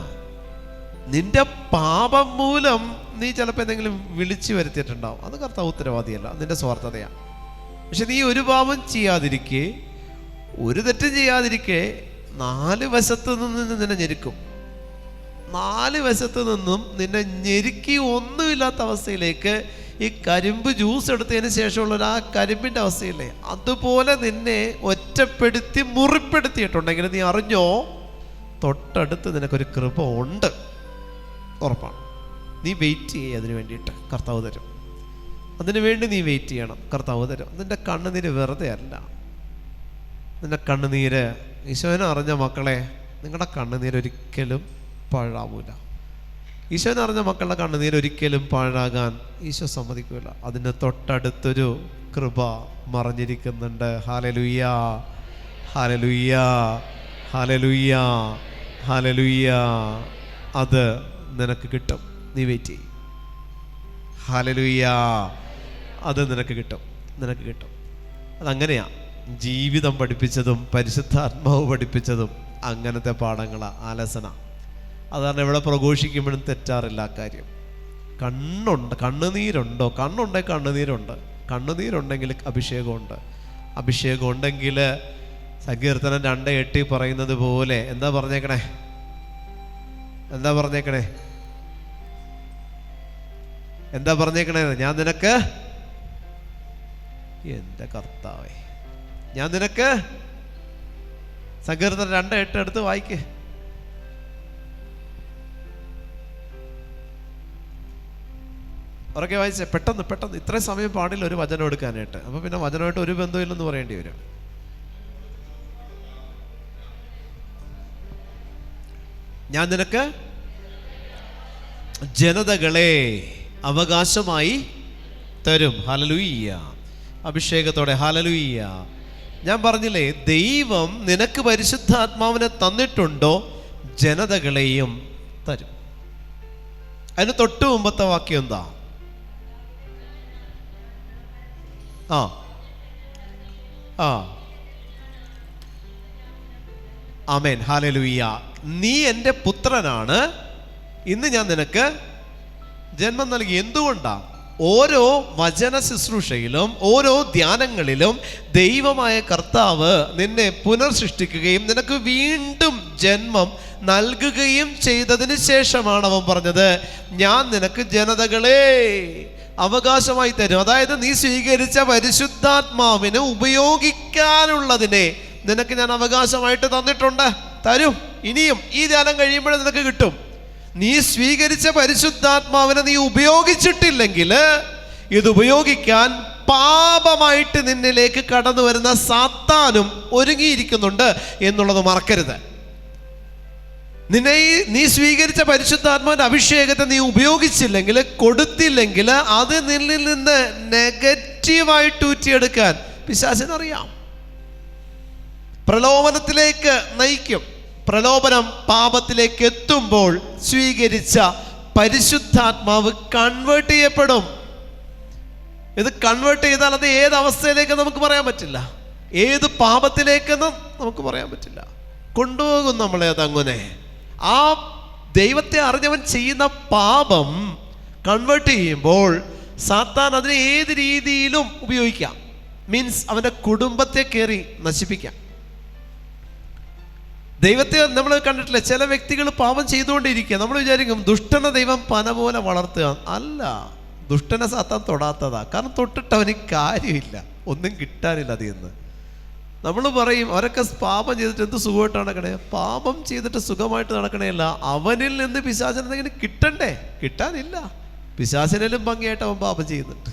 നിന്റെ പാപം മൂലം നീ ചിലപ്പോൾ എന്തെങ്കിലും വിളിച്ചു വരുത്തിയിട്ടുണ്ടാവും, അത് കർത്താവ് ഉത്തരവാദിയല്ല, നിന്റെ സ്വാർത്ഥതയാണ്. പക്ഷെ നീ ഒരു പാപം ചെയ്യാതിരിക്കെ, ഒരു തെറ്റും ചെയ്യാതിരിക്കെ 4 വശത്ത് നിന്ന് നിന്നെ ഞെരുക്കും. 4 വശത്ത് നിന്നും നിന്നെ ഞെരുക്കി ഒന്നുമില്ലാത്ത അവസ്ഥയിലേക്ക്, ഈ കരിമ്പ് ജ്യൂസ് എടുത്തതിന് ശേഷമുള്ള ആ കരിമ്പിൻ്റെ അവസ്ഥയില്ലേ, അതുപോലെ നിന്നെ ഒറ്റപ്പെടുത്തി മുറിപ്പെടുത്തിയിട്ടുണ്ടെങ്കിൽ നീ അറിഞ്ഞോ, തൊട്ടടുത്ത് നിനക്കൊരു കൃപ ഉണ്ട്, ഉറപ്പാണ്. നീ വെയിറ്റ് ചെയ്യുക, അതിന് വേണ്ടിയിട്ട് കർത്താവ് തരും. അതിനു വേണ്ടി നീ വെയിറ്റ് ചെയ്യണം, കർത്താവ് തരും. നിന്റെ കണ്ണുനീര് വെറുതെ അല്ല. നിന്റെ കണ്ണുനീര്, ഈശോനെ അറിഞ്ഞ മക്കളെ, നിങ്ങളുടെ കണ്ണുനീര് ഒരിക്കലും പാഴാവൂല. ഈശോനെ അറിഞ്ഞ മക്കളുടെ കണ്ണുനീര് ഒരിക്കലും പാഴാകാൻ ഈശോ സമ്മതിക്കില്ല. അതിന് തൊട്ടടുത്തൊരു കൃപ മറഞ്ഞിരിക്കുന്നുണ്ട്. ഹല്ലേലൂയ, ഹല്ലേലൂയ, ഹല്ലേലൂയ, ഹല്ലേലൂയ. അത് നിനക്ക് കിട്ടും, നീ വെയിറ്റ് ചെയ്യും. ഹല്ലേലൂയ, അത് നിനക്ക് കിട്ടും. അതങ്ങനെയാ ജീവിതം പഠിപ്പിച്ചതും പരിശുദ്ധാത്മാവ് പഠിപ്പിച്ചതും അങ്ങനത്തെ പാഠങ്ങളാണ്. ആലസന. അതാണ് എവിടെ പ്രഘോഷിക്കുമ്പോഴും തെറ്റാറില്ല ആ കാര്യം. കണ്ണുനീരുണ്ടോ? കണ്ണുണ്ടെങ്കിൽ കണ്ണുനീരുണ്ടെങ്കിൽ അഭിഷേകമുണ്ട്. അഭിഷേകം ഉണ്ടെങ്കിൽ സങ്കീർത്തനം 2:8 പറയുന്നത് പോലെ എന്താ പറഞ്ഞേക്കണേ? ഞാൻ നിനക്ക്, എൻ്റെ കർത്താവേ, ഞാൻ നിനക്ക്, സങ്കീർത്തനം 2:8 എടുത്ത് വായിക്ക്. ഉറക്കെ വായിച്ചേ, പെട്ടെന്ന്. ഇത്രയും സമയം പാടില്ല ഒരു വചനം എടുക്കാനായിട്ട്. അപ്പൊ പിന്നെ വചനമായിട്ട് ഒരു ബന്ധമില്ലെന്ന് പറയേണ്ടി വരും. ഞാൻ നിനക്ക് ജനതകളെ അവകാശമായി തരും. ഹല്ലേലൂയ. അഭിഷേകത്തോടെ ഹല്ലേലൂയ. ഞാൻ പറഞ്ഞില്ലേ, ദൈവം നിനക്ക് പരിശുദ്ധാത്മാവിനെ തന്നിട്ടുണ്ടോ, ജനതകളെയും തരും. അതിന് തൊട്ട് മുമ്പത്തെ വാക്യം എന്താ? ആമേൻ, ഹല്ലേലൂയ. നീ എൻ്റെ പുത്രനാണ്, ഇന്ന് ഞാൻ നിനക്ക് ജന്മം നൽകി. എന്തുകൊണ്ടാ? ഓരോ വചന ശുശ്രൂഷയിലും ഓരോ ധ്യാനങ്ങളിലും ദൈവമായ കർത്താവ് നിന്നെ പുനർസൃഷ്ടിക്കുകയും നിനക്ക് വീണ്ടും ജന്മം നൽകുകയും ചെയ്തതിന് ശേഷമാണ് അവൻ പറഞ്ഞത്, ഞാൻ നിനക്ക് ജനതകളെ അവകാശമായി തരും. അതായത് നീ സ്വീകരിച്ച പരിശുദ്ധാത്മാവിന് ഉപയോഗിക്കാനുള്ളതിനെ നിനക്ക് ഞാൻ അവകാശമായിട്ട് തന്നിട്ടുണ്ട്, തരും. ഇനിയും ഈ ധ്യാനം കഴിയുമ്പോഴേ നിനക്ക് കിട്ടും. നീ സ്വീകരിച്ച പരിശുദ്ധാത്മാവിനെ നീ ഉപയോഗിച്ചിട്ടില്ലെങ്കിൽ ഇത് ഉപയോഗിക്കാൻ പാപമായിട്ട് നിന്നിലേക്ക് കടന്നു വരുന്ന സാത്താനും ഒരുങ്ങിയിരിക്കുന്നുണ്ട് എന്നുള്ളത് മറക്കരുത്. നീ സ്വീകരിച്ച പരിശുദ്ധാത്മാവിന്റെ അഭിഷേകത്തെ നീ ഉപയോഗിച്ചില്ലെങ്കിൽ, കൊടുത്തില്ലെങ്കിൽ, അത് നിന്നിൽ നിന്ന് നെഗറ്റീവായിട്ട് ഊറ്റിയെടുക്കാൻ പിശാചിനറിയാം. പ്രലോഭനത്തിലേക്ക് നയിക്കും. പ്രലോഭനം പാപത്തിലേക്ക് എത്തുമ്പോൾ സ്വീകരിച്ച പരിശുദ്ധാത്മാവ് കൺവേർട്ട് ചെയ്യപ്പെടും. ഇത് കൺവേർട്ട് ചെയ്താൽ അത് ഏത് അവസ്ഥയിലേക്ക് നമുക്ക് പറയാൻ പറ്റില്ല, ഏത് പാപത്തിലേക്കെന്നും നമുക്ക് പറയാൻ പറ്റില്ല. കൊണ്ടുപോകും നമ്മളെ അതങ്ങനെ. ആ ദൈവത്തെ അറിഞ്ഞവൻ ചെയ്യുന്ന പാപം കൺവേർട്ട് ചെയ്യുമ്പോൾ സാത്താൻ അതിനെ ഏത് രീതിയിലും ഉപയോഗിക്കാം. മീൻസ് അവൻ്റെ കുടുംബത്തെ കയറി നശിപ്പിക്കാം. ദൈവത്തെ നമ്മൾ കണ്ടിട്ടില്ല, ചില വ്യക്തികൾ പാപം ചെയ്തുകൊണ്ടിരിക്കുക. നമ്മൾ വിചാരിക്കും ദുഷ്ടനെ ദൈവം പന പോലെ വളർത്തുക. അല്ല, ദുഷ്ടനെ സാത്താൻ തൊടാത്തതാ. കാരണം തൊട്ടിട്ട് അവന് കാര്യമില്ല, ഒന്നും കിട്ടാനില്ല അതിൽ നിന്ന്. നമ്മൾ പറയും അവരൊക്കെ പാപം ചെയ്തിട്ട് എന്ത് സുഖമായിട്ട് നടക്കണേ. പാപം ചെയ്തിട്ട് സുഖമായിട്ട് നടക്കണേയല്ല, അവനിൽ നിന്ന് പിശാചിന് എന്തെങ്കിലും കിട്ടണ്ടേ? കിട്ടാനില്ല. പിശാചിനും ഭംഗിയായിട്ട് അവൻ പാപം ചെയ്യുന്നുണ്ട്.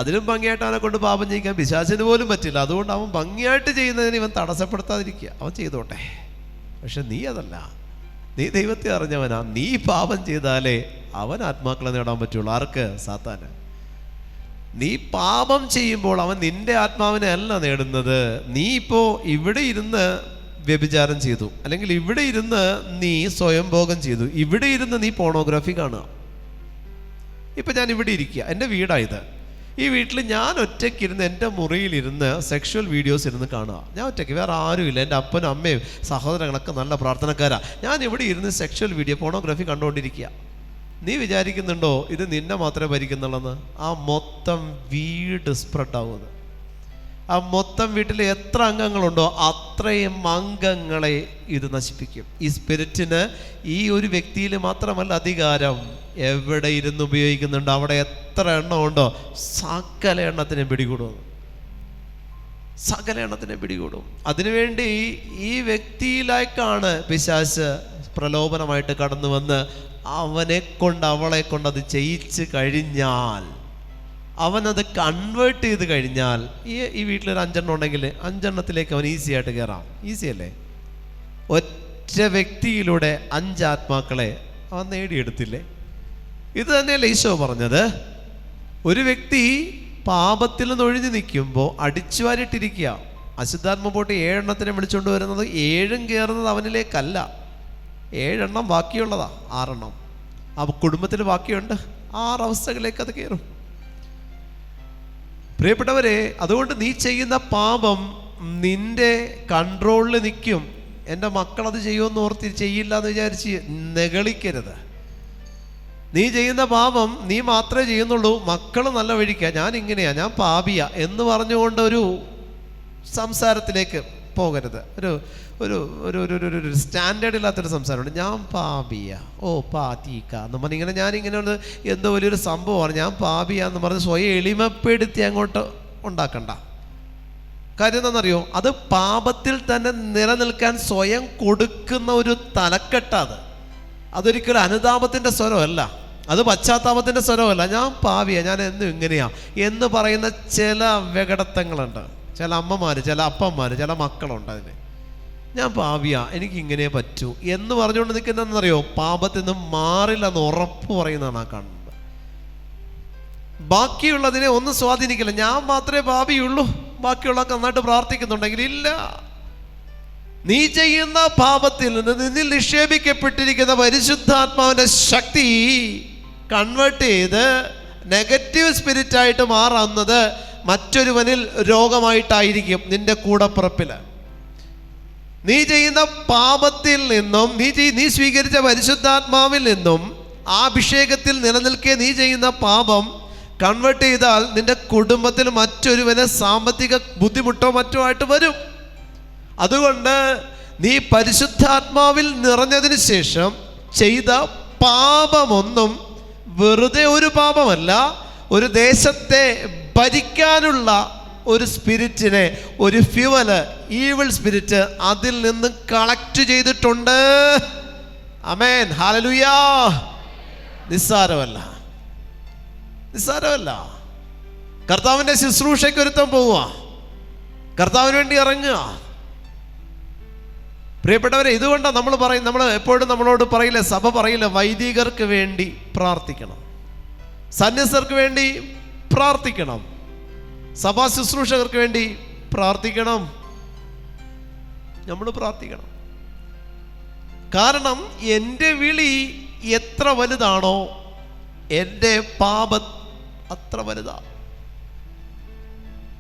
അതിലും ഭംഗിയായിട്ട് അവനെ കൊണ്ട് പാപം ചെയ്യിക്കാൻ പിശാചിന് പോലും പറ്റില്ല. അതുകൊണ്ട് അവൻ ഭംഗിയായിട്ട് ചെയ്യുന്നതിന് ഇവൻ തടസ്സപ്പെടുത്താതിരിക്കുക, അവൻ ചെയ്തോട്ടെ. പക്ഷെ നീ അതല്ല, നീ ദൈവത്തെ അറിഞ്ഞവനാ. നീ പാപം ചെയ്താലേ അവൻ ആത്മാക്കളെ നേടാൻ പറ്റുള്ളൂ. ആർക്ക്? സാത്താന്. നീ പാപം ചെയ്യുമ്പോൾ അവൻ നിന്റെ ആത്മാവിനെ അല്ല നേടുന്നത്. നീ ഇപ്പോൾ ഇവിടെ ഇരുന്ന് വ്യഭിചാരം ചെയ്തു, അല്ലെങ്കിൽ ഇവിടെ ഇരുന്ന് നീ സ്വയം ഭോഗം ചെയ്തു, ഇവിടെ ഇരുന്ന് നീ പോണോഗ്രാഫി കാണുക. ഇപ്പം ഞാൻ ഇവിടെ ഇരിക്കുക, എൻ്റെ വീടായത്. ഈ വീട്ടിൽ ഞാൻ ഒറ്റയ്ക്കിരുന്ന് എൻ്റെ മുറിയിലിരുന്ന് സെക്ഷൽ വീഡിയോസ് ഇരുന്ന് കാണുക. ഞാൻ ഒറ്റയ്ക്ക്, വേറെ ആരുമില്ല. എൻ്റെ അപ്പനും അമ്മയും സഹോദരങ്ങളൊക്കെ നല്ല പ്രാർത്ഥനക്കാരാ. ഞാൻ ഇവിടെ ഇരുന്ന് സെക്ഷൽ വീഡിയോ പോണോഗ്രാഫി കണ്ടുകൊണ്ടിരിക്കുക. നീ വിചാരിക്കുന്നുണ്ടോ ഇത് നിന്നെ മാത്രമേ ഭരിക്കുന്നുള്ളെന്ന്? ആ മൊത്തം വീട് സ്പ്രെഡാവുന്നത്. ആ മൊത്തം വീട്ടിൽ എത്ര അംഗങ്ങളുണ്ടോ അത്രയും അംഗങ്ങളെ ഇത് നശിപ്പിക്കും. ഈ സ്പിരിറ്റിന് ഈ ഒരു വ്യക്തിയിൽ മാത്രമല്ല അധികാരം. എവിടെ ഇരുന്ന് ഉപയോഗിക്കുന്നുണ്ടോ അവിടെ എത്ര എണ്ണം ഉണ്ടോ സകല എണ്ണത്തിനെ പിടികൂടും, സകല എണ്ണത്തിനെ പിടികൂടും. അതിനുവേണ്ടി ഈ വ്യക്തിയിലേക്കാണ് പിശാച് പ്രലോഭനമായിട്ട് കടന്നു വന്ന് അവനെ കൊണ്ട് അവളെ കൊണ്ട് അത് ചെയ്യിച്ച് കഴിഞ്ഞാൽ, അവനത് കൺവേർട്ട് ചെയ്ത് കഴിഞ്ഞാൽ, ഈ വീട്ടിലൊരു 5 എണ്ണം ഉണ്ടെങ്കിൽ 5 എണ്ണത്തിലേക്ക് അവൻ ഈസി ആയിട്ട് കയറാം. ഈസി അല്ലേ? ഒറ്റ വ്യക്തിയിലൂടെ 5 ആത്മാക്കളെ അവൻ നേടിയെടുത്തില്ലേ? ഇത് തന്നെയല്ലേ ഈശോ പറഞ്ഞത്? ഒരു വ്യക്തി പാപത്തിൽ നിന്ന് ഒഴിഞ്ഞു നിൽക്കുമ്പോൾ അടിച്ചുവാരിട്ടിരിക്കുക. അശുദ്ധാത്മ പോട്ട് 7 എണ്ണത്തിനെ വിളിച്ചുകൊണ്ട് വരുന്നത് 7 കയറുന്നത് അവനിലേക്കല്ല. 7 എണ്ണം ബാക്കിയുള്ളതാ, 6 എണ്ണം ആ കുടുംബത്തിൽ ബാക്കിയുണ്ട്. 6 അവസ്ഥകളിലേക്ക് അത് കയറും. പ്രിയപ്പെട്ടവരെ, അതുകൊണ്ട് നീ ചെയ്യുന്ന പാപം നിന്റെ കൺട്രോളിൽ നിൽക്കും. എൻ്റെ മക്കളത് ചെയ്യുമെന്ന് ഓർത്തി ചെയ്യില്ല എന്ന് വിചാരിച്ച് നെകളിക്കരുത്. നീ ചെയ്യുന്ന പാപം നീ മാത്രമേ ചെയ്യുന്നുള്ളൂ, മക്കൾ നല്ല വഴിക്കുക, ഞാൻ ഇങ്ങനെയാ, ഞാൻ പാപിയാ എന്ന് പറഞ്ഞുകൊണ്ട് ഒരു സംസാരത്തിലേക്ക് പോകരുത്. ഒരു ഒരു ഒരു ഒരു സ്റ്റാൻഡേർഡ് ഇല്ലാത്തൊരു സംസാരമുണ്ട്. ഞാൻ പാപിയ, ഓ പാതീക്ക എന്ന് പറഞ്ഞ് ഇങ്ങനെ ഞാനിങ്ങനെ ഒരു എന്തോ വലിയൊരു സംഭവമാണ് ഞാൻ പാപിയ എന്ന് പറഞ്ഞ് സ്വയം എളിമപ്പെടുത്തി അങ്ങോട്ട് ഉണ്ടാക്കണ്ട. കാര്യം എന്താണെന്നറിയോ? അത് പാപത്തിൽ തന്നെ നിലനിൽക്കാൻ സ്വയം കൊടുക്കുന്ന ഒരു തലക്കെട്ടാണ്. അതൊരിക്കലും അനുതാപത്തിൻ്റെ സ്വരമല്ല, അത് പശ്ചാത്താപത്തിൻ്റെ സ്വരമല്ല. ഞാൻ പാവിയ, ഞാൻ എന്നും ഇങ്ങനെയാ എന്ന് പറയുന്ന ചില വികടത്തങ്ങളുണ്ട്. ചില അമ്മമാർ, ചില അപ്പന്മാർ, ചില മക്കളുണ്ട്. അതിന് ഞാൻ പാപിയാ, എനിക്ക് ഇങ്ങനെ പറ്റൂ എന്ന് പറഞ്ഞുകൊണ്ട് നിൽക്കുന്നതെന്നറിയോ? പാപത്തിൽ നിന്ന് മാറില്ലെന്ന് ഉറപ്പ് പറയുന്നതാണ് ആ കാണുന്നത്. ബാക്കിയുള്ളതിനെ ഒന്നും സ്വാധീനിക്കില്ല. ഞാൻ മാത്രമേ പാപിയുള്ളൂ, ബാക്കിയുള്ളതൊക്കെ നന്നായിട്ട് പ്രാർത്ഥിക്കുന്നുണ്ടെങ്കിൽ ഇല്ല. നീ ചെയ്യുന്ന പാപത്തിൽ നിന്ന് നിന്നിൽ നിക്ഷേപിക്കപ്പെട്ടിരിക്കുന്ന പരിശുദ്ധാത്മാവിൻ്റെ ശക്തി കൺവേർട്ട് ചെയ്ത് നെഗറ്റീവ് സ്പിരിറ്റായിട്ട് മാറുന്നത് മറ്റൊരുവനിൽ രോഗമായിട്ടായിരിക്കും. നിന്റെ കൂടപ്പിറപ്പിൽ നീ ചെയ്യുന്ന പാപത്തിൽ നിന്നും നീ സ്വീകരിച്ച പരിശുദ്ധാത്മാവിൽ നിന്നും ആ അഭിഷേകത്തിൽ നിലനിൽക്കെ നീ ചെയ്യുന്ന പാപം കൺവേർട്ട് ചെയ്താൽ നിന്റെ കുടുംബത്തിൽ മറ്റൊരുവന് സാമ്പത്തിക ബുദ്ധിമുട്ടോ മറ്റോ ആയിട്ട് വരും. അതുകൊണ്ട് നീ പരിശുദ്ധാത്മാവിൽ നിറഞ്ഞതിന് ശേഷം ചെയ്ത പാപമൊന്നും വെറുതെ ഒരു പാപമല്ല, ഒരു ദേശത്തെ ഭരിക്കാനുള്ള ഒരു സ്പിരിറ്റിനെ, ഒരു ഫ്യൂവല്, ഈവിൾ സ്പിരിറ്റ് അതിൽ നിന്ന് കളക്ട് ചെയ്തിട്ടുണ്ട്. ആമേൻ, ഹല്ലേലൂയ. നിസ്സാരമല്ല, നിസ്സാരമല്ല. കർത്താവിൻ്റെ ശുശ്രൂഷയ്ക്ക് ഒരുത്തം പോവുക, കർത്താവിന് വേണ്ടി ഇറങ്ങുക. പ്രിയപ്പെട്ടവരെ, ഇതുകൊണ്ടാണ് നമ്മൾ എപ്പോഴും നമ്മളോട് പറയില്ല, സഭ പറയില്ല, വൈദികർക്ക് വേണ്ടി പ്രാർത്ഥിക്കണം, സന്യസ്തർക്ക് വേണ്ടി പ്രാർത്ഥിക്കണം, സഭാ ശുശ്രൂഷകർക്ക് വേണ്ടി പ്രാർത്ഥിക്കണം. നമ്മൾ പ്രാർത്ഥിക്കണം. കാരണം എൻ്റെ വിളി എത്ര വലുതാണോ എൻ്റെ പാപം അത്ര വലുതാണ്.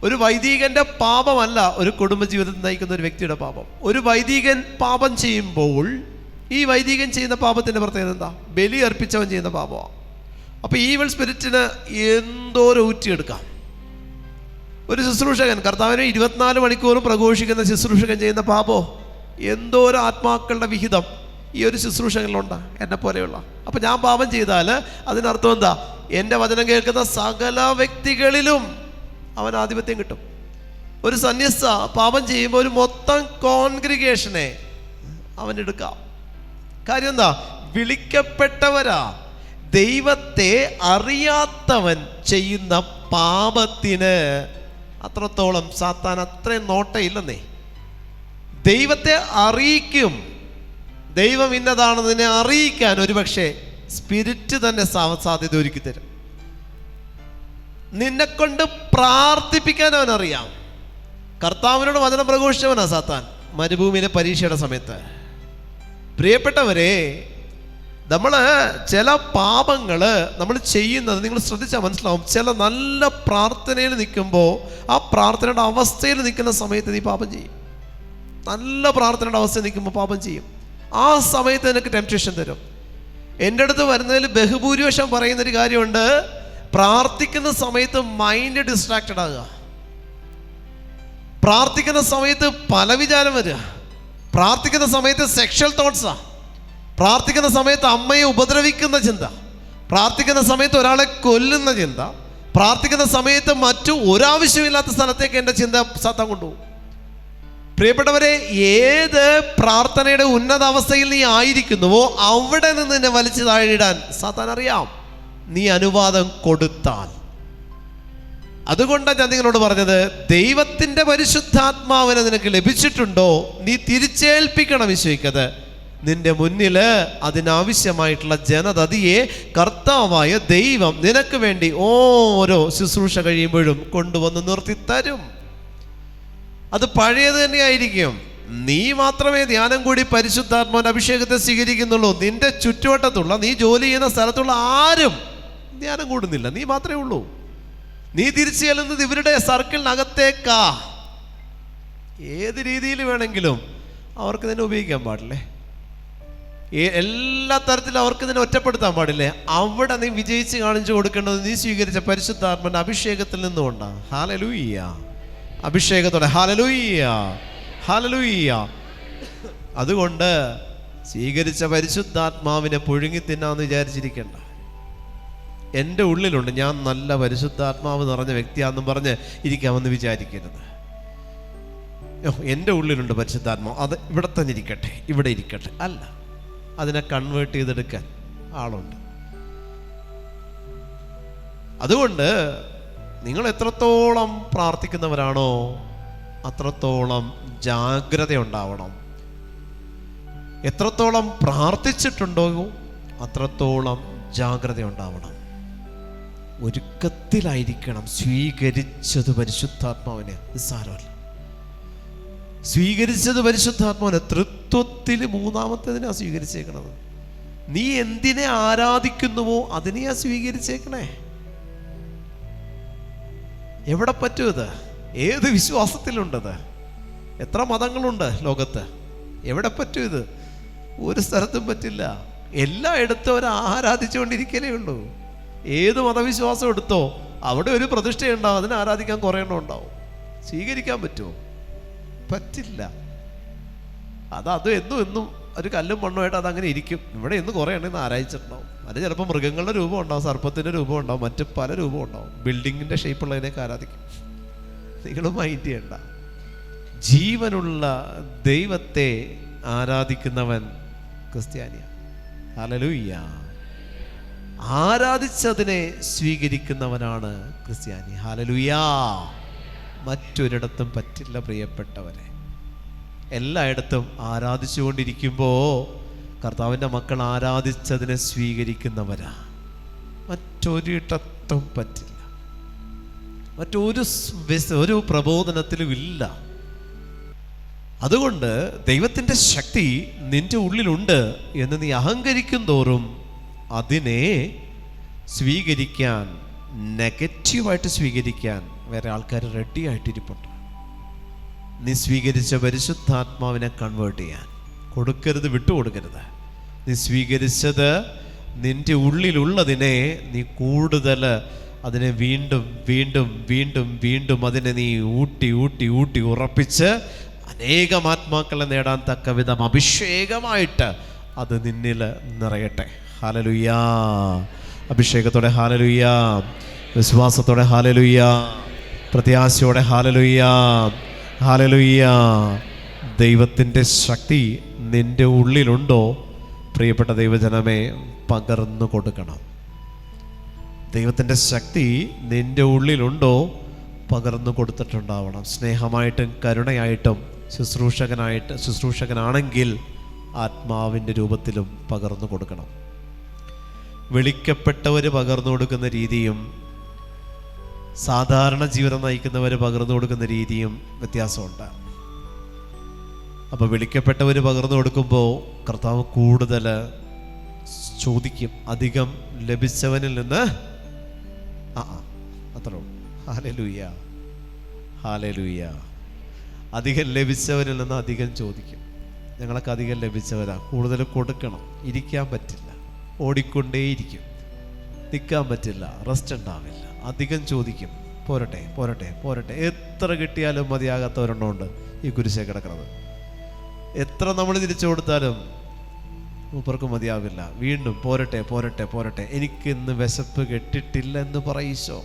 ഒരു വൈദികന്റെ പാപമല്ല ഒരു കുടുംബജീവിതത്തിൽ നയിക്കുന്ന ഒരു വ്യക്തിയുടെ പാപം. ഒരു വൈദികൻ പാപം ചെയ്യുമ്പോൾ ഈ വൈദികൻ ചെയ്യുന്ന പാപത്തിൻ്റെ പ്രത്യേകത എന്താ? ബലി അർപ്പിച്ചവൻ ചെയ്യുന്ന പാപമാണ്. അപ്പോൾ ഈവിൾ സ്പിരിറ്റിന് എന്തോരം ഊറ്റിയെടുക്കാം. ഒരു ശുശ്രൂഷകൻ, കർത്താവിനെ 24 മണിക്കൂറും പ്രഘോഷിക്കുന്ന ശുശ്രൂഷകൻ ചെയ്യുന്ന പാപോ എന്തോരം ആത്മാക്കളുടെ വിഹിതം ഈ ഒരു ശുശ്രൂഷകളിലുണ്ട്, എന്നെ പോലെയുള്ള. അപ്പം ഞാൻ പാപം ചെയ്താൽ അതിനർത്ഥം എന്താ? എൻ്റെ വചനം കേൾക്കുന്ന സകല വ്യക്തികളിലും അവൻ ആധിപത്യം കിട്ടും. ഒരു സന്യസ്ത പാപം ചെയ്യുമ്പോൾ ഒരു മൊത്തം കോൺഗ്രിഗേഷനെ അവൻ എടുക്കാം. കാര്യം എന്താ? വിളിക്കപ്പെട്ടവരാ. ദൈവത്തെ അറിയാത്തവൻ ചെയ്യുന്ന പാപത്തിന് അത്രത്തോളം സാത്താൻ അത്രയും നോട്ടയില്ലെന്നേ. ദൈവത്തെ അറിയിക്കും. ദൈവം ഇന്നതാണെന്നതിനെ അറിയിക്കാൻ ഒരുപക്ഷെ സ്പിരിറ്റ് തന്നെ സാധ്യത ഒരുക്കി തരും. നിന്നെക്കൊണ്ട് പ്രാർത്ഥിപ്പിക്കാൻ അവനറിയാം. കർത്താവിനോട് വചനം പ്രഘോഷിച്ചവനാ സാത്താൻ മരുഭൂമിയിലെ പരീക്ഷയുടെ സമയത്ത്. പ്രിയപ്പെട്ടവരെ, നമ്മൾ ചില പാപങ്ങൾ നമ്മൾ ചെയ്യുന്നത് നിങ്ങൾ ശ്രദ്ധിച്ചാൽ മനസ്സിലാവും. ചില നല്ല പ്രാർത്ഥനയിൽ നിൽക്കുമ്പോൾ ആ പ്രാർത്ഥനയുടെ അവസ്ഥയിൽ നിൽക്കുന്ന സമയത്ത് നീ പാപം ചെയ്യും. നല്ല പ്രാർത്ഥനയുടെ അവസ്ഥയിൽ നിൽക്കുമ്പോൾ പാപം ചെയ്യും. ആ സമയത്ത് നിനക്ക് ടെംപ്റ്റേഷൻ തരും. എൻ്റെ അടുത്ത് വരുന്നതിൽ ബഹുഭൂരിപക്ഷം പറയുന്നൊരു കാര്യമുണ്ട്, പ്രാർത്ഥിക്കുന്ന സമയത്ത് മൈൻഡ് ഡിസ്ട്രാക്റ്റഡ് ആകുക, പ്രാർത്ഥിക്കുന്ന സമയത്ത് പല വിചാരം വരിക, പ്രാർത്ഥിക്കുന്ന സമയത്ത് സെക്ഷൽ തോട്ട്സാ, പ്രാർത്ഥിക്കുന്ന സമയത്ത് അമ്മയെ ഉപദ്രവിക്കുന്ന ചിന്ത, പ്രാർത്ഥിക്കുന്ന സമയത്ത് ഒരാളെ കൊല്ലുന്ന ചിന്ത, പ്രാർത്ഥിക്കുന്ന സമയത്ത് മറ്റു ഒരാവശ്യമില്ലാത്ത സ്ഥലത്തേക്ക് എൻ്റെ ചിന്ത സാത്താൻ കൊണ്ടുപോകും. പ്രിയപ്പെട്ടവരെ, ഏത് പ്രാർത്ഥനയുടെ ഉന്നത അവസ്ഥയിൽ നീ ആയിരിക്കുന്നുവോ അവിടെ നിന്ന് നിന്നെ വലിച്ചു താഴെയിടാൻ സാത്താൻ അറിയാം, നീ അനുവാദം കൊടുത്താൽ. അതുകൊണ്ടാണ് ഞാൻ നിങ്ങളോട് പറഞ്ഞത്, ദൈവത്തിൻ്റെ പരിശുദ്ധാത്മാവിനെ നിനക്ക് ലഭിച്ചിട്ടുണ്ടോ നീ തിരിച്ചേൽപ്പിക്കണം ഈശോയ്ക്കത്. നിന്റെ മുന്നിൽ അതിനാവശ്യമായിട്ടുള്ള ജനതതിയെ കർത്താവായ ദൈവം നിനക്ക് വേണ്ടി ഓരോ ശുശ്രൂഷ കഴിയുമ്പോഴും കൊണ്ടുവന്ന് നിർത്തിത്തരും. അത് പഴയത് തന്നെയായിരിക്കും. നീ മാത്രമേ ധ്യാനം കൂടി പരിശുദ്ധാത്മാവിന്റെ അഭിഷേകത്തെ സ്വീകരിക്കുന്നുള്ളൂ. നിന്റെ ചുറ്റുവട്ടത്തുള്ള, നീ ജോലി ചെയ്യുന്ന സ്ഥലത്തുള്ള ആരും ധ്യാനം കൂടുന്നില്ല, നീ മാത്രമേ ഉള്ളൂ. നീ തിരിച്ചു ചെല്ലുന്നത് ഇവരുടെ സർക്കിളിനകത്തേക്കാ. ഏത് രീതിയിൽ വേണമെങ്കിലും അവർക്ക് തന്നെ ഉപയോഗിക്കാൻ പാടില്ലേ, എല്ലാ തരത്തിലും അവർക്ക് തന്നെ ഒറ്റപ്പെടുത്താൻ പാടില്ലേ. അവിടെ നീ വിജയിച്ച് കാണിച്ചു കൊടുക്കേണ്ടത് നീ സ്വീകരിച്ച പരിശുദ്ധാത്മാവിന്റെ അഭിഷേകത്തിൽ നിന്നുകൊണ്ടാണ്. ഹല്ലേലൂയ, അഭിഷേകത്തോടെ. ഹല്ലേലൂയ, ഹല്ലേലൂയ. അതുകൊണ്ട് സ്വീകരിച്ച പരിശുദ്ധാത്മാവിനെ പുഴുങ്ങി തിന്നാന്ന് വിചാരിച്ചിരിക്കേണ്ട. എൻ്റെ ഉള്ളിലുണ്ട്, ഞാൻ നല്ല പരിശുദ്ധാത്മാവ് നിറഞ്ഞ വ്യക്തിയാണെന്നും പറഞ്ഞ് ഇരിക്കാമെന്ന് വിചാരിക്കരുത്. എൻ്റെ ഉള്ളിലുണ്ട് പരിശുദ്ധാത്മാവ്, അത് ഇവിടെ തന്നെ ഇരിക്കട്ടെ, ഇവിടെ ഇരിക്കട്ടെ. അല്ല, അതിനെ കൺവേർട്ട് ചെയ്തെടുക്കാൻ ആളുണ്ട്. അതുകൊണ്ട് നിങ്ങൾ എത്രത്തോളം പ്രാർത്ഥിക്കുന്നവരാണോ അത്രത്തോളം ജാഗ്രത ഉണ്ടാവണം. എത്രത്തോളം പ്രാർത്ഥിച്ചിട്ടുണ്ടോ അത്രത്തോളം ജാഗ്രത ഉണ്ടാവണം. ഒരുക്കത്തിലായിരിക്കണം. സ്വീകരിച്ചത് പരിശുദ്ധാത്മാവിനെ, നിസ്സാരമല്ല. സ്വീകരിച്ചത് പരിശുദ്ധാത്മാവിനെ, തൃത്വത്തിൽ മൂന്നാമത്തേതിനാ സ്വീകരിച്ചേക്കണത്. നീ എന്തിനെ ആരാധിക്കുന്നുവോ അതിനെയാ സ്വീകരിച്ചേക്കണേ. എവിടെ പറ്റും ഇത്? ഏത് വിശ്വാസത്തിലുണ്ടത്? എത്ര മതങ്ങളുണ്ട് ലോകത്ത്? എവിടെ പറ്റും ഇത്? ഒരു സ്ഥലത്തും പറ്റില്ല. എല്ലായിടത്തും അവർ ആരാധിച്ചുകൊണ്ടിരിക്കലേ ഉള്ളൂ. ഏത് മതവിശ്വാസം എടുത്തോ അവിടെ ഒരു പ്രതിഷ്ഠയുണ്ടാവും, അതിനെ ആരാധിക്കാൻ കുറേ എണ്ണം ഉണ്ടാവും. സ്വീകരിക്കാൻ പറ്റുമോ? പറ്റില്ല. അത് എന്നും ഒരു കല്ലും മണ്ണുമായിട്ട് അതങ്ങനെ ഇരിക്കും. ഇവിടെ ഇന്ന് കുറേ എണ്ണം ആരാധിച്ചിട്ടുണ്ടാവും. അത് ചിലപ്പോൾ മൃഗങ്ങളുടെ രൂപം ഉണ്ടാവും, സർപ്പത്തിൻ്റെ രൂപം ഉണ്ടാവും, മറ്റ് പല രൂപം ഉണ്ടാവും. ബിൽഡിങ്ങിൻ്റെ ഷേപ്പുള്ളതിനൊക്കെ ആരാധിക്കും. നിങ്ങൾ മൈൻഡ് ചെയ്യണ്ട. ജീവനുള്ള ദൈവത്തെ ആരാധിക്കുന്നവൻ ക്രിസ്ത്യാനിയാണ്. ഹല്ലേലൂയ. ആരാധിച്ചതിനെ സ്വീകരിക്കുന്നവനാണ് ക്രിസ്ത്യാനി. ഹല്ലേലൂയ. മറ്റൊരിടത്തും പറ്റില്ല പ്രിയപ്പെട്ടവരെ. എല്ലായിടത്തും ആരാധിച്ചുകൊണ്ടിരിക്കുമ്പോൾ കർത്താവിൻ്റെ മക്കൾ ആരാധിച്ചതിനെ സ്വീകരിക്കുന്നവരാ. മറ്റൊരിടത്തും പറ്റില്ല. മറ്റൊരു പ്രബോധനത്തിലും ഇല്ല. അതുകൊണ്ട് ദൈവത്തിൻ്റെ ശക്തി നിന്റെ ഉള്ളിലുണ്ട് എന്ന് നീ അഹങ്കരിക്കും തോറും അതിനെ സ്വീകരിക്കാൻ, നെഗറ്റീവായിട്ട് സ്വീകരിക്കാൻ വേറെ ആൾക്കാർ റെഡി ആയിട്ടിരിപ്പുണ്ട്. നീ സ്വീകരിച്ച പരിശുദ്ധാത്മാവിനെ കൺവേർട്ട് ചെയ്യാൻ കൊടുക്കരുത്, വിട്ടുകൊടുക്കരുത്. നീ സ്വീകരിച്ചത് നിന്റെ ഉള്ളിലുള്ളതിനെ നീ കൂടുതൽ അതിനെ വീണ്ടും വീണ്ടും വീണ്ടും വീണ്ടും അതിനെ നീ ഊട്ടി ഊട്ടി ഊട്ടി ഉറപ്പിച്ച് അനേകം ആത്മാക്കളെ നേടാൻ തക്ക വിധം അഭിഷേകമായിട്ട് അത് നിന്നിൽ നിറയട്ടെ. ഹല്ലേലൂയാ. അഭിഷേകത്തോടെ ഹല്ലേലൂയാ, വിശ്വാസത്തോടെ ഹല്ലേലൂയാ, പ്രത്യാശയോടെ ഹല്ലേലൂയാ, ഹല്ലേലൂയാ. ദൈവത്തിൻ്റെ ശക്തി നിൻ്റെ ഉള്ളിലുണ്ടോ? പ്രിയപ്പെട്ട ദൈവജനമേ, പകർന്നു കൊടുക്കണം. ദൈവത്തിൻ്റെ ശക്തി നിൻ്റെ ഉള്ളിലുണ്ടോ? പകർന്നു കൊടുത്തിട്ടുണ്ടാവണം. സ്നേഹമായിട്ടും കരുണയായിട്ടും ശുശ്രൂഷകനാണെങ്കിൽ ആത്മാവിൻ്റെ രൂപത്തിലും പകർന്നു കൊടുക്കണം. വിളിക്കപ്പെട്ടവർ പകർന്നു കൊടുക്കുന്ന രീതിയും സാധാരണ ജീവിതം നയിക്കുന്നവർ പകർന്നു കൊടുക്കുന്ന രീതിയും വ്യത്യാസമുണ്ട്. അപ്പോൾ വിളിക്കപ്പെട്ടവർ പകർന്നു കൊടുക്കുമ്പോൾ കർത്താവ് കൂടുതൽ ചോദിക്കും. അധികം ലഭിച്ചവനിൽ നിന്ന് അത്രേ ഉള്ളൂ. Hallelujah, hallelujah. അധികം ലഭിച്ചവനിൽ നിന്ന് അധികം ചോദിക്കും. ഞങ്ങളൊക്കെ അധികം ലഭിച്ചവരാ, കൂടുതൽ കൊടുക്കണം. ഇരിക്കാൻ പറ്റില്ല, ഓടിക്കൊണ്ടേയിരിക്കും. നിൽക്കാൻ പറ്റില്ല, റെസ്റ്റ് ഉണ്ടാവില്ല. അധികം ചോദിക്കും. പോരട്ടെ പോരട്ടെ പോരട്ടെ. എത്ര കിട്ടിയാലും മതിയാകാത്തവരെണ്ണമുണ്ട് ഈ കുരിശേ കിടക്കുന്നത്. എത്ര നമ്മൾ തിരിച്ചു കൊടുത്താലും മൂപ്പർക്ക് മതിയാവില്ല. വീണ്ടും പോരട്ടെ പോരട്ടെ പോരട്ടെ. എനിക്കിന്ന് വിശപ്പ് കെട്ടിട്ടില്ല എന്ന് പറയീശോ.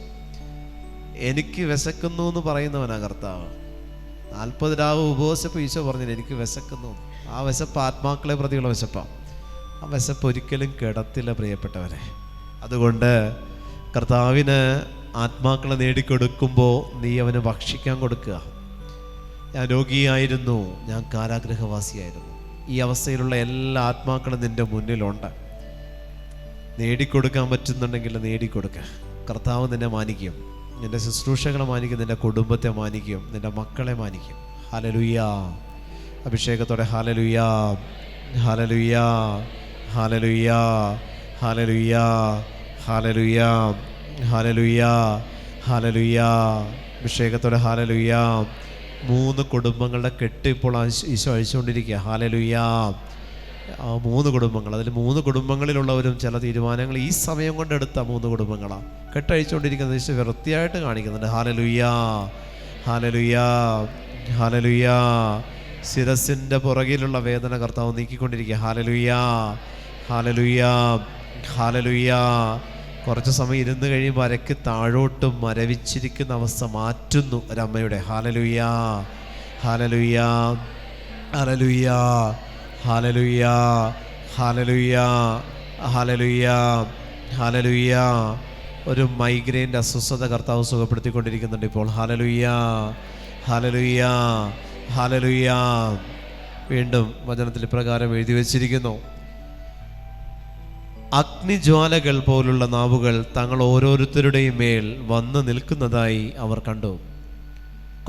എനിക്ക് വിശക്കുന്നു എന്ന് പറയുന്നവനാ കർത്താവ്. 40 രാവ് ഉപവസിച്ചപ്പോൾ ഈശോ പറഞ്ഞില്ല എനിക്ക് വിശക്കുന്നു. ആ വിശപ്പ് ആത്മാക്കളെ പ്രതിയുള്ള വിശപ്പാണ്. ആ വിശപ്പ് ഒരിക്കലും കിടത്തില്ല പ്രിയപ്പെട്ടവരെ. അതുകൊണ്ട് കർത്താവിന് ആത്മാക്കളെ നേടിക്കൊടുക്കുമ്പോൾ നീ അവന് ഭക്ഷിക്കാൻ കൊടുക്കുക. ഞാൻ രോഗിയായിരുന്നു, ഞാൻ കാരാഗ്രഹവാസിയായിരുന്നു. ഈ അവസ്ഥയിലുള്ള എല്ലാ ആത്മാക്കളും നിൻ്റെ മുന്നിലുണ്ട്. നേടിക്കൊടുക്കാൻ പറ്റുന്നുണ്ടെങ്കിൽ നേടിക്കൊടുക്കുക. കർത്താവ് നിന്നെ മാനിക്കും, നിൻ്റെ ശുശ്രൂഷകളെ മാനിക്കും, നിൻ്റെ കുടുംബത്തെ മാനിക്കും, നിൻ്റെ മക്കളെ മാനിക്കും. ഹല്ലേലൂയ. അഭിഷേകത്തോടെ ഹല്ലേലൂയ, ഹല്ലേലൂയ, ഹല്ലേലൂയ, ഹല്ലേലൂയ, ഹല്ലേലൂയ, ഹല്ലേലൂയ, ഹല്ലേലൂയ. അഭിഷേകത്തോടെ ഹല്ലേലൂയ. 3 കുടുംബങ്ങളുടെ കെട്ട് ഇപ്പോൾ ഈശോ അഴിച്ചുകൊണ്ടിരിക്കുക. ഹല്ലേലൂയ. 3 കുടുംബങ്ങൾ, അതിൽ 3 കുടുംബങ്ങളിലുള്ളവരും ചില തീരുമാനങ്ങൾ ഈ സമയം കൊണ്ട് എടുത്ത 3 കുടുംബങ്ങളാണ് കെട്ടഴിച്ചുകൊണ്ടിരിക്കുന്നത്. ഈശോ വൃത്തിയായിട്ട് കാണിക്കുന്നുണ്ട്. ഹല്ലേലൂയ, ഹല്ലേലൂയ, ഹല്ലേലൂയ. ശിരസിൻ്റെ പുറകിലുള്ള വേദന കർത്താവ് നീക്കിക്കൊണ്ടിരിക്കുക. ഹല്ലേലൂയ, ഹല്ലേലൂയ, ഹല്ലേലൂയ. കുറച്ച് സമയം ഇരുന്ന് കഴിയുമ്പോൾ അരയ്ക്ക് താഴോട്ട് മരവിച്ചിരിക്കുന്ന അവസ്ഥ മാറ്റുന്നു ഒരമ്മയുടെ. ഹല്ലേലൂയ, ഹല്ലേലൂയ, ഹല്ലേലൂയ, ഹല്ലേലൂയ, ഹല്ലേലൂയ, ഹല്ലേലൂയ, ഹല്ലേലൂയ. ഒരു മൈഗ്രെയിൻ്റെ അസ്വസ്ഥത കർത്താവ് സുഖപ്പെടുത്തിക്കൊണ്ടിരിക്കുന്നുണ്ട് ഇപ്പോൾ. ഹല്ലേലൂയ, ഹല്ലേലൂയ, ഹല്ലേലൂയ. വീണ്ടും വചനത്തിൽ പ്രകാരം എഴുതി വച്ചിരിക്കുന്നു, അഗ്നിജ്വാലകൾ പോലുള്ള നാവുകൾ തങ്ങൾ ഓരോരുത്തരുടെയും മേൽ വന്ന് നിൽക്കുന്നതായി അവർ കണ്ടു.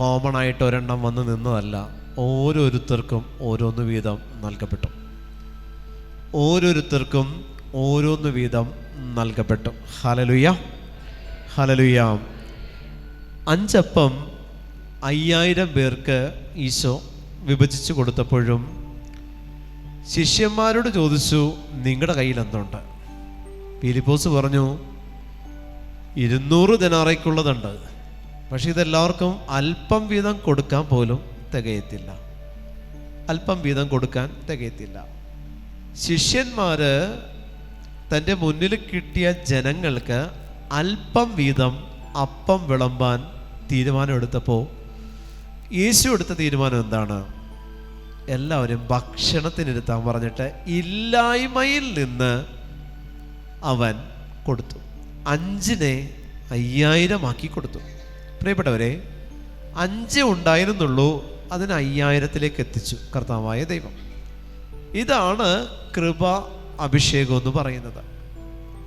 കോമൺ ആയിട്ട് ഒരെണ്ണം വന്ന് നിന്നതല്ല, ഓരോരുത്തർക്കും ഓരോന്ന് വീതം നൽകപ്പെട്ടു. ഓരോരുത്തർക്കും ഓരോന്ന് വീതം നൽകപ്പെട്ടു. Hallelujah, hallelujah. 5 അപ്പം 5000 പേർക്ക് ഈശോ വിഭജിച്ചു കൊടുത്തപ്പോഴും ശിഷ്യന്മാരോട് ചോദിച്ചു, നിങ്ങളുടെ കയ്യിൽ എന്തുണ്ട്? ഫിലിപ്പോസ് പറഞ്ഞു, 200 ദിനാറയ്ക്കുള്ളതുണ്ട്. പക്ഷെ ഇതെല്ലാവർക്കും അല്പം വീതം കൊടുക്കാൻ പോലും തികയത്തില്ല. അല്പം വീതം കൊടുക്കാൻ തികയത്തില്ല. ശിഷ്യന്മാര് തൻ്റെ മുന്നിൽ കിട്ടിയ ജനങ്ങൾക്ക് അല്പം വീതം അപ്പം വിളമ്പാൻ തീരുമാനമെടുത്തപ്പോൾ യേശു എടുത്ത തീരുമാനം എന്താണ്? എല്ലാവരും ഭക്ഷണത്തിനിരുത്താൻ പറഞ്ഞിട്ട് ഇല്ലായ്മയിൽ നിന്ന് അവൻ കൊടുത്തു. 5-നെ 5000 ആക്കി കൊടുത്തു. പ്രിയപ്പെട്ടവരെ, 5 ഉണ്ടായിരുന്നുള്ളൂ, അതിന് 5000-ത്തിലേക്ക് എത്തിച്ചു കർത്താവായ ദൈവം. ഇതാണ് കൃപ അഭിഷേകം എന്ന് പറയുന്നത്.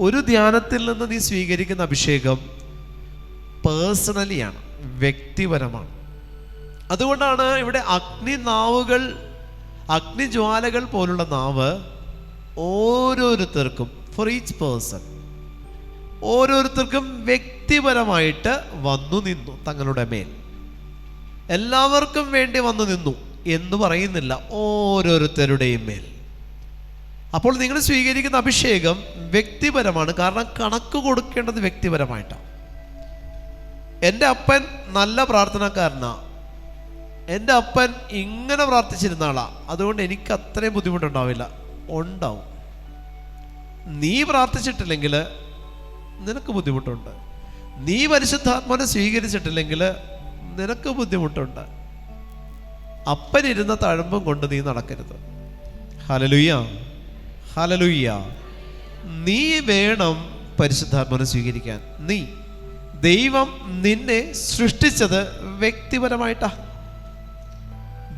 ഒരു ധ്യാനത്തിൽ നിന്ന് നീ സ്വീകരിക്കുന്ന അഭിഷേകം പേഴ്സണലിയാണ്, വ്യക്തിപരമാണ്. അതുകൊണ്ടാണ് ഇവിടെ അഗ്നിജ്വാലകൾ പോലുള്ള നാവ് ഓരോരുത്തർക്കും, ഫോർ ഈച്ച് പേഴ്സൺ, ഓരോരുത്തർക്കും വ്യക്തിപരമായിട്ട് വന്നു നിന്നു. തങ്ങളുടെ മേൽ എല്ലാവർക്കും വേണ്ടി വന്നു നിന്നു എന്ന് പറയുന്നില്ല, ഓരോരുത്തരുടെയും മേൽ. അപ്പോൾ നിങ്ങൾ സ്വീകരിക്കുന്ന അഭിഷേകം വ്യക്തിപരമാണ്. കാരണം കണക്ക് കൊടുക്കേണ്ടത് വ്യക്തിപരമായിട്ടാണ്. എൻ്റെ അപ്പൻ നല്ല പ്രാർത്ഥനക്കാരനാ, എൻ്റെ അപ്പൻ ഇങ്ങനെ പ്രാർത്ഥിച്ചിരുന്ന ആളാ, അതുകൊണ്ട് എനിക്ക് അത്രയും ബുദ്ധിമുട്ടുണ്ടാവില്ല. ഉണ്ടാവും. നീ പ്രാർത്ഥിച്ചിട്ടില്ലെങ്കിൽ നിനക്ക് ബുദ്ധിമുട്ടുണ്ട്. നീ പരിശുദ്ധാത്മാവിനെ സ്വീകരിച്ചിട്ടില്ലെങ്കിൽ നിനക്ക് ബുദ്ധിമുട്ടുണ്ട്. അപ്പനിരുന്ന തഴമ്പും കൊണ്ട് നീ നടക്കരുത്. Hallelujah, hallelujah. നീ വേണം പരിശുദ്ധാത്മാവിനെ സ്വീകരിക്കാൻ. ദൈവം നിന്നെ സൃഷ്ടിച്ചത് വ്യക്തിപരമായിട്ടാ.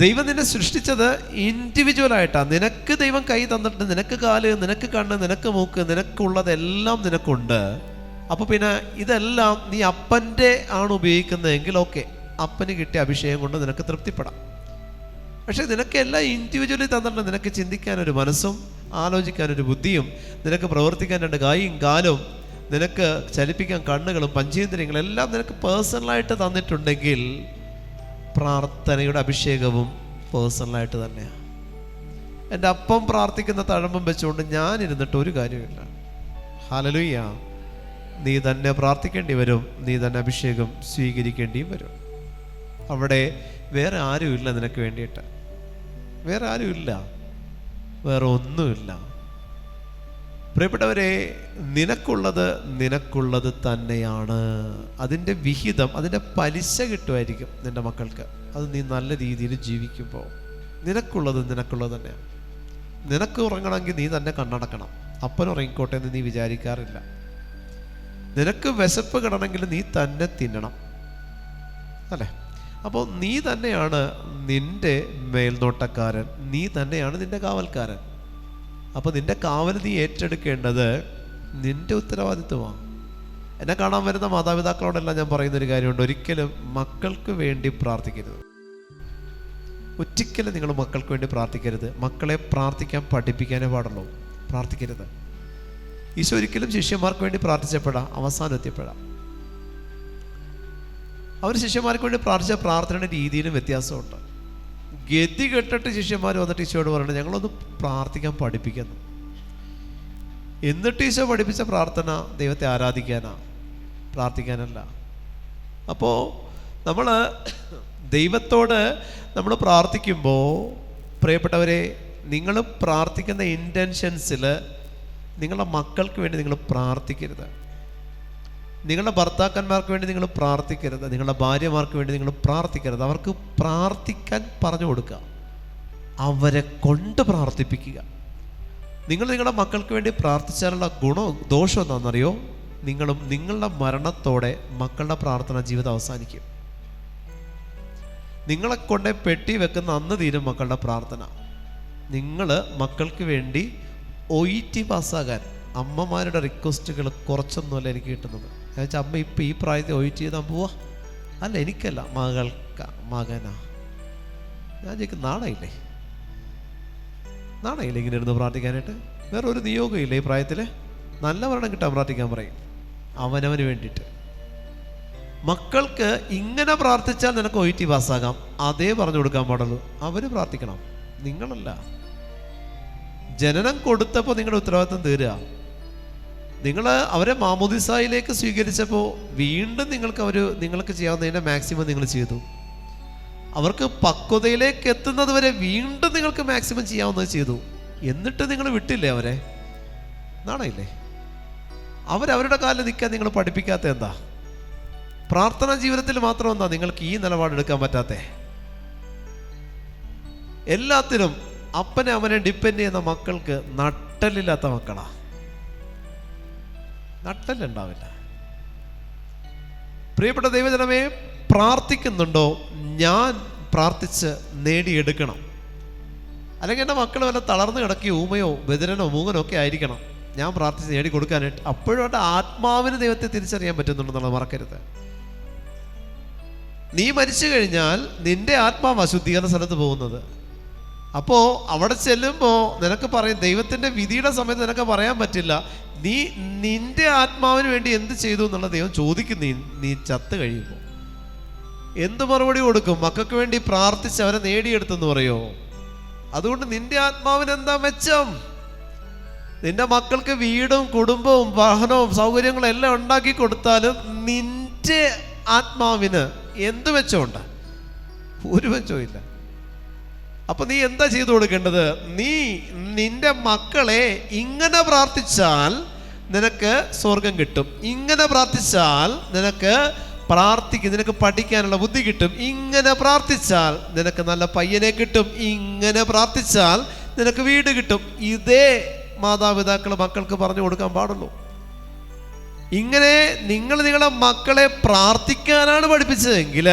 ദൈവം നിന്നെ സൃഷ്ടിച്ചത് ഇൻഡിവിജ്വലായിട്ടാ. നിനക്ക് ദൈവം കൈ തന്നിട്ട്, നിനക്ക് കാല്, നിനക്ക് കണ്ണ്, നിനക്ക് മൂക്ക്, നിനക്കുള്ളതെല്ലാം നിനക്കുണ്ട്. അപ്പോൾ പിന്നെ ഇതെല്ലാം നീ അപ്പൻ്റെ ആണ് ഉപയോഗിക്കുന്നതെങ്കിൽ ഓക്കെ, അപ്പന് കിട്ടിയ അഭിഷേകം കൊണ്ട് നിനക്ക് തൃപ്തിപ്പെടാം. പക്ഷെ നിനക്ക് എല്ലാം ഇൻഡിവിജ്വലി തന്നിട്ടുണ്ട്. നിനക്ക് ചിന്തിക്കാനൊരു മനസ്സും ആലോചിക്കാനൊരു ബുദ്ധിയും, നിനക്ക് പ്രവർത്തിക്കാൻ 2 കൈയും കാലും, നിനക്ക് ചലിപ്പിക്കാൻ കണ്ണുകളും പഞ്ചേന്ദ്രിയങ്ങളും എല്ലാം നിനക്ക് പേഴ്സണലായിട്ട് തന്നിട്ടുണ്ടെങ്കിൽ പ്രാർത്ഥനയുടെ അഭിഷേകവും പേഴ്സണലായിട്ട് തന്നെയാണ്. എൻ്റെ അപ്പം പ്രാർത്ഥിക്കുന്ന തഴമ്പം വെച്ചുകൊണ്ട് ഞാൻ ഇരുന്നിട്ട് ഒരു കാര്യമില്ല. ഹല്ലേലൂയ. നീ തന്നെ പ്രാർത്ഥിക്കേണ്ടി വരും, നീ തന്നെ അഭിഷേകം സ്വീകരിക്കേണ്ടിയും വരും. അവിടെ വേറെ ആരുമില്ല നിനക്ക് വേണ്ടിയിട്ട്, വേറെ ആരുമില്ല, വേറെ ഒന്നുമില്ല. പ്രിയപ്പെട്ടവരെ, നിനക്കുള്ളത് തന്നെയാണ്. അതിൻ്റെ വിഹിതം, അതിൻ്റെ പലിശ കിട്ടുമായിരിക്കും നിൻ്റെ മക്കൾക്ക്. അത് നീ നല്ല രീതിയിൽ ജീവിക്കുമ്പോൾ നിനക്കുള്ളത് തന്നെയാണ്. നിനക്ക് ഉറങ്ങണമെങ്കിൽ നീ തന്നെ കണ്ണടക്കണം. അപ്പൻ ഉറങ്ങിക്കോട്ടെ എന്ന് നീ വിചാരിക്കാറില്ല. നിനക്ക് വിശപ്പ് കിടണമെങ്കിൽ നീ തന്നെ തിന്നണം, അല്ലേ? അപ്പോൾ നീ തന്നെയാണ് നിൻ്റെ മേൽനോട്ടക്കാരൻ, നീ തന്നെയാണ് നിൻ്റെ കാവൽക്കാരൻ. അപ്പോൾ നിൻ്റെ കാവൽ നീ ഏറ്റെടുക്കേണ്ടത് നിൻ്റെ ഉത്തരവാദിത്വമാണ്. എന്നെ കാണാൻ വരുന്ന മാതാപിതാക്കളോടെല്ലാം ഞാൻ പറയുന്നൊരു കാര്യമുണ്ട്, ഒരിക്കലും മക്കൾക്ക് വേണ്ടി പ്രാർത്ഥിക്കരുത്. ഒരിക്കലും നിങ്ങൾ മക്കൾക്ക് വേണ്ടി പ്രാർത്ഥിക്കരുത്. മക്കളെ പ്രാർത്ഥിക്കാൻ പഠിപ്പിക്കാനേ പാടുള്ളൂ, പ്രാർത്ഥിക്കരുത്. ഈശോ ഒരിക്കലും ശിഷ്യന്മാർക്ക് വേണ്ടി പ്രാർത്ഥിച്ചപ്പെടാം, അവസാനം എത്തിയപ്പെടാം. അവർ ശിഷ്യന്മാർക്ക് വേണ്ടി പ്രാർത്ഥിച്ച പ്രാർത്ഥനയുടെ രീതിയിലും വ്യത്യാസമുണ്ട്. ഗതി കെട്ടിട്ട് ശിഷ്യന്മാർ വന്നിട്ട് ഈശോയോട് പറയുന്നത്, ഞങ്ങളൊന്ന് പ്രാർത്ഥിക്കാൻ പഠിപ്പിക്കുന്നു. എന്നിട്ട് ഈശോ പഠിപ്പിച്ച പ്രാർത്ഥന ദൈവത്തെ ആരാധിക്കാനാ, പ്രാർത്ഥിക്കാനല്ല. അപ്പോൾ നമ്മൾ ദൈവത്തോട് നമ്മൾ പ്രാർത്ഥിക്കുമ്പോൾ, പ്രിയപ്പെട്ടവരെ, നിങ്ങൾ പ്രാർത്ഥിക്കുന്ന ഇൻറ്റൻഷൻസിൽ നിങ്ങളുടെ മക്കൾക്ക് വേണ്ടി നിങ്ങൾ പ്രാർത്ഥിക്കരുത്. നിങ്ങളുടെ ഭർത്താക്കന്മാർക്ക് വേണ്ടി നിങ്ങൾ പ്രാർത്ഥിക്കരുത്. നിങ്ങളുടെ ഭാര്യമാർക്ക് വേണ്ടി നിങ്ങൾ പ്രാർത്ഥിക്കരുത്. അവർക്ക് പ്രാർത്ഥിക്കാൻ പറഞ്ഞു കൊടുക്കുക, അവരെ കൊണ്ട് പ്രാർത്ഥിപ്പിക്കുക. നിങ്ങൾ നിങ്ങളുടെ മക്കൾക്ക് വേണ്ടി പ്രാർത്ഥിച്ചാലുള്ള ദോഷം എന്താണെന്നറിയോ? നിങ്ങളുടെ മരണത്തോടെ മക്കളുടെ പ്രാർത്ഥന ജീവിതം അവസാനിക്കും. നിങ്ങളെ കൊണ്ട് പെട്ടി വെക്കുന്ന അന്ന് തീരും മക്കളുടെ പ്രാർത്ഥന. നിങ്ങൾ മക്കൾക്ക് വേണ്ടി OET പാസ്സാകാൻ അമ്മമാരുടെ റിക്വസ്റ്റുകൾ കുറച്ചൊന്നുമല്ല എനിക്ക് കിട്ടുന്നത്. ഞാൻ വെച്ചാൽ അമ്മ ഇപ്പം ഈ പ്രായത്തിൽ OET ചെയ്താൽ പോവാ, അല്ല എനിക്കല്ല, മകനാ. ഞാൻ ചോദിക്കും, നാണയില്ലേ ഇങ്ങനെ ഇരുന്ന് പ്രാർത്ഥിക്കാനായിട്ട്? വേറെ ഒരു നിയോഗം ഇല്ല ഈ പ്രായത്തിൽ? നല്ല മരണം കിട്ടാൻ പ്രാർത്ഥിക്കാൻ പറയും, അവനവന് വേണ്ടിയിട്ട്. മക്കൾക്ക് ഇങ്ങനെ പ്രാർത്ഥിച്ചാൽ നിനക്ക് OET പാസ്സാകാം, അതേ പറഞ്ഞു കൊടുക്കാൻ പാടുള്ളൂ. അവർ പ്രാർത്ഥിക്കണം, നിങ്ങളല്ല. ജനനം കൊടുത്തപ്പോൾ നിങ്ങളുടെ ഉത്തരവാദിത്വം തീരുക. നിങ്ങൾ അവരെ മാമോദിസായിലേക്ക് സ്വീകരിച്ചപ്പോൾ വീണ്ടും നിങ്ങൾക്ക് ചെയ്യാവുന്നതിൻ്റെ മാക്സിമം നിങ്ങൾ ചെയ്തു. അവർക്ക് പക്വതയിലേക്ക് എത്തുന്നത് വരെ വീണ്ടും നിങ്ങൾക്ക് മാക്സിമം ചെയ്യാവുന്നത് ചെയ്തു. എന്നിട്ട് നിങ്ങൾ വിട്ടില്ലേ അവരെ? നാണയില്ലേ? അവരവരുടെ കാലിൽ നിൽക്കാൻ നിങ്ങൾ പഠിപ്പിക്കാത്ത എന്താ? പ്രാർത്ഥനാ ജീവിതത്തിൽ മാത്രം എന്താ നിങ്ങൾക്ക് ഈ നിലപാടെടുക്കാൻ പറ്റാത്തേ? എല്ലാത്തിനും അപ്പനെ അവനെ ഡിപ്പെൻഡ് ചെയ്യുന്ന മക്കൾക്ക് നട്ടലില്ലാത്ത മക്കളാ. നട്ടലുണ്ടാവില്ല. പ്രിയപ്പെട്ട ദൈവജനമേ, പ്രാർത്ഥിക്കുന്നുണ്ടോ? ഞാൻ പ്രാർത്ഥിച്ച് നേടിയെടുക്കണം. അല്ലെങ്കിൽ എൻ്റെ മക്കൾ വല്ല തളർന്നു കിടക്കിയോ ഊമയോ ബദിരനോ മൂങ്ങനോ ഒക്കെ ആയിരിക്കണം ഞാൻ പ്രാർത്ഥിച്ച് നേടിക്കൊടുക്കാനായിട്ട്. അപ്പോഴും എൻ്റെ ആത്മാവിന് ദൈവത്തെ തിരിച്ചറിയാൻ പറ്റുന്നുണ്ടെന്നുള്ളത് മറക്കരുത്. നീ മരിച്ചു കഴിഞ്ഞാൽ നിന്റെ ആത്മാവ് അശുദ്ധീകരണ സ്ഥലത്ത് പോകുന്നത്. അപ്പോൾ അവിടെ ചെല്ലുമ്പോൾ നിനക്ക് പറയും, ദൈവത്തിൻ്റെ വിധിയുടെ സമയത്ത് നിനക്ക് പറയാൻ പറ്റില്ല നീ നിന്റെ ആത്മാവിന് വേണ്ടി എന്ത് ചെയ്തു എന്നുള്ള ദൈവം ചോദിക്കും. നീ ചത്ത് കഴിയുമ്പോൾ എന്ത് മറുപടി കൊടുക്കും? മക്കൾക്ക് വേണ്ടി പ്രാർത്ഥിച്ച് അവരെ നേടിയെടുത്തെന്ന് പറയോ? അതുകൊണ്ട് നിന്റെ ആത്മാവിന് എന്താ മെച്ചം? നിന്റെ മക്കൾക്ക് വീടും കുടുംബവും വാഹനവും സൗകര്യങ്ങളും എല്ലാം ഉണ്ടാക്കി കൊടുത്താലും നിന്റെ ആത്മാവിന് എന്ത് മെച്ചമുണ്ട്? ഒരു മെച്ചവും ഇല്ല. അപ്പൊ നീ എന്താ ചെയ്തു കൊടുക്കേണ്ടത്? നീ നിന്റെ മക്കളെ ഇങ്ങനെ പ്രാർത്ഥിച്ചാൽ നിനക്ക് സ്വർഗം കിട്ടും, ഇങ്ങനെ പ്രാർത്ഥിച്ചാൽ നിനക്ക് പഠിക്കാനുള്ള ബുദ്ധി കിട്ടും, ഇങ്ങനെ പ്രാർത്ഥിച്ചാൽ നിനക്ക് നല്ല പയ്യനെ കിട്ടും, ഇങ്ങനെ പ്രാർത്ഥിച്ചാൽ നിനക്ക് വീട് കിട്ടും. ഇതേ മാതാപിതാക്കൾ മക്കൾക്ക് പറഞ്ഞു കൊടുക്കാൻ പാടുള്ളൂ. ഇങ്ങനെ നിങ്ങളുടെ മക്കളെ പ്രാർത്ഥിക്കാനാണ് പഠിപ്പിച്ചതെങ്കിൽ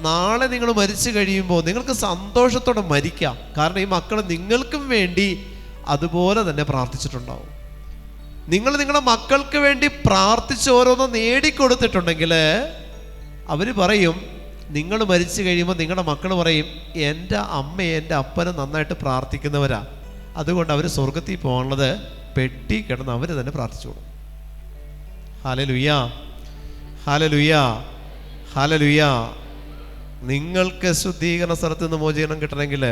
നാളെ നിങ്ങൾ മരിച്ചു കഴിയുമ്പോൾ നിങ്ങൾക്ക് സന്തോഷത്തോടെ മരിക്കാം. കാരണം ഈ മക്കൾ നിങ്ങൾക്കും വേണ്ടി അതുപോലെ തന്നെ പ്രാർത്ഥിച്ചിട്ടുണ്ടാവും. നിങ്ങളുടെ മക്കൾക്ക് വേണ്ടി പ്രാർത്ഥിച്ച് ഓരോന്ന് നേടിക്കൊടുത്തിട്ടുണ്ടെങ്കിൽ അവർ പറയും, നിങ്ങൾ മരിച്ചു കഴിയുമ്പോൾ നിങ്ങളുടെ മക്കൾ പറയും, എൻ്റെ അമ്മയും എൻ്റെ അപ്പനും നന്നായിട്ട് പ്രാർത്ഥിക്കുന്നവരാ, അതുകൊണ്ട് അവർ സ്വർഗത്തിൽ പോകാനുള്ളത് പെട്ടി കിടന്ന് അവർ തന്നെ പ്രാർത്ഥിച്ചോളും. ഹല്ലേലൂയ, ഹല്ലേലൂയ, ഹല്ലേലൂയ. നിങ്ങൾക്ക് ശുദ്ധീകരണ സ്ഥലത്ത് നിന്ന് മോചനം കിട്ടണമെങ്കിൽ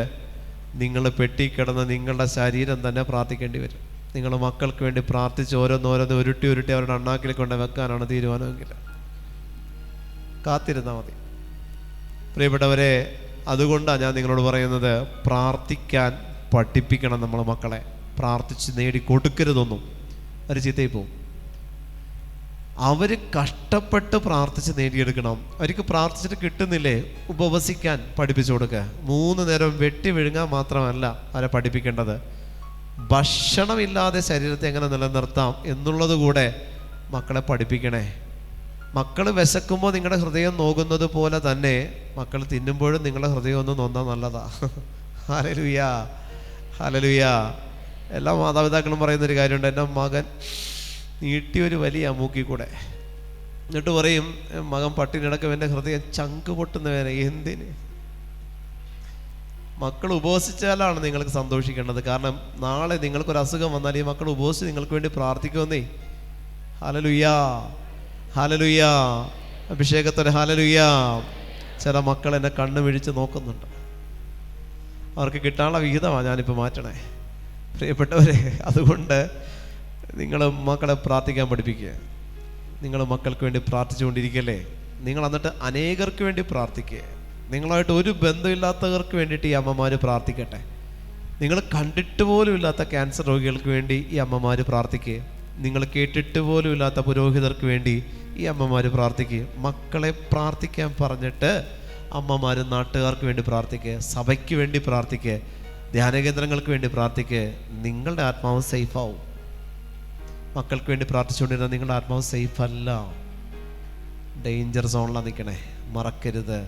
നിങ്ങൾ പെട്ടി കിടന്ന് നിങ്ങളുടെ ശരീരം തന്നെ പ്രാർത്ഥിക്കേണ്ടി വരും. നിങ്ങൾ മക്കൾക്ക് വേണ്ടി പ്രാർത്ഥിച്ച് ഓരോന്നോരോന്ന് ഉരുട്ടി അവരുടെ അണ്ണാക്കിൽ കൊണ്ട് വെക്കാനാണ് തീരുമാനമെങ്കിൽ കാത്തിരുന്നാൽ മതി. പ്രിയപ്പെട്ടവരെ, അതുകൊണ്ടാണ് ഞാൻ നിങ്ങളോട് പറയുന്നത്, പ്രാർത്ഥിക്കാൻ പഠിപ്പിക്കണം നമ്മൾ മക്കളെ. പ്രാർത്ഥിച്ച് നേടി കൊടുക്കരുതൊന്നും. അവർ ചീത്തയിൽ പോവും. അവർ കഷ്ടപ്പെട്ട് പ്രാർത്ഥിച്ച് നേടിയെടുക്കണം. അവർക്ക് പ്രാർത്ഥിച്ചിട്ട് കിട്ടുന്നില്ലേ, ഉപവസിക്കാൻ പഠിപ്പിച്ചു കൊടുക്കുക. 3 നേരം വെട്ടി വിഴുങ്ങാൻ മാത്രമല്ല അവരെ പഠിപ്പിക്കേണ്ടത്, ഭക്ഷണമില്ലാതെ ശരീരത്തെ എങ്ങനെ നിലനിർത്താം എന്നുള്ളത് കൂടെ മക്കളെ പഠിപ്പിക്കണേ. മക്കൾ വിശക്കുമ്പോൾ നിങ്ങളുടെ ഹൃദയം നോക്കുന്നത് പോലെ തന്നെ മക്കൾ തിന്നുമ്പോഴും നിങ്ങളുടെ ഹൃദയം ഒന്ന് നൊന്നാൽ നല്ലതാ. Hallelujah, hallelujah. എല്ലാ മാതാപിതാക്കളും പറയുന്നൊരു കാര്യമുണ്ട്, എൻ്റെ മകൻ നീട്ടിയൊരു വലിയ മൂക്കി കൂടെ, എന്നിട്ട് പറയും, മകൻ പട്ടിണിടക്കം എൻ്റെ ഹൃദയം ചങ്ക് പൊട്ടുന്ന വേദന. എന്തിന്? മക്കൾ ഉപവസിച്ചാലാണ് നിങ്ങൾക്ക് സന്തോഷിക്കേണ്ടത്. കാരണം നാളെ നിങ്ങൾക്കൊരു അസുഖം വന്നാൽ ഈ മക്കൾ ഉപവസിച്ച് നിങ്ങൾക്ക് വേണ്ടി പ്രാർത്ഥിക്കുമെന്നേ. ഹല്ലേലൂയ, ഹല്ലേലൂയ. അഭിഷേകത്തോടെ ഹല്ലേലൂയ. ചില മക്കൾ എന്നെ കണ്ണ് മിഴിച്ച് നോക്കുന്നുണ്ട്. അവർക്ക് കിട്ടാനുള്ള വിഹിതമാണ് ഞാനിപ്പോൾ മാറ്റണേ. പ്രിയപ്പെട്ടവരെ, അതുകൊണ്ട് നിങ്ങൾ മക്കളെ പ്രാർത്ഥിക്കാൻ പഠിപ്പിക്കുക. നിങ്ങൾ മക്കൾക്ക് വേണ്ടി പ്രാർത്ഥിച്ചുകൊണ്ടിരിക്കല്ലേ. നിങ്ങൾ എന്നിട്ട് അനേകർക്ക് വേണ്ടി പ്രാർത്ഥിക്കുക. നിങ്ങളായിട്ട് ഒരു ബന്ധമില്ലാത്തവർക്ക് വേണ്ടിയിട്ട് ഈ അമ്മമാർ പ്രാർത്ഥിക്കട്ടെ. നിങ്ങൾ കണ്ടിട്ട് പോലും ഇല്ലാത്ത ക്യാൻസർ രോഗികൾക്ക് വേണ്ടി ഈ അമ്മമാർ പ്രാർത്ഥിക്കുക. നിങ്ങൾ കേട്ടിട്ട് പോലും ഇല്ലാത്ത പുരോഹിതർക്ക് വേണ്ടി ഈ അമ്മമാർ പ്രാർത്ഥിക്കുക. മക്കളെ പ്രാർത്ഥിക്കാൻ പറഞ്ഞിട്ട് അമ്മമാർ നാട്ടുകാർക്ക് വേണ്ടി പ്രാർത്ഥിക്കുക, സഭയ്ക്ക് വേണ്ടി പ്രാർത്ഥിക്കുക, ധ്യാനകേന്ദ്രങ്ങൾക്ക് വേണ്ടി പ്രാർത്ഥിക്കുക. നിങ്ങളുടെ ആത്മാവ് സേഫാവും. മക്കൾക്ക് വേണ്ടി പ്രാർത്ഥിച്ചുകൊണ്ടിരുന്നാൽ നിങ്ങളുടെ ആത്മാവ് സേഫ് അല്ല, ഡേഞ്ചർ സോണിലാണ് നിൽക്കണേ. മറക്കരുത്,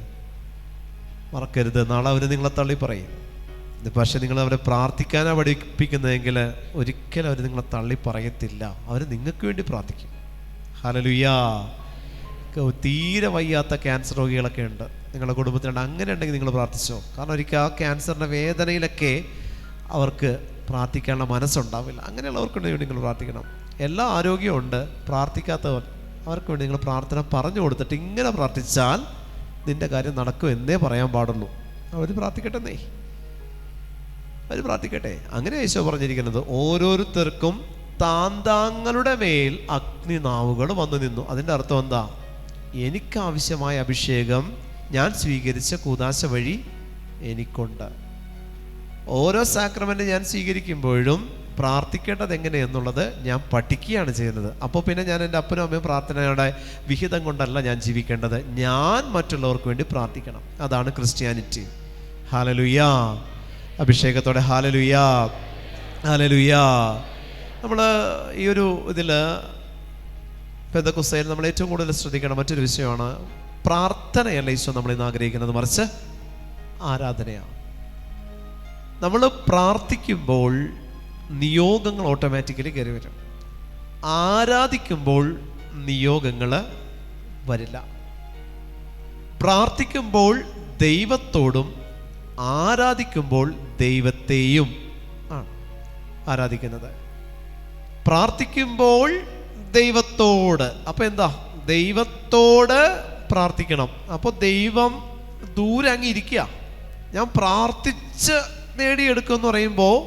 മറക്കരുത്. നാളെ അവർ നിങ്ങളെ തള്ളി പറയും. ഇത് പക്ഷെ നിങ്ങൾ അവരെ പ്രാർത്ഥിക്കാനാണ് പഠിപ്പിക്കുന്നതെങ്കിൽ ഒരിക്കലും അവർ നിങ്ങളെ തള്ളി പറയത്തില്ല. അവർ നിങ്ങൾക്ക് വേണ്ടി പ്രാർത്ഥിക്കും. ഹല്ലേലൂയാ. തീരെ വയ്യാത്ത ക്യാൻസർ രോഗികളൊക്കെ ഉണ്ട് നിങ്ങളുടെ കുടുംബത്തിലുണ്ട്. അങ്ങനെ ഉണ്ടെങ്കിൽ നിങ്ങൾ പ്രാർത്ഥിച്ചോ. കാരണം ഒരിക്കൽ ആ ക്യാൻസറിൻ്റെ വേദനയിലൊക്കെ അവർക്ക് പ്രാർത്ഥിക്കാനുള്ള മനസ്സുണ്ടാവില്ല. അങ്ങനെയുള്ളവർക്ക് വേണ്ടി നിങ്ങൾ പ്രാർത്ഥിക്കണം. എല്ലാ ആരോഗ്യവും ഉണ്ട്, പ്രാർത്ഥിക്കാത്തവർ അവർക്ക് വേണ്ടി നിങ്ങൾ പ്രാർത്ഥന പറഞ്ഞു കൊടുത്തിട്ട് ഇങ്ങനെ പ്രാർത്ഥിച്ചാൽ നിൻ്റെ കാര്യം നടക്കും എന്നേ പറയാൻ പാടുള്ളൂ. അവർ പ്രാർത്ഥിക്കട്ടെന്നേ, അവർ പ്രാർത്ഥിക്കട്ടെ. അങ്ങനെ യേശു പറഞ്ഞിരിക്കുന്നത് ഓരോരുത്തർക്കും താന്താങ്ങളുടെ മേൽ അഗ്നിനാവുകൾ വന്നു നിന്നു. അതിൻ്റെ അർത്ഥം എന്താ? എനിക്കാവശ്യമായ അഭിഷേകം ഞാൻ സ്വീകരിച്ച കൂദാശ വഴി എനിക്കുണ്ട്. ഓരോ സാക്രമെന്റ് ഞാൻ സ്വീകരിക്കുമ്പോഴും പ്രാർത്ഥിക്കേണ്ടത് എങ്ങനെയെന്നുള്ളത് ഞാൻ പഠിക്കുകയാണ് ചെയ്യുന്നത്. അപ്പോൾ പിന്നെ ഞാൻ എൻ്റെ അപ്പനും അമ്മയും പ്രാർത്ഥനയുടെ വിഹിതം കൊണ്ടല്ല ഞാൻ ജീവിക്കേണ്ടത്. ഞാൻ മറ്റുള്ളവർക്ക് വേണ്ടി പ്രാർത്ഥിക്കണം. അതാണ് ക്രിസ്ത്യാനിറ്റി. ഹല്ലേലൂയാ. അഭിഷേകത്തോടെ ഹല്ലേലൂയാ, ഹല്ലേലൂയാ. നമ്മൾ ഈ ഒരു ഇതിൽ പെന്തക്കോസ്തയിൽ നമ്മൾ ഏറ്റവും കൂടുതൽ ശ്രദ്ധിക്കണം മറ്റൊരു വിഷയമാണ് പ്രാർത്ഥനയല്ല ഈശോ നമ്മൾ ഇന്ന് ആഗ്രഹിക്കുന്നത്, മറിച്ച് ആരാധനയാണ്. നമ്മൾ പ്രാർത്ഥിക്കുമ്പോൾ നിയോഗങ്ങൾ ഓട്ടോമാറ്റിക്കലി കയറി വരും. ആരാധിക്കുമ്പോൾ നിയോഗങ്ങൾ വരില്ല. പ്രാർത്ഥിക്കുമ്പോൾ ദൈവത്തോടും ആരാധിക്കുമ്പോൾ ദൈവത്തെയും ആണ് ആരാധിക്കുന്നത്. പ്രാർത്ഥിക്കുമ്പോൾ ദൈവത്തോട്, അപ്പൊ എന്താ? ദൈവത്തോട് പ്രാർത്ഥിക്കണം. അപ്പോൾ ദൈവം ദൂരെ അങ്ങ് ഇരിക്കുക. ഞാൻ പ്രാർത്ഥിച്ച് നേടിയെടുക്കുമെന്ന് പറയുമ്പോൾ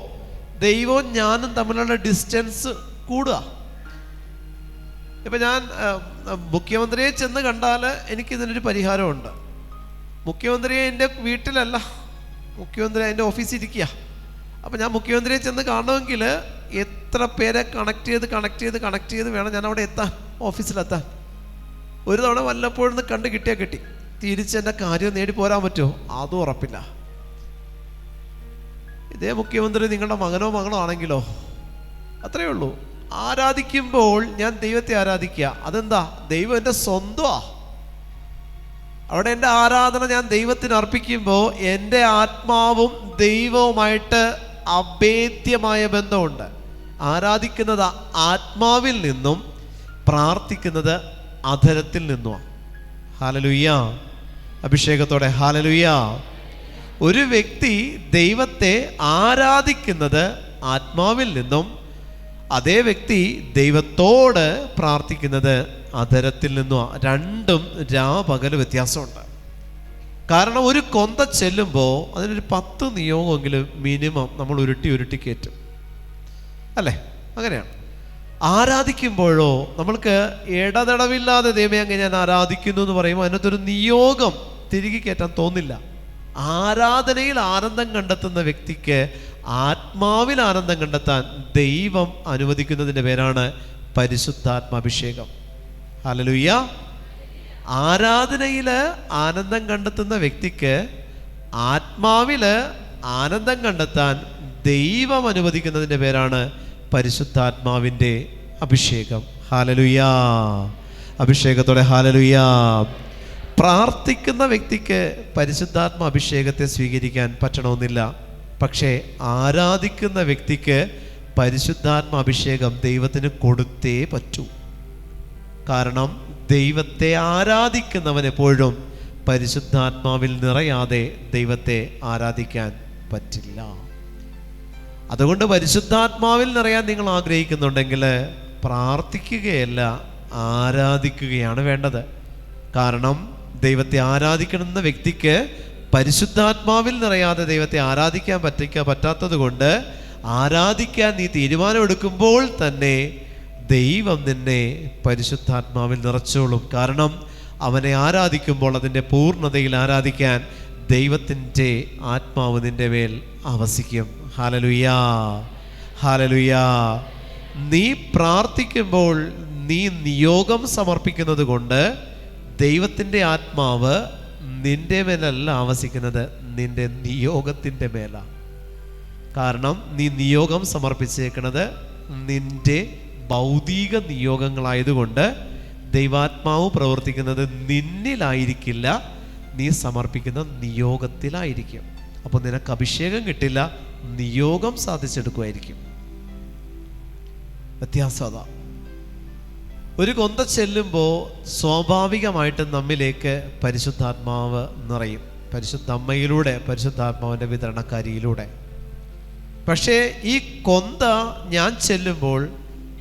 ദൈവവും ഞാനും തമ്മിലുള്ള ഡിസ്റ്റൻസ് കൂടുക. ഇപ്പം ഞാൻ മുഖ്യമന്ത്രിയെ ചെന്ന് കണ്ടാൽ എനിക്കിതിനൊരു പരിഹാരമുണ്ട്. മുഖ്യമന്ത്രിയെ എൻ്റെ വീട്ടിലല്ല, മുഖ്യമന്ത്രി എൻ്റെ ഓഫീസിൽ ഇരിക്കുക. അപ്പം ഞാൻ മുഖ്യമന്ത്രിയെ ചെന്ന് കാണണമെങ്കിൽ എത്ര പേരെ കണക്ട് ചെയ്ത് വേണം ഞാൻ അവിടെ എത്താൻ, ഓഫീസിലെത്താൻ. ഒരു തവണ വല്ലപ്പോഴും കണ്ട് കിട്ടിയാൽ കിട്ടി, തിരിച്ച് എൻ്റെ കാര്യം നേടി പോരാൻ പറ്റുമോ? അതും ഉറപ്പില്ല. ഇതേ മുഖ്യമന്ത്രി നിങ്ങളുടെ മകനോ മകളോ ആണെങ്കിലോ അത്രയേ ഉള്ളൂ. ആരാധിക്കുമ്പോൾ ഞാൻ ദൈവത്തെ ആരാധിക്കുക. അതെന്താ? ദൈവം എൻ്റെ സ്വന്തമാ. അവിടെ എൻ്റെ ആരാധന ഞാൻ ദൈവത്തിന് അർപ്പിക്കുമ്പോൾ എൻ്റെ ആത്മാവും ദൈവവുമായിട്ട് അഭേദ്യമായ ബന്ധമുണ്ട്. ആരാധിക്കുന്നത് ആത്മാവിൽ നിന്നും പ്രാർത്ഥിക്കുന്നത് അധരത്തിൽ നിന്നുമാണ്. ഹല്ലേലൂയാ. അഭിഷേകത്തോടെ ഹല്ലേലൂയാ. ഒരു വ്യക്തി ദൈവത്തെ ആരാധിക്കുന്നത് ആത്മാവിൽ നിന്നും, അതേ വ്യക്തി ദൈവത്തോട് പ്രാർത്ഥിക്കുന്നത് അധരത്തിൽ നിന്നുമാണ്. രണ്ടും രാപകൽ വ്യത്യാസമുണ്ട്. കാരണം ഒരു കൊന്ത ചെല്ലുമ്പോൾ അതിനൊരു 10 നിയോഗമെങ്കിലും മിനിമം നമ്മൾ ഉരുട്ടി കയറ്റും, അല്ലേ? അങ്ങനെയാണ്. ആരാധിക്കുമ്പോഴോ നമ്മൾക്ക് ഇടതടവില്ലാതെ ദൈവമേ അങ്ങ് ഞാൻ ആരാധിക്കുന്നു എന്ന് പറയുമ്പോൾ അതിനകത്തൊരു നിയോഗം തിരികെ കയറ്റാൻ തോന്നില്ല. ആരാധനയിൽ ആനന്ദം കണ്ടെത്തുന്ന വ്യക്തിക്ക് ആത്മാവിൽ ആനന്ദം കണ്ടെത്താൻ ദൈവം അനുവദിക്കുന്നതിൻ്റെ പേരാണ് പരിശുദ്ധാത്മാഭിഷേകം. ഹല്ലേലൂയ. ആരാധനയിൽ ആനന്ദം കണ്ടെത്തുന്ന വ്യക്തിക്ക് ആത്മാവിൽ ആനന്ദം കണ്ടെത്താൻ ദൈവം അനുവദിക്കുന്നതിൻ്റെ പേരാണ് പരിശുദ്ധാത്മാവിൻ്റെ അഭിഷേകം. ഹല്ലേലൂയ. അഭിഷേകത്തോടെ ഹല്ലേലൂയ. പ്രാർത്ഥിക്കുന്ന വ്യക്തിക്ക് പരിശുദ്ധാത്മ അഭിഷേകത്തെ സ്വീകരിക്കാൻ പറ്റണമെന്നില്ല. പക്ഷേ ആരാധിക്കുന്ന വ്യക്തിക്ക് പരിശുദ്ധാത്മ അഭിഷേകം ദൈവത്തിന് കൊടുത്തേ പറ്റൂ. കാരണം ദൈവത്തെ ആരാധിക്കുന്നവൻ എപ്പോഴും പരിശുദ്ധാത്മാവിൽ നിറയാതെ ദൈവത്തെ ആരാധിക്കാൻ പറ്റില്ല. അതുകൊണ്ട് പരിശുദ്ധാത്മാവിൽ നിറയാൻ നിങ്ങൾ ആഗ്രഹിക്കുന്നുണ്ടെങ്കിൽ പ്രാർത്ഥിക്കുകയല്ല, ആരാധിക്കുകയാണ് വേണ്ടത്. കാരണം ദൈവത്തെ ആരാധിക്കണമെന്ന വ്യക്തിക്ക് പരിശുദ്ധാത്മാവിൽ നിറയാതെ ദൈവത്തെ ആരാധിക്കാൻ പറ്റാത്തത് കൊണ്ട് ആരാധിക്കാൻ നീ തീരുമാനമെടുക്കുമ്പോൾ തന്നെ ദൈവം നിന്നെ പരിശുദ്ധാത്മാവിൽ നിറച്ചോളും. കാരണം അവനെ ആരാധിക്കുമ്പോൾ അതിൻ്റെ പൂർണ്ണതയിൽ ആരാധിക്കാൻ ദൈവത്തിൻ്റെ ആത്മാവ് നിൻ്റെ മേൽ ആവസിക്കും. ഹല്ലേലൂയാ, ഹല്ലേലൂയാ. നീ പ്രാർത്ഥിക്കുമ്പോൾ നീ നിയോഗം സമർപ്പിക്കുന്നത് കൊണ്ട് ദൈവത്തിൻ്റെ ആത്മാവ് നിൻ്റെ മേലല്ല ആവസിക്കുന്നത്, നിൻ്റെ നിയോഗത്തിൻ്റെ മേലാണ്. കാരണം നീ നിയോഗം സമർപ്പിച്ചേക്കുന്നത് നിൻ്റെ ഭൗതിക നിയോഗങ്ങളായതുകൊണ്ട് ദൈവാത്മാവ് പ്രവർത്തിക്കുന്നത് നിന്നിലായിരിക്കില്ല, നീ സമർപ്പിക്കുന്ന നിയോഗത്തിലായിരിക്കും. അപ്പോൾ നിനക്ക് അഭിഷേകം കിട്ടില്ല, നിയോഗം സാധിച്ചെടുക്കുമായിരിക്കും. വ്യത്യാസം അതാ. ഒരു കൊന്ത ചെല്ലുമ്പോൾ സ്വാഭാവികമായിട്ടും നമ്മിലേക്ക് പരിശുദ്ധാത്മാവ് നിറയും, പരിശുദ്ധ അമ്മയിലൂടെ, പരിശുദ്ധാത്മാവിൻ്റെ വിതരണക്കാരിയിലൂടെ. പക്ഷേ ഈ കൊന്ത ഞാൻ ചെല്ലുമ്പോൾ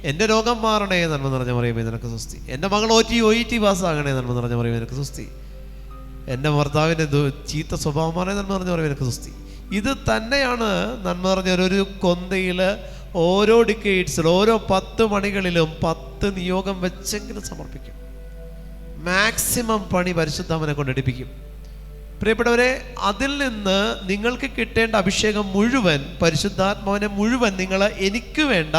എൻ്റെ രോഗം മാറണേ നന്മ നിറഞ്ഞ മറിയമേ നിനക്ക് സ്വസ്തി, എൻ്റെ മകൾ OT പാസ്സാകണേ നന്മ നിറഞ്ഞ മറിയമേ നിനക്ക് സ്വസ്തി, എൻ്റെ ഭർത്താവിൻ്റെ ചീത്ത സ്വഭാവം മാറണേ നന്മ നിറഞ്ഞ മറിയമേ നിനക്ക് സ്വസ്തി. ഇത് തന്നെയാണ് നന്മ നിറഞ്ഞ ഒരു കൊന്തയിൽ ഓരോ ഡിക്കേഡ്സിൽ, ഓരോ 10 മണികളിലും 10 നിയോഗം വെച്ചെങ്കിലും സമർപ്പിക്കും. മാക്സിമം പണി പരിശുദ്ധാത്മാവിനെ കൊണ്ടെടുപ്പിക്കും. പ്രിയപ്പെട്ടവരെ, അതിൽ നിന്ന് നിങ്ങൾക്ക് കിട്ടേണ്ട അഭിഷേകം മുഴുവൻ, പരിശുദ്ധാത്മാവിനെ മുഴുവൻ നിങ്ങൾ എനിക്ക് വേണ്ട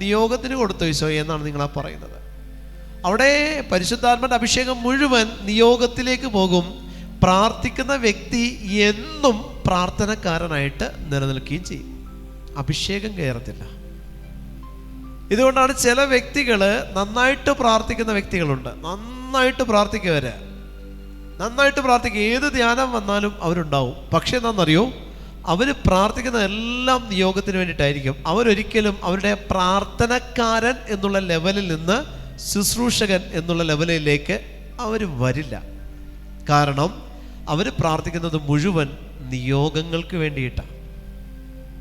നിയോഗത്തിന് കൊടുത്തു ഈശോയെ എന്നാണ് നിങ്ങളാ പറയുന്നത്. അവിടെ പരിശുദ്ധാത്മാവിൻ്റെ അഭിഷേകം മുഴുവൻ നിയോഗത്തിലേക്ക് പോകും. പ്രാർത്ഥിക്കുന്ന വ്യക്തി എന്നും പ്രാർത്ഥനക്കാരനായിട്ട് നിലനിൽക്കുകയും ചെയ്യും. അഭിഷേകം കയറത്തില്ല. ഇതുകൊണ്ടാണ് ചില വ്യക്തികൾ, നന്നായിട്ട് പ്രാർത്ഥിക്കുന്ന വ്യക്തികളുണ്ട്, നന്നായിട്ട് പ്രാർത്ഥിക്കുവര്, നന്നായിട്ട് പ്രാർത്ഥിക്കുക, ഏത് ധ്യാനം വന്നാലും അവരുണ്ടാവും. പക്ഷേ എന്താണെന്നറിയോ, അവർ പ്രാർത്ഥിക്കുന്ന എല്ലാം നിയോഗത്തിന് വേണ്ടിയിട്ടായിരിക്കും. അവരൊരിക്കലും അവരുടെ പ്രാർത്ഥനക്കാരൻ എന്നുള്ള ലെവലിൽ നിന്ന് ശുശ്രൂഷകൻ എന്നുള്ള ലെവലിലേക്ക് അവർ വരില്ല. കാരണം അവർ പ്രാർത്ഥിക്കുന്നത് മുഴുവൻ നിയോഗങ്ങൾക്ക് വേണ്ടിയിട്ടാണ്.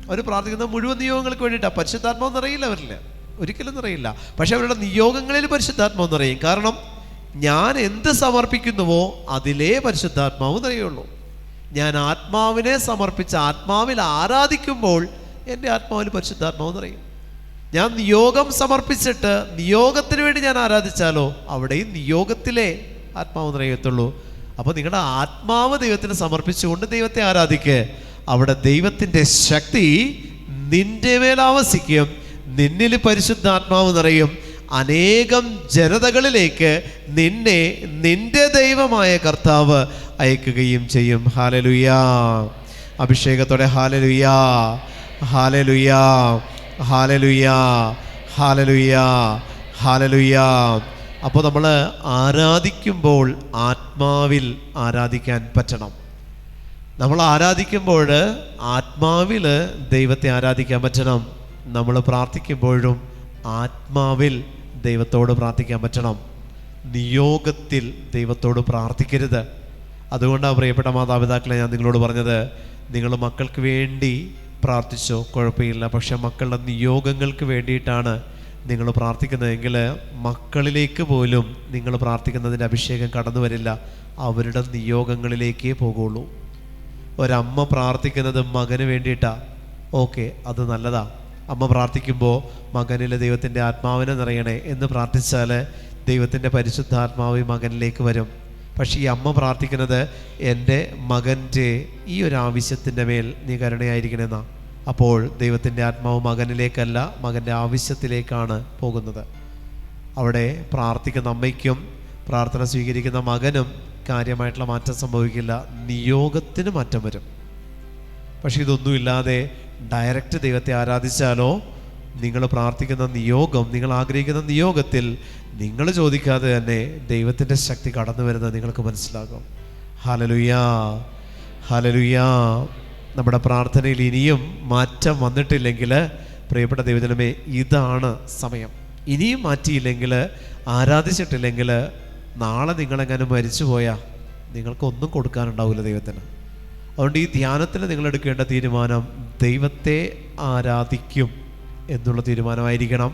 അവർ പ്രാർത്ഥിക്കുന്നത് മുഴുവൻ നിയോഗങ്ങൾക്ക് വേണ്ടിയിട്ടാണ്. പരിശുദ്ധാത്മാവ് നിറയില്ല അവരിൽ, ഒരിക്കലും നിറയില്ല. പക്ഷെ അവരുടെ നിയോഗങ്ങളിൽ പരിശുദ്ധാത്മാവ് നിറയും. കാരണം ഞാൻ എന്ത് സമർപ്പിക്കുന്നുവോ അതിലേ പരിശുദ്ധാത്മാവ് നിറയുള്ളൂ. ഞാൻ ആത്മാവിനെ സമർപ്പിച്ച് ആത്മാവിൽ ആരാധിക്കുമ്പോൾ എൻ്റെ ആത്മാവിൽ പരിശുദ്ധാത്മാവ് നിറയും. ഞാൻ നിയോഗം സമർപ്പിച്ചിട്ട് നിയോഗത്തിന് വേണ്ടി ഞാൻ ആരാധിച്ചാലോ അവിടെയും നിയോഗത്തിലേ ആത്മാവ് നിറയത്തുള്ളൂ. അപ്പോൾ നിങ്ങളുടെ ആത്മാവ് ദൈവത്തിന് സമർപ്പിച്ചുകൊണ്ട് ദൈവത്തെ ആരാധിക്കുക. അവിടെ ദൈവത്തിൻ്റെ ശക്തി നിന്റെ മേൽ ആവസിക്കും, നിന്നിൽ പരിശുദ്ധാത്മാവ് നിറയും. അനേകം ജനതകളിലേക്ക് നിന്നെ നിന്റെ ദൈവമായ കർത്താവ് അയക്കുകയും ചെയ്യും. ഹല്ലേലൂയാ. അഭിഷേകത്തോടെ ഹല്ലേലൂയാ, ഹല്ലേലൂയാ, ഹല്ലേലൂയാ, ഹല്ലേലൂയാ, ഹല്ലേലൂയാ. അപ്പോൾ നമ്മൾ ആരാധിക്കുമ്പോൾ ആത്മാവിൽ ആരാധിക്കാൻ പറ്റണം. നമ്മൾ ആരാധിക്കുമ്പോൾ ആത്മാവിൽ ദൈവത്തെ ആരാധിക്കാൻ പറ്റണം. നമ്മൾ പ്രാർത്ഥിക്കുമ്പോഴും ആത്മാവിൽ ദൈവത്തോട് പ്രാർത്ഥിക്കാൻ പറ്റണം. നിയോഗത്തിൽ ദൈവത്തോട് പ്രാർത്ഥിക്കരുത്. അതുകൊണ്ടാണ് പ്രിയപ്പെട്ട മാതാപിതാക്കളെ ഞാൻ നിങ്ങളോട് പറഞ്ഞത്, നിങ്ങൾ മക്കൾക്ക് വേണ്ടി പ്രാർത്ഥിച്ചോ കുഴപ്പമില്ല, പക്ഷെ മക്കളുടെ നിയോഗങ്ങൾക്ക് വേണ്ടിയിട്ടാണ് നിങ്ങൾ പ്രാർത്ഥിക്കുന്നതെങ്കിൽ മക്കളിലേക്ക് പോലും നിങ്ങൾ പ്രാർത്ഥിക്കുന്നതിൻ്റെ അഭിഷേകം കടന്നു വരില്ല, അവരുടെ നിയോഗങ്ങളിലേക്കേ പോകുള്ളൂ. ഒരമ്മ പ്രാർത്ഥിക്കുന്നത് മകന് വേണ്ടിയിട്ടാണ്, ഓക്കെ, അത് നല്ലതാ. അമ്മ പ്രാർത്ഥിക്കുമ്പോൾ മകനിൽ ദൈവത്തിൻ്റെ ആത്മാവിനെ നിറയണേ എന്ന് പ്രാർത്ഥിച്ചാൽ ദൈവത്തിൻ്റെ പരിശുദ്ധാത്മാവ് മകനിലേക്ക് വരും. പക്ഷേ ഈ അമ്മ പ്രാർത്ഥിക്കുന്നത് എൻ്റെ മകൻ്റെ ഈ ഒരു ആവശ്യത്തിൻ്റെ മേൽ നീ കരുണയായിരിക്കണമെന്നാണ്. അപ്പോൾ ദൈവത്തിൻ്റെ ആത്മാവ് മകനിലേക്കല്ല, മകൻ്റെ ആവശ്യത്തിലേക്കാണ് പോകുന്നത്. അവിടെ പ്രാർത്ഥിക്കുന്ന അമ്മയ്ക്കും പ്രാർത്ഥന സ്വീകരിക്കുന്ന മകനും കാര്യമായിട്ടുള്ള മാറ്റം സംഭവിക്കില്ല, നിയോഗത്തിന് മാറ്റം വരും. പക്ഷെ ഇതൊന്നുമില്ലാതെ ഡയറക്റ്റ് ദൈവത്തെ ആരാധിച്ചാലോ നിങ്ങൾ പ്രാർത്ഥിക്കുന്ന നിയോഗം, നിങ്ങൾ ആഗ്രഹിക്കുന്ന നിയോഗത്തിൽ നിങ്ങൾ ചോദിക്കാതെ തന്നെ ദൈവത്തിൻ്റെ ശക്തി കടന്നു വരുന്നത് നിങ്ങൾക്ക് മനസ്സിലാകും. ഹല്ലേലൂയാ, ഹല്ലേലൂയാ. നമ്മുടെ പ്രാർത്ഥനയിൽ ഇനിയും മാറ്റം വന്നിട്ടില്ലെങ്കിൽ പ്രിയപ്പെട്ട ദൈവജനമേ, ഇതാണ് സമയം. ഇനിയും മാറ്റിയില്ലെങ്കിൽ, ആരാധിച്ചിട്ടില്ലെങ്കിൽ, നാളെ നിങ്ങളെങ്ങാനും മരിച്ചു പോയാൽ നിങ്ങൾക്കൊന്നും കൊടുക്കാനുണ്ടാവില്ല ദൈവത്തിന്. അതുകൊണ്ട് ഈ ധ്യാനത്തിൽ നിങ്ങൾ എടുക്കേണ്ട തീരുമാനം ദൈവത്തെ ആരാധിക്കും എന്നുള്ള തീരുമാനമായിരിക്കണം.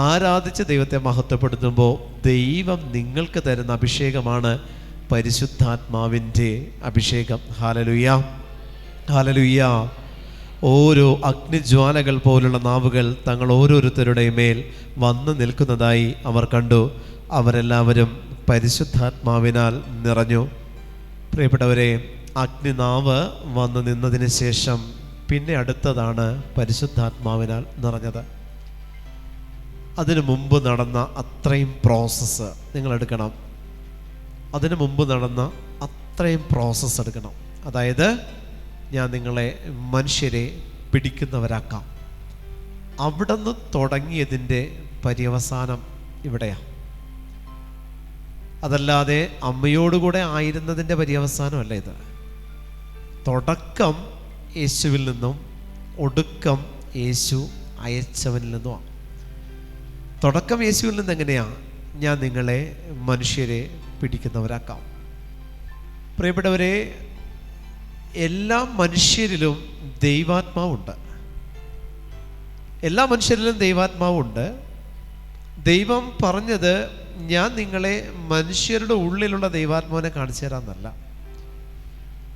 ആരാധിച്ച് ദൈവത്തെ മഹത്വപ്പെടുത്തുമ്പോൾ ദൈവം നിങ്ങൾക്ക് തരുന്ന അഭിഷേകമാണ് പരിശുദ്ധാത്മാവിൻ്റെ അഭിഷേകം. ഹല്ലേലൂയാ, ഹല്ലേലൂയാ. ഓരോ അഗ്നിജ്വാലകൾ പോലുള്ള നാവുകൾ തങ്ങൾ ഓരോരുത്തരുടെ മേൽ വന്നു നിൽക്കുന്നതായി അവർ കണ്ടു. അവരെല്ലാവരും പരിശുദ്ധാത്മാവിനാൽ നിറഞ്ഞു. പ്രിയപ്പെട്ടവരെ, അഗ്നിനാവ് വന്നു നിന്നതിന് ശേഷം പിന്നെ അടുത്തതാണ് പരിശുദ്ധാത്മാവിനാൽ നിറഞ്ഞത്. അതിനു മുമ്പ് നടന്ന അത്രയും പ്രോസസ്സ് നിങ്ങൾ എടുക്കണം. അതിനു മുമ്പ് നടന്ന അത്രയും പ്രോസസ്സ് എടുക്കണം. അതായത് ഞാൻ നിങ്ങളെ മനുഷ്യരെ പിടിക്കുന്നവരാക്കാം. അവിടെ നിന്ന് തുടങ്ങിയതിൻ്റെ പര്യവസാനം ഇവിടെയാണ്. അതല്ലാതെ അമ്മയോടുകൂടെ ആയിരുന്നതിൻ്റെ പര്യവസാനമല്ല ഇത്. തുടക്കം യേശുവിൽ നിന്നും, ഒടുക്കം യേശു അയച്ചവനിൽ നിന്നുമാണ്. തുടക്കം യേശുവിൽ നിന്ന് എങ്ങനെയാണ്? ഞാൻ നിങ്ങളെ മനുഷ്യരെ പിടിക്കുന്നവരാക്കാം. പ്രിയപ്പെട്ടവരെ, എല്ലാ മനുഷ്യരിലും ദൈവാത്മാവുണ്ട്. എല്ലാ മനുഷ്യരിലും ദൈവാത്മാവുണ്ട്. ദൈവം പറഞ്ഞത് ഞാൻ നിങ്ങളെ മനുഷ്യരുടെ ഉള്ളിലുള്ള ദൈവാത്മാവിനെ കാണിച്ചു തരാമെന്നല്ല.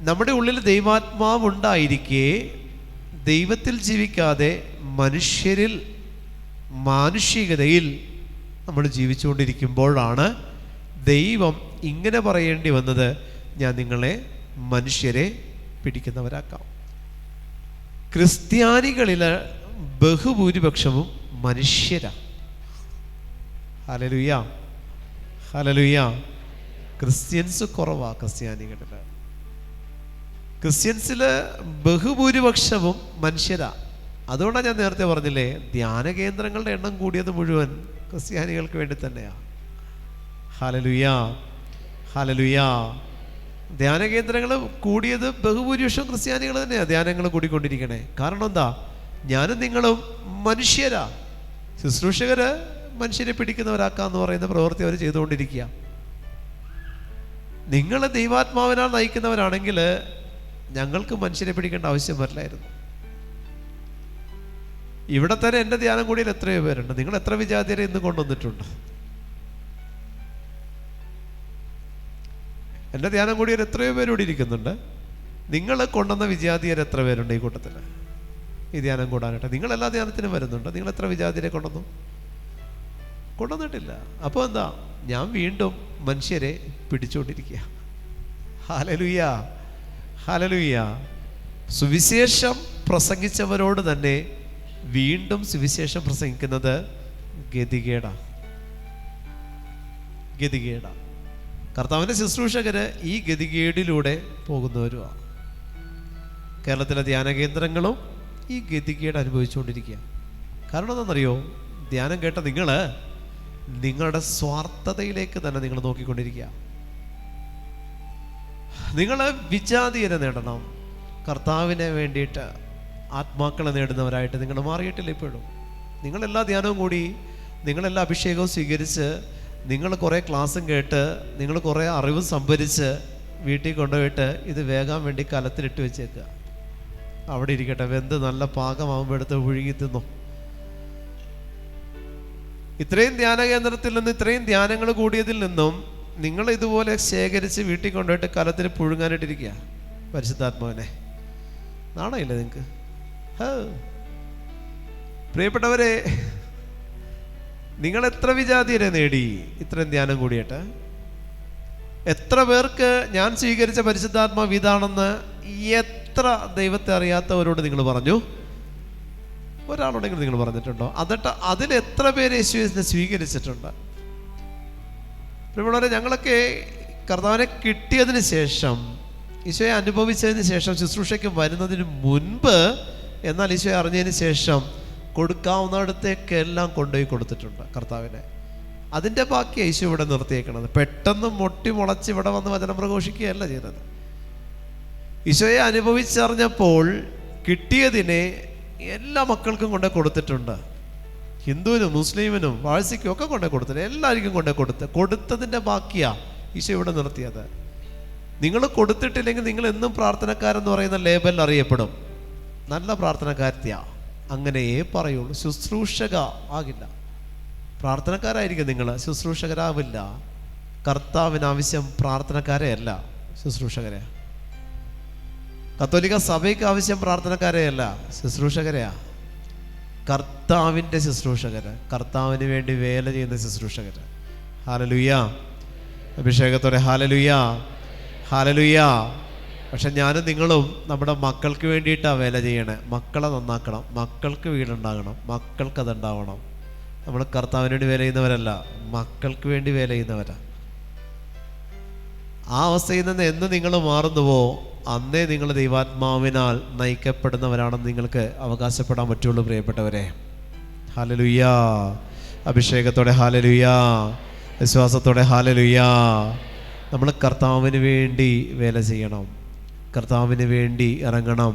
നമ്മുടെ ഉള്ളിൽ ദൈവാത്മാവുണ്ടായിരിക്കെ ദൈവത്തിൽ ജീവിക്കാതെ മനുഷ്യരിൽ, മാനുഷികതയിൽ നമ്മൾ ജീവിച്ചുകൊണ്ടിരിക്കുമ്പോഴാണ് ദൈവം ഇങ്ങനെ പറയേണ്ടി വന്നത്, ഞാൻ നിങ്ങളെ മനുഷ്യരെ പിടിക്കുന്നവരാക്കാം. ക്രിസ്ത്യാനികളിൽ ബഹുഭൂരിപക്ഷവും മനുഷ്യരാണ്. Hallelujah, hallelujah. ക്രിസ്ത്യൻസ് കുറവാണ്. ക്രിസ്ത്യൻസിൽ ബഹുഭൂരിപക്ഷവും മനുഷ്യരാ. അതുകൊണ്ടാണ് ഞാൻ നേരത്തെ പറഞ്ഞില്ലേ, ധ്യാന കേന്ദ്രങ്ങളുടെ എണ്ണം കൂടിയത് മുഴുവൻ ക്രിസ്ത്യാനികൾക്ക് വേണ്ടി തന്നെയാണ്. Hallelujah, hallelujah. ധ്യാന കേന്ദ്രങ്ങൾ കൂടിയത് ബഹുഭൂരിപക്ഷം ക്രിസ്ത്യാനികൾ തന്നെയാണ് ധ്യാനങ്ങൾ കൂടിക്കൊണ്ടിരിക്കണേ. കാരണം എന്താ? ഞാനും നിങ്ങളും മനുഷ്യരാ. ശുശ്രൂഷകര് മനുഷ്യരെ പിടിക്കുന്നവരാക്കാന്ന് പറയുന്ന പ്രവൃത്തി അവർ ചെയ്തുകൊണ്ടിരിക്കുക. നിങ്ങൾ ദൈവാത്മാവിനാൽ നയിക്കുന്നവരാണെങ്കിൽ ഞങ്ങൾക്ക് മനുഷ്യരെ പിടിക്കേണ്ട ആവശ്യം വരില്ലായിരുന്നു. ഇവിടെ തന്നെ എൻ്റെ ധ്യാനം കൂടിയിൽ എത്രയോ പേരുണ്ട്. നിങ്ങൾ എത്ര വിജാതിരെ ഇന്ന് കൊണ്ടുവന്നിട്ടുണ്ട്? എൻ്റെ ധ്യാനം കൂടിയിൽ എത്രയോ പേര് ഇവിടെ ഇരിക്കുന്നുണ്ട്. നിങ്ങൾ കൊണ്ടുവന്ന വിജാതിയർ എത്ര പേരുണ്ട് ഈ കൂട്ടത്തിൽ ഈ ധ്യാനം കൂടാനായിട്ട്? നിങ്ങളെല്ലാ ധ്യാനത്തിനും വരുന്നുണ്ട്. നിങ്ങൾ എത്ര വിജാതിരെ കൊണ്ടുവന്നിട്ടില്ല. അപ്പോൾ എന്താ? ഞാൻ വീണ്ടും മനുഷ്യരെ പിടിച്ചുകൊണ്ടിരിക്കുക. Hallelujah, hallelujah. സുവിശേഷം പ്രസംഗിച്ചവരോട് തന്നെ വീണ്ടും സുവിശേഷം പ്രസംഗിക്കുന്നത് ഗതികേടാ. കർത്താവിൻ്റെ ശുശ്രൂഷകര് ഈ ഗതികേടിലൂടെ പോകുന്നവരുമാണ്. കേരളത്തിലെ ധ്യാന കേന്ദ്രങ്ങളും ഈ ഗതികേട് അനുഭവിച്ചുകൊണ്ടിരിക്കുക. കാരണം എന്താണെന്നറിയോ? ധ്യാനം കേട്ട നിങ്ങളുടെ സ്വാർത്ഥതയിലേക്ക് തന്നെ നിങ്ങൾ നോക്കിക്കൊണ്ടിരിക്കുക. നിങ്ങൾ വിജാതീയരെ നേടണം. കർത്താവിനെ വേണ്ടിയിട്ട് ആത്മാക്കളെ നേടുന്നവരായിട്ട് നിങ്ങൾ മാറിയിട്ടില്ല ഇപ്പോഴും. നിങ്ങളെല്ലാ ധ്യാനവും കൂടി, നിങ്ങളെല്ലാ അഭിഷേകവും സ്വീകരിച്ച്, നിങ്ങൾ കുറേ ക്ലാസ്സും കേട്ട്, നിങ്ങൾ കുറേ അറിവും സംഭരിച്ച് വീട്ടിൽ കൊണ്ടുപോയിട്ട് ഇത് വേകാൻ വേണ്ടി കലത്തിലിട്ട് വെച്ചേക്കുക. അവിടെ ഇരിക്കട്ടെ, വെന്ത് നല്ല പാകമാകുമ്പോൾ എടുത്ത് പുഴുങ്ങി തിന്നു. ഇത്രയും ധ്യാന കേന്ദ്രത്തിൽ നിന്ന്, ഇത്രയും ധ്യാനങ്ങൾ കൂടിയതിൽ നിന്നും നിങ്ങൾ ഇതുപോലെ ശേഖരിച്ച് വീട്ടിൽ കൊണ്ടുപോയിട്ട് കലത്തിൽ പുഴുങ്ങാനായിട്ടിരിക്കുക പരിശുദ്ധാത്മാവിനെ. നാണമില്ല നിങ്ങൾക്ക്? പ്രിയപ്പെട്ടവരെ, നിങ്ങൾ എത്ര വിജാതിയരെ നേടി ഇത്രയും ധ്യാനം കൂടിയിട്ട്? എത്ര പേർക്ക് ഞാൻ സ്വീകരിച്ച പരിശുദ്ധാത്മാവ് ഇതാണെന്ന് എത്ര ദൈവത്തെ അറിയാത്തവരോട് നിങ്ങൾ പറഞ്ഞു? ഒരാളുണ്ടെങ്കിൽ നിങ്ങൾ പറഞ്ഞിട്ടുണ്ടോ? എന്നിട്ട് അതിൽ എത്ര പേര് യേശുവിനെ സ്വീകരിച്ചിട്ടുണ്ട്? പ്രിയമുള്ളവരെ, ഞങ്ങളൊക്കെ കർത്താവിനെ കിട്ടിയതിന് ശേഷം, ഈശോയെ അനുഭവിച്ചതിന് ശേഷം, ശുശ്രൂഷയ്ക്ക് വരുന്നതിന് മുൻപ്, എന്നാൽ ഈശോയെ അറിഞ്ഞതിന് ശേഷം കൊടുക്കാവുന്നിടത്തേക്കെല്ലാം കൊണ്ടുപോയി കൊടുത്തിട്ടുണ്ട് കർത്താവിനെ. അതിൻ്റെ ബാക്കിയാണ് ഈശോ ഇവിടെ നിർത്തിയേക്കണത്. പെട്ടെന്ന് മുളച്ച് ഇവിടെ വന്ന് വചനം പ്രഘോഷിക്കുകയല്ല ചെയ്തത്. ഈശോയെ അനുഭവിച്ചറിഞ്ഞപ്പോൾ കിട്ടിയതിനെ എല്ലാ മക്കൾക്കും കൊണ്ടേ കൊടുത്തിട്ടുണ്ട്. ഹിന്ദുവിനും മുസ്ലിമിനും വാഴ്സിക്കും ഒക്കെ കൊണ്ടേ കൊടുത്തിട്ടുണ്ട്. എല്ലാവർക്കും കൊണ്ടേ കൊടുത്തതിൻ്റെ ബാക്കിയാണ് ഈശോ ഇവിടെ നിർത്തിയത്. നിങ്ങൾ കൊടുത്തിട്ടില്ലെങ്കിൽ നിങ്ങൾ എന്നും പ്രാർത്ഥനക്കാരെന്ന് പറയുന്ന ലേബൽ അറിയപ്പെടും. നല്ല പ്രാർത്ഥനക്കാരത്തിയാണ്, അങ്ങനെയേ പറയുള്ളൂ. ശുശ്രൂഷക ആകില്ല. പ്രാർത്ഥനക്കാരായിരിക്കും നിങ്ങൾ, ശുശ്രൂഷകരാവില്ല. കർത്താവിന് ആവശ്യം പ്രാർത്ഥനക്കാരെ അല്ല, ശുശ്രൂഷകരെ. കത്തോലിക്ക സഭയ്ക്ക് ആവശ്യം പ്രാർത്ഥനക്കാരെ അല്ല, ശുശ്രൂഷകരെയാ. കർത്താവിൻ്റെ ശുശ്രൂഷകര്, കർത്താവിന് വേണ്ടി വേല ചെയ്യുന്ന ശുശ്രൂഷകര്. ഹല്ലേലൂയ, അഭിഷേകത്തോടെ ഹല്ലേലൂയ, ഹല്ലേലൂയ. പക്ഷെ ഞാനും നിങ്ങളും നമ്മുടെ മക്കൾക്ക് വേണ്ടിയിട്ടാണ് വേല ചെയ്യണേ. മക്കളെ നന്നാക്കണം, മക്കൾക്ക് വീടുണ്ടാകണം, മക്കൾക്കതുണ്ടാവണം. നമ്മൾ കർത്താവിന് വേണ്ടി വേല ചെയ്യുന്നവരല്ല, മക്കൾക്ക് വേണ്ടി വേല ചെയ്യുന്നവരാ. ആ അവസ്ഥയിൽ നിന്ന് എന്ന് നിങ്ങൾ മാറുന്നുവോ അന്നേ നിങ്ങൾ ദൈവാത്മാവിനാൽ നയിക്കപ്പെടുന്നവരാണെന്ന് നിങ്ങൾക്ക് അവകാശപ്പെടാൻ പറ്റുള്ളൂ. പ്രിയപ്പെട്ടവരെ, ഹല്ലേലൂയ, അഭിഷേകത്തോടെ ഹല്ലേലൂയ, വിശ്വാസത്തോടെ ഹല്ലേലൂയ. നമ്മൾ കർത്താവിന് വേണ്ടി വേല ചെയ്യണം, കർത്താവിന് വേണ്ടി ഇറങ്ങണം,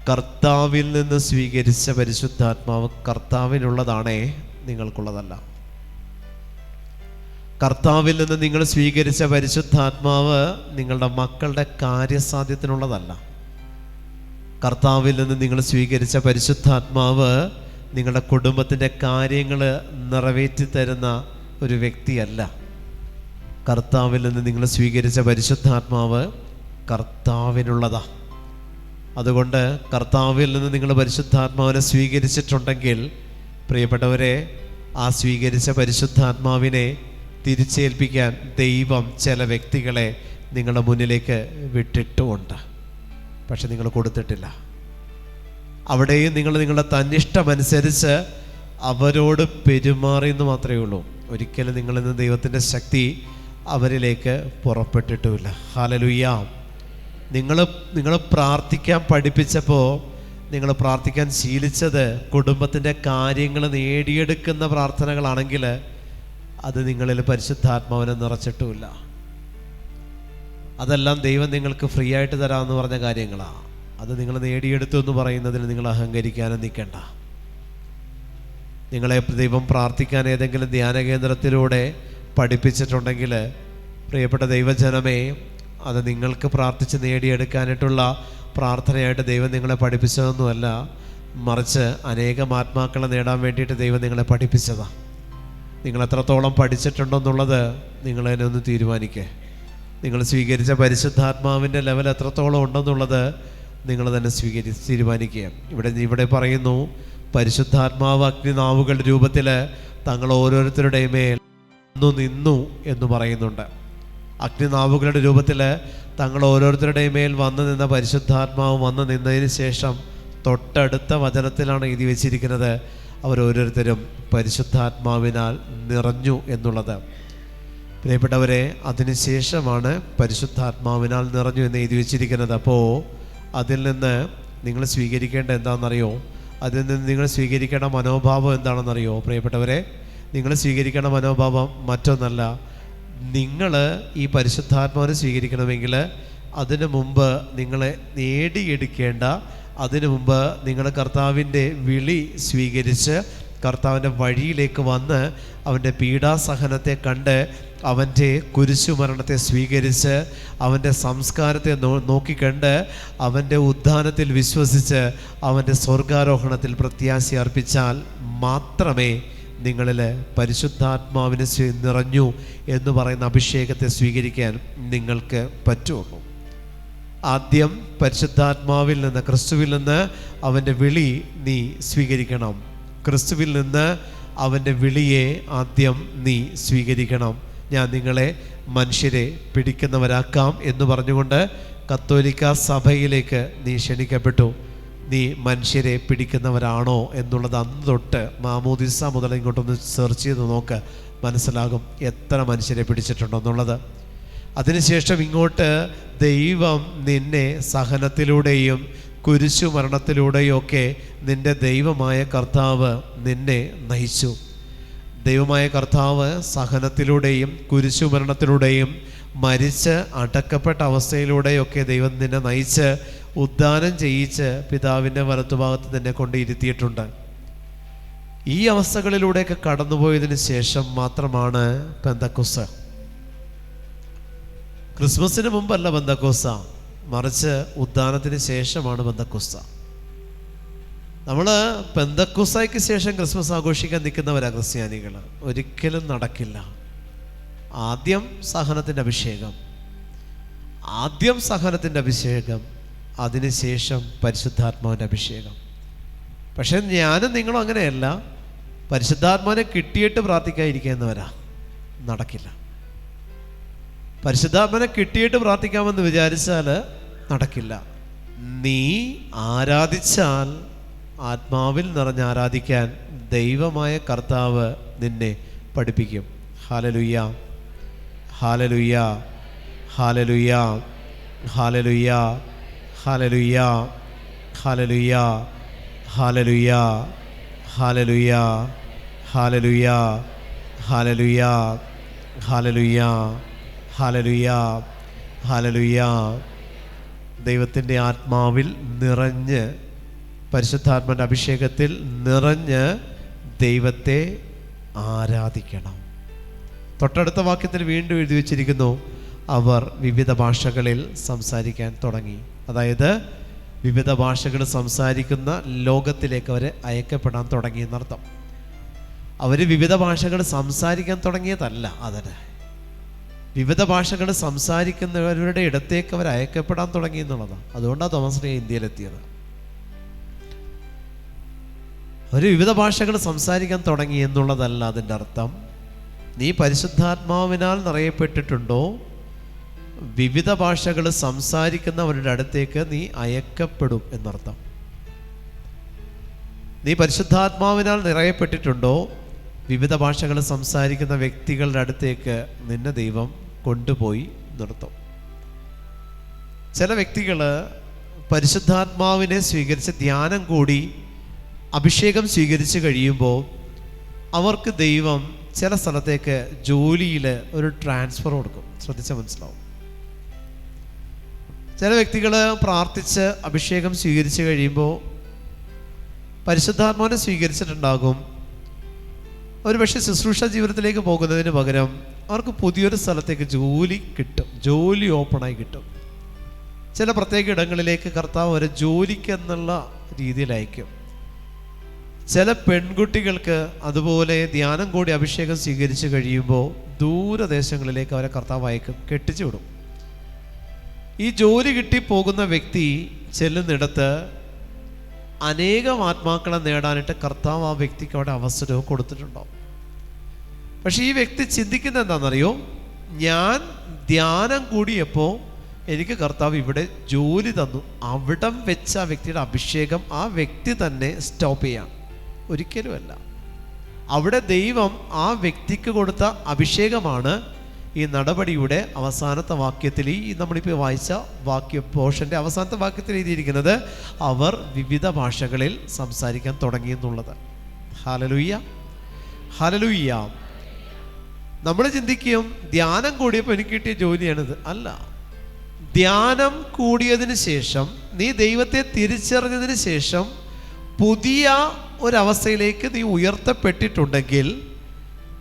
കർത്താവിൽ നിന്ന് സ്വീകരിച്ച പരിശുദ്ധാത്മാവ് കർത്താവിനുള്ളതാണേ, നിങ്ങൾക്കുള്ളതല്ല. കർത്താവിൽ നിന്ന് നിങ്ങൾ സ്വീകരിച്ച പരിശുദ്ധാത്മാവ് നിങ്ങളുടെ മക്കളുടെ കാര്യസാധ്യത്തിനുള്ളതല്ല. കർത്താവിൽ നിന്ന് നിങ്ങൾ സ്വീകരിച്ച പരിശുദ്ധാത്മാവ് നിങ്ങളുടെ കുടുംബത്തിൻ്റെ കാര്യങ്ങൾ നിറവേറ്റി തരുന്ന ഒരു വ്യക്തിയല്ല. കർത്താവിൽ നിന്ന് നിങ്ങൾ സ്വീകരിച്ച പരിശുദ്ധാത്മാവ് കർത്താവിനുള്ളതാ. അതുകൊണ്ട് കർത്താവിൽ നിന്ന് നിങ്ങൾ പരിശുദ്ധാത്മാവിനെ സ്വീകരിച്ചിട്ടുണ്ടെങ്കിൽ, പ്രിയപ്പെട്ടവരെ, ആ സ്വീകരിച്ച പരിശുദ്ധാത്മാവിനെ തിരിച്ചേൽപ്പിക്കാൻ ദൈവം ചില വ്യക്തികളെ നിങ്ങളുടെ മുന്നിലേക്ക് വിട്ടിട്ടുമുണ്ട്. പക്ഷെ നിങ്ങൾ കൊടുത്തിട്ടില്ല. അവിടെയും നിങ്ങൾ നിങ്ങളുടെ തന്നിഷ്ടമനുസരിച്ച് അവരോട് പെരുമാറിയെന്ന് മാത്രമേ ഉള്ളൂ. ഒരിക്കലും നിങ്ങളിൽ നിന്ന് ദൈവത്തിൻ്റെ ശക്തി അവരിലേക്ക് പുറപ്പെട്ടിട്ടുമില്ല. ഹല്ലേലൂയ. നിങ്ങൾ പ്രാർത്ഥിക്കാൻ പഠിപ്പിച്ചപ്പോൾ, നിങ്ങൾ പ്രാർത്ഥിക്കാൻ ശീലിച്ചത് കുടുംബത്തിൻ്റെ കാര്യങ്ങൾ നേടിയെടുക്കുന്ന പ്രാർത്ഥനകളാണെങ്കിൽ അത് നിങ്ങളിൽ പരിശുദ്ധാത്മാവിനെ നിറച്ചിട്ടുമില്ല. അതെല്ലാം ദൈവം നിങ്ങൾക്ക് ഫ്രീ ആയിട്ട് തരാമെന്ന് പറഞ്ഞ കാര്യങ്ങളാണ്. അത് നിങ്ങൾ നേടിയെടുത്തു എന്ന് പറയുന്നതിന് നിങ്ങൾ അഹങ്കരിക്കാനും നിൽക്കണ്ട. നിങ്ങളെ ദൈവം പ്രാർത്ഥിക്കാൻ ഏതെങ്കിലും ധ്യാന കേന്ദ്രത്തിലൂടെ പഠിപ്പിച്ചിട്ടുണ്ടെങ്കിൽ, പ്രിയപ്പെട്ട ദൈവജനമേ, അത് നിങ്ങൾക്ക് പ്രാർത്ഥിച്ച് നേടിയെടുക്കാനായിട്ടുള്ള പ്രാർത്ഥനയായിട്ട് ദൈവം നിങ്ങളെ പഠിപ്പിച്ചതൊന്നുമല്ല, മറിച്ച് അനേകം ആത്മാക്കളെ നേടാൻ വേണ്ടിയിട്ട് ദൈവം നിങ്ങളെ പഠിപ്പിച്ചതാണ്. നിങ്ങൾ എത്രത്തോളം പഠിച്ചിട്ടുണ്ടെന്നുള്ളത് നിങ്ങൾ തന്നെ ഒന്ന് തീരുമാനിക്കുക. നിങ്ങൾ സ്വീകരിച്ച പരിശുദ്ധാത്മാവിൻ്റെ ലെവൽ എത്രത്തോളം ഉണ്ടെന്നുള്ളത് നിങ്ങൾ തന്നെ തീരുമാനിക്കുക. ഇവിടെ പറയുന്നു, പരിശുദ്ധാത്മാവ് അഗ്നിനാവുകളുടെ രൂപത്തിൽ തങ്ങൾ ഓരോരുത്തരുടെയും മേൽ നിന്നു എന്ന് പറയുന്നുണ്ട്. അഗ്നിനാവുകളുടെ രൂപത്തിൽ തങ്ങൾ ഓരോരുത്തരുടെയും മേൽ വന്നു നിന്ന പരിശുദ്ധാത്മാവ് വന്നു നിന്നതിന് ശേഷം തൊട്ടടുത്ത വചനത്തിലാണ് എഴുതി വച്ചിരിക്കുന്നത്, അവരോരോരുത്തരും പരിശുദ്ധാത്മാവിനാൽ നിറഞ്ഞു എന്നുള്ളത്. പ്രിയപ്പെട്ടവരെ, അതിനുശേഷമാണ് പരിശുദ്ധാത്മാവിനാൽ നിറഞ്ഞു എന്ന് എഴുതി വച്ചിരിക്കുന്നത്. അപ്പോൾ അതിൽ നിന്ന് നിങ്ങൾ സ്വീകരിക്കേണ്ട എന്താണെന്നറിയോ? അതിൽ നിന്ന് നിങ്ങൾ സ്വീകരിക്കേണ്ട മനോഭാവം എന്താണെന്നറിയോ? പ്രിയപ്പെട്ടവരെ, നിങ്ങൾ സ്വീകരിക്കേണ്ട മനോഭാവം മറ്റൊന്നല്ല. നിങ്ങൾ ഈ പരിശുദ്ധാത്മാവിനെ സ്വീകരിക്കണമെങ്കിൽ അതിനു മുമ്പ് നിങ്ങളെ നേടിയെടുക്കേണ്ട, അതിനു മുമ്പ് നിങ്ങൾ കർത്താവിൻ്റെ വിളി സ്വീകരിച്ച് കർത്താവിൻ്റെ വഴിയിലേക്ക് വന്ന് അവൻ്റെ പീഡാസഹനത്തെ കണ്ട് അവൻ്റെ കുരിശുമരണത്തെ സ്വീകരിച്ച് അവൻ്റെ സംസ്കാരത്തെ നോക്കിക്കണ്ട് അവൻ്റെ ഉദ്ധാനത്തിൽ വിശ്വസിച്ച് അവൻ്റെ സ്വർഗാരോഹണത്തിൽ പ്രത്യാശ അർപ്പിച്ചാൽ മാത്രമേ നിങ്ങളിൽ പരിശുദ്ധാത്മാവിനെ നിറഞ്ഞു എന്ന് പറയുന്ന അഭിഷേകത്തെ സ്വീകരിക്കാൻ നിങ്ങൾക്ക് പറ്റുള്ളൂ. ആദ്യം പരിശുദ്ധാത്മാവിൽ നിന്ന്, ക്രിസ്തുവിൽ നിന്ന് അവൻ്റെ വിളി നീ സ്വീകരിക്കണം. ക്രിസ്തുവിൽ നിന്ന് അവൻ്റെ വിളിയെ ആദ്യം നീ സ്വീകരിക്കണം. ഞാൻ നിങ്ങളെ മനുഷ്യരെ പിടിക്കുന്നവരാക്കാം എന്ന് പറഞ്ഞുകൊണ്ട് കത്തോലിക്ക സഭയിലേക്ക് നീ ക്ഷണിക്കപ്പെട്ടു. നീ മനുഷ്യരെ പിടിക്കുന്നവരാണോ എന്നുള്ളത് അന്ന് തൊട്ട് മാമോദിസ മുതൽ ഇങ്ങോട്ടൊന്ന് സെർച്ച് ചെയ്ത് നോക്ക്, മനസ്സിലാകും എത്ര മനുഷ്യരെ പിടിച്ചിട്ടുണ്ടെന്നുള്ളത്. അതിനുശേഷം ഇങ്ങോട്ട് ദൈവം നിന്നെ സഹനത്തിലൂടെയും കുരിശുമരണത്തിലൂടെയും ഒക്കെ നിൻ്റെ ദൈവമായ കർത്താവ് നിന്നെ നയിച്ചു. ദൈവമായ കർത്താവ് സഹനത്തിലൂടെയും കുരിശുമരണത്തിലൂടെയും മരിച്ച് അടക്കപ്പെട്ട അവസ്ഥയിലൂടെയൊക്കെ ദൈവം നിന്നെ നയിച്ച് ഉദ്ധാനം ചെയ്യിച്ച് പിതാവിൻ്റെ വലത്തുഭാഗത്ത് നിന്നെ കൊണ്ട് ഇരുത്തിയിട്ടുണ്ട്. ഈ അവസ്ഥകളിലൂടെയൊക്കെ കടന്നുപോയതിന് ശേഷം മാത്രമാണ് പെന്തക്കോസ്ത്. ക്രിസ്മസിന് മുമ്പല്ല പെന്തക്കോസ്ത്, മറിച്ച് ഉദ്ധാനത്തിന് ശേഷമാണ് പെന്തക്കോസ്ത്. നമ്മൾ പെന്തക്കോസ്തായ്ക്ക് ശേഷം ക്രിസ്മസ് ആഘോഷിക്കാൻ നിൽക്കുന്നവരാ ക്രിസ്ത്യാനികൾ. ഒരിക്കലും നടക്കില്ല. ആദ്യം സഹനത്തിൻ്റെ അഭിഷേകം, അതിനുശേഷം പരിശുദ്ധാത്മാവിൻ്റെ അഭിഷേകം. പക്ഷെ ഞാനും നിങ്ങളും അങ്ങനെയല്ല. പരിശുദ്ധാത്മാവിനെ കിട്ടിയിട്ട് പ്രാർത്ഥിക്കാതിരിക്കുന്നവരാ. നടക്കില്ല. പരിശുദ്ധാത്മാവിനെ കിട്ടിയിട്ട് പ്രാർത്ഥിക്കാമെന്ന് വിചാരിച്ചാൽ നടക്കില്ല. നീ ആരാധിച്ചാൽ, ആത്മാവിൽ നിറഞ്ഞ് ആരാധിക്കാൻ ദൈവമായ കർത്താവ് നിന്നെ പഠിപ്പിക്കും. ഹല്ലേലൂയ, ഹല്ലേലൂയ, ഹല്ലേലൂയ, ഹല്ലേലൂയ, ഹല്ലേലൂയ, ഹല്ലേലൂയ, ഹല്ലേലൂയ, ഹല്ലേലൂയ, ഹല്ലേലൂയ, ഹല്ലേലൂയ, ഹല്ലേലൂയ, ഹല്ലേലൂയ, ഹല്ലേലൂയ. ദൈവത്തിൻ്റെ ആത്മാവിൽ നിറഞ്ഞ് പരിശുദ്ധാത്മാവിൻ്റെ അഭിഷേകത്തിൽ നിറഞ്ഞ് ദൈവത്തെ ആരാധിക്കണം. തൊട്ടടുത്ത വാക്യത്തിൽ വീണ്ടും എഴുതി വച്ചിരിക്കുന്നു, അവർ വിവിധ ഭാഷകളിൽ സംസാരിക്കാൻ തുടങ്ങി. അതായത് വിവിധ ഭാഷകൾ സംസാരിക്കുന്ന ലോകത്തിലേക്ക് അവർ അയക്കപ്പെടാൻ തുടങ്ങി എന്നർത്ഥം. അവർ വിവിധ ഭാഷകൾ സംസാരിക്കാൻ തുടങ്ങിയതല്ല, അതിന് വിവിധ ഭാഷകൾ സംസാരിക്കുന്നവരുടെ ഇടത്തേക്ക് അവർ അയക്കപ്പെടാൻ തുടങ്ങി എന്നുള്ളതാണ്. അതുകൊണ്ടാണ് തോമസ് ലീഹ ഇന്ത്യയിലെത്തിയത്. അവർ വിവിധ ഭാഷകൾ സംസാരിക്കാൻ തുടങ്ങി എന്നുള്ളതല്ല അതിൻ്റെ അർത്ഥം. നീ പരിശുദ്ധാത്മാവിനാൽ നിറയപ്പെട്ടിട്ടുണ്ടോ, വിവിധ ഭാഷകൾ സംസാരിക്കുന്നവരുടെ അടുത്തേക്ക് നീ അയക്കപ്പെടും എന്നർത്ഥം. നീ പരിശുദ്ധാത്മാവിനാൽ നിറയപ്പെട്ടിട്ടുണ്ടോ, വിവിധ ഭാഷകൾ സംസാരിക്കുന്ന വ്യക്തികളുടെ അടുത്തേക്ക് നിന്നെ ദൈവം കൊണ്ടുപോയി നിർത്തും. ചില വ്യക്തികൾ പരിശുദ്ധാത്മാവിനെ സ്വീകരിച്ച് ധ്യാനം കൂടി അഭിഷേകം സ്വീകരിച്ച് കഴിയുമ്പോൾ അവർക്ക് ദൈവം ചില സ്ഥലത്തേക്ക് ജോലിയിൽ ഒരു ട്രാൻസ്ഫർ കൊടുക്കും. ശ്രദ്ധിച്ചാൽ മനസ്സിലാവും. ചില വ്യക്തികൾ പ്രാർത്ഥിച്ച് അഭിഷേകം സ്വീകരിച്ച് കഴിയുമ്പോൾ പരിശുദ്ധാത്മാവിനെ സ്വീകരിച്ചിട്ടുണ്ടാകും. ഒരു പക്ഷേ ശുശ്രൂഷ ജീവിതത്തിലേക്ക് പോകുന്നതിന് പകരം അവർക്ക് പുതിയൊരു സ്ഥലത്തേക്ക് ജോലി കിട്ടും, ജോലി ഓപ്പണായി കിട്ടും. ചില പ്രത്യേക ഇടങ്ങളിലേക്ക് കർത്താവ് ഒരു ജോലിക്കെന്നുള്ള രീതിയിലയക്കും. ചില പെൺകുട്ടികൾക്ക് അതുപോലെ ധ്യാനം കൂടി അഭിഷേകം സ്വീകരിച്ച് കഴിയുമ്പോൾ ദൂരദേശങ്ങളിലേക്ക് അവരെ കർത്താവ് അയക്കും, കെട്ടിച്ചു വിടും. ഈ ജോലി കിട്ടി പോകുന്ന വ്യക്തി ചെല്ലുന്നിടത്ത് അനേകം ആത്മാക്കളെ നേടാനായിട്ട് കർത്താവ് ആ വ്യക്തിക്ക് അവിടെ അവസരവും കൊടുത്തിട്ടുണ്ടാവും. പക്ഷെ ഈ വ്യക്തി ചിന്തിക്കുന്നത് എന്താണെന്നറിയോ, ഞാൻ ധ്യാനം കൂടിയപ്പോൾ എനിക്ക് കർത്താവ് ഇവിടെ ജോലി തന്നു, അവിടം വെച്ച് ആ വ്യക്തിയുടെ അഭിഷേകം ആ വ്യക്തി തന്നെ സ്റ്റോപ്പ് ചെയ്യാം. ഒരിക്കലുമല്ല. അവിടെ ദൈവം ആ വ്യക്തിക്ക് കൊടുത്ത അഭിഷേകമാണ് ഈ നടപടിയുടെ അവസാനത്തെ വാക്യത്തിൽ, ഈ നമ്മളിപ്പോൾ വായിച്ച വാക്യ പോർഷൻ്റെ അവസാനത്തെ വാക്യത്തിൽ എഴുതിയിരിക്കുന്നത് അവർ വിവിധ ഭാഷകളിൽ സംസാരിക്കാൻ തുടങ്ങി എന്നുള്ളത്. Hallelujah, hallelujah. നമ്മൾ ചിന്തിക്കും ധ്യാനം കൂടിയപ്പോൾ എനിക്ക് കിട്ടിയ ജോലിയാണിത്. അല്ല, ധ്യാനം കൂടിയതിന് ശേഷം നീ ദൈവത്തെ തിരിച്ചറിഞ്ഞതിന് ശേഷം പുതിയ ഒരവസ്ഥയിലേക്ക് നീ ഉയർത്തപ്പെട്ടിട്ടുണ്ടെങ്കിൽ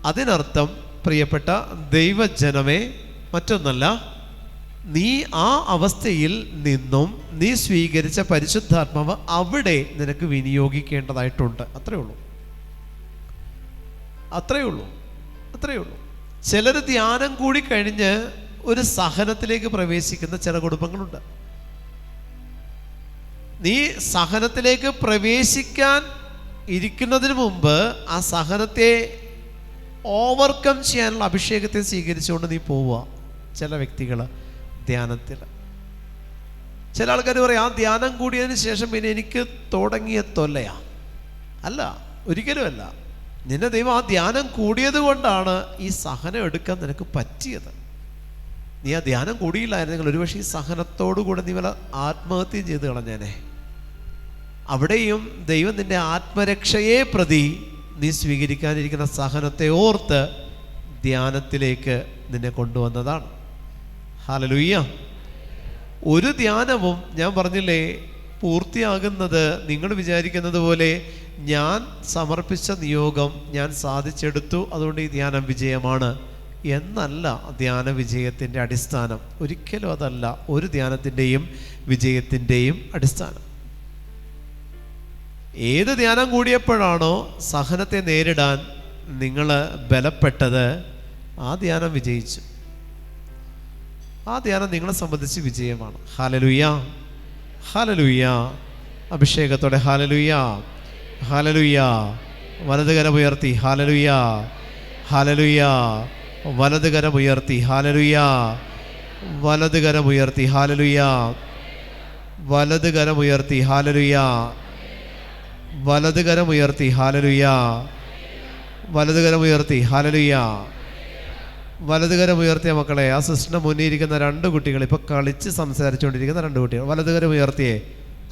അതിനർത്ഥം പ്രിയപ്പെട്ട ദൈവജനമേ മറ്റൊന്നല്ല, നീ ആ അവസ്ഥയിൽ നിന്നും നീ സ്വീകരിച്ച പരിശുദ്ധാത്മാവ് അവിടെ നിനക്ക് വിനിയോഗിക്കേണ്ടതായിട്ടുണ്ട്. അത്രയേ ഉള്ളൂ, അത്രയേ ഉള്ളൂ, അത്രയേ ഉള്ളൂ. ചിലർ ധ്യാനം കൂടി കഴിഞ്ഞ് ഒരു സഹനത്തിലേക്ക് പ്രവേശിക്കുന്ന ചില കുടുംബങ്ങളുണ്ട്. നീ സഹനത്തിലേക്ക് പ്രവേശിക്കാൻ ഇരിക്കുന്നതിന് മുമ്പ് ആ സഹനത്തെ ഓവർകം ചെയ്യാനുള്ള അഭിഷേകത്തെ സ്വീകരിച്ചുകൊണ്ട് നീ പോവുക. ചില വ്യക്തികൾ ധ്യാനത്തിൽ, ചില ആൾക്കാർ പറയും ആ ധ്യാനം കൂടിയതിന് ശേഷം പിന്നെ എനിക്ക് തുടങ്ങിയ തൊല്ലയാ. അല്ല, ഒരിക്കലുമല്ല. നിന്നെ ദൈവം ആ ധ്യാനം കൂടിയത് കൊണ്ടാണ് ഈ സഹനം എടുക്കാൻ നിനക്ക് പറ്റിയത്. നീ ആ ധ്യാനം കൂടിയില്ലായിരുന്നെങ്കിൽ ഒരുപക്ഷെ ഈ സഹനത്തോടു കൂടെ നീ വല്ല ആത്മഹത്യ ചെയ്ത് കളഞ്ഞേനെ. അവിടെയും ദൈവം നിന്റെ ആത്മരക്ഷയെ പ്രതി നീ സ്വീകരിക്കാനിരിക്കുന്ന സഹനത്തെ ഓർത്ത് ധ്യാനത്തിലേക്ക് നിന്നെ കൊണ്ടുവന്നതാണ്. ഹല്ലേലൂയ. ഒരു ധ്യാനവും ഞാൻ പറഞ്ഞില്ലേ പൂർത്തിയാകുന്നത് നിങ്ങൾ വിചാരിക്കുന്നത് പോലെ ഞാൻ സമർപ്പിച്ച നിയോഗം ഞാൻ സാധിച്ചെടുത്തു അതുകൊണ്ട് ഈ ധ്യാനം വിജയമാണ് എന്നല്ല ധ്യാന വിജയത്തിൻ്റെ അടിസ്ഥാനം. ഒരിക്കലും അതല്ല ഒരു ധ്യാനത്തിൻ്റെയും വിജയത്തിൻ്റെയും അടിസ്ഥാനം. ഏത് ധ്യാനം കൂടിയപ്പോഴാണോ സഹനത്തെ നേരിടാൻ നിങ്ങൾ ബലപ്പെട്ടത്, ആ ധ്യാനം വിജയിച്ചു. ആ ധ്യാനം നിങ്ങളെ സംബന്ധിച്ച് വിജയമാണ്. ഹല്ലേലൂയ, ഹല്ലേലൂയ. അഭിഷേകത്തോടെ ഹല്ലേലൂയ, ഹല്ലേലൂയ. വലതുകരം ഉയർത്തി ഹല്ലേലൂയ, ഹല്ലേലൂയ. വലതുകരം ഉയർത്തി ഹല്ലേലൂയ, വലതുകരം ഉയർത്തി ഹല്ലേലൂയ, വലതുകരം ഉയർത്തി ഹല്ലേലൂയ, വലതുകരം ഉയർത്തി ഹല്ലേലൂയ, വലതുകരം ഉയർത്തി ഹല്ലേലൂയ. വലതുകരം ഉയർത്തിയ മക്കളെ, ആ സിസ്റ്ററിന് മുന്നിൽ ഇരിക്കുന്ന രണ്ട് കുട്ടികൾ, ഇപ്പോൾ കളിച്ച് സംസാരിച്ചുകൊണ്ടിരിക്കുന്ന രണ്ട് കുട്ടികൾ, വലതുകരം ഉയർത്തിയേ.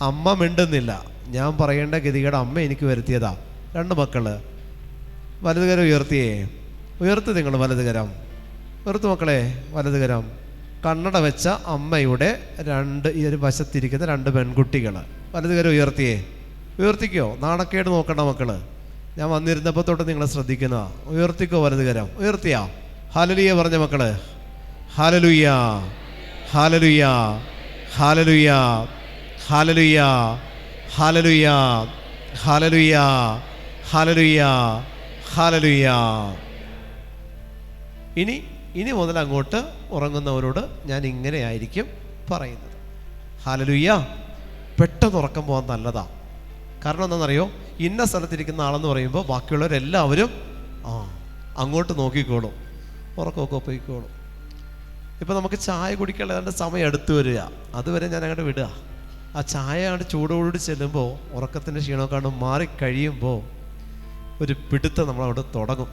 അമ്മ മിണ്ടുന്നില്ല, ഞാൻ പറയേണ്ട ഗതികേട് അമ്മ എനിക്ക് വരുത്തിയതാ. രണ്ട് മക്കള് വലതുകരം ഉയർത്തിയേ. ഉയർത്ത് നിങ്ങൾ വലതുകരം, ഉയർത്തു മക്കളെ വലതുകരം. കണ്ണട വെച്ച അമ്മയുടെ ഈ ഒരു വശത്തിരിക്കുന്ന രണ്ട് പെൺകുട്ടികൾ വലതുകരം ഉയർത്തിയേ. ഉയർത്തിക്കോ. നാണക്കേട് നോക്കണ്ട മക്കള്. ഞാൻ വന്നിരുന്നപ്പോൾ തൊട്ട് നിങ്ങളെ ശ്രദ്ധിക്കുന്ന. ഉയർത്തിക്കോ വലത് കരം. ഉയർത്തിയാ ഹല്ലേലൂയ പറഞ്ഞ മക്കള്. ഹല്ലേലൂയ, ഹല്ലേലൂയ, ഹല്ലേലൂയ, ഹല്ലേലൂയ, ഹല്ലേലൂയ, ഹല്ലേലൂയ, ഹല്ലേലൂയ, ഹല്ലേലൂയ. ഇനി മുതൽ അങ്ങോട്ട് ഉറങ്ങുന്നവരോട് ഞാൻ ഇങ്ങനെയായിരിക്കും പറയുന്നത്. ഹല്ലേലൂയ. പെട്ടെന്ന് ഉറക്കം പോകാൻ നല്ലതാ. കാരണം എന്താണെന്നറിയോ? ഇന്ന സ്ഥലത്തിരിക്കുന്ന ആളെന്ന് പറയുമ്പോൾ ബാക്കിയുള്ളവരെല്ലാവരും അങ്ങോട്ട് നോക്കിക്കോളും, ഉറക്കമൊക്കെ പോയിക്കോളും. ഇപ്പം നമുക്ക് ചായ കുടിക്കാനുള്ള സമയം അടുത്ത് വരിക. അതുവരെ ഞാൻ അങ്ങോട്ട് വിടുക. ആ ചായ അങ്ങോട്ട് ചൂടോടുകൂടി ചെല്ലുമ്പോൾ ഉറക്കത്തിൻ്റെ ക്ഷീണമൊക്കെ മാറിക്കഴിയുമ്പോൾ ഒരു പിടുത്തം നമ്മളവിടെ തുടങ്ങും.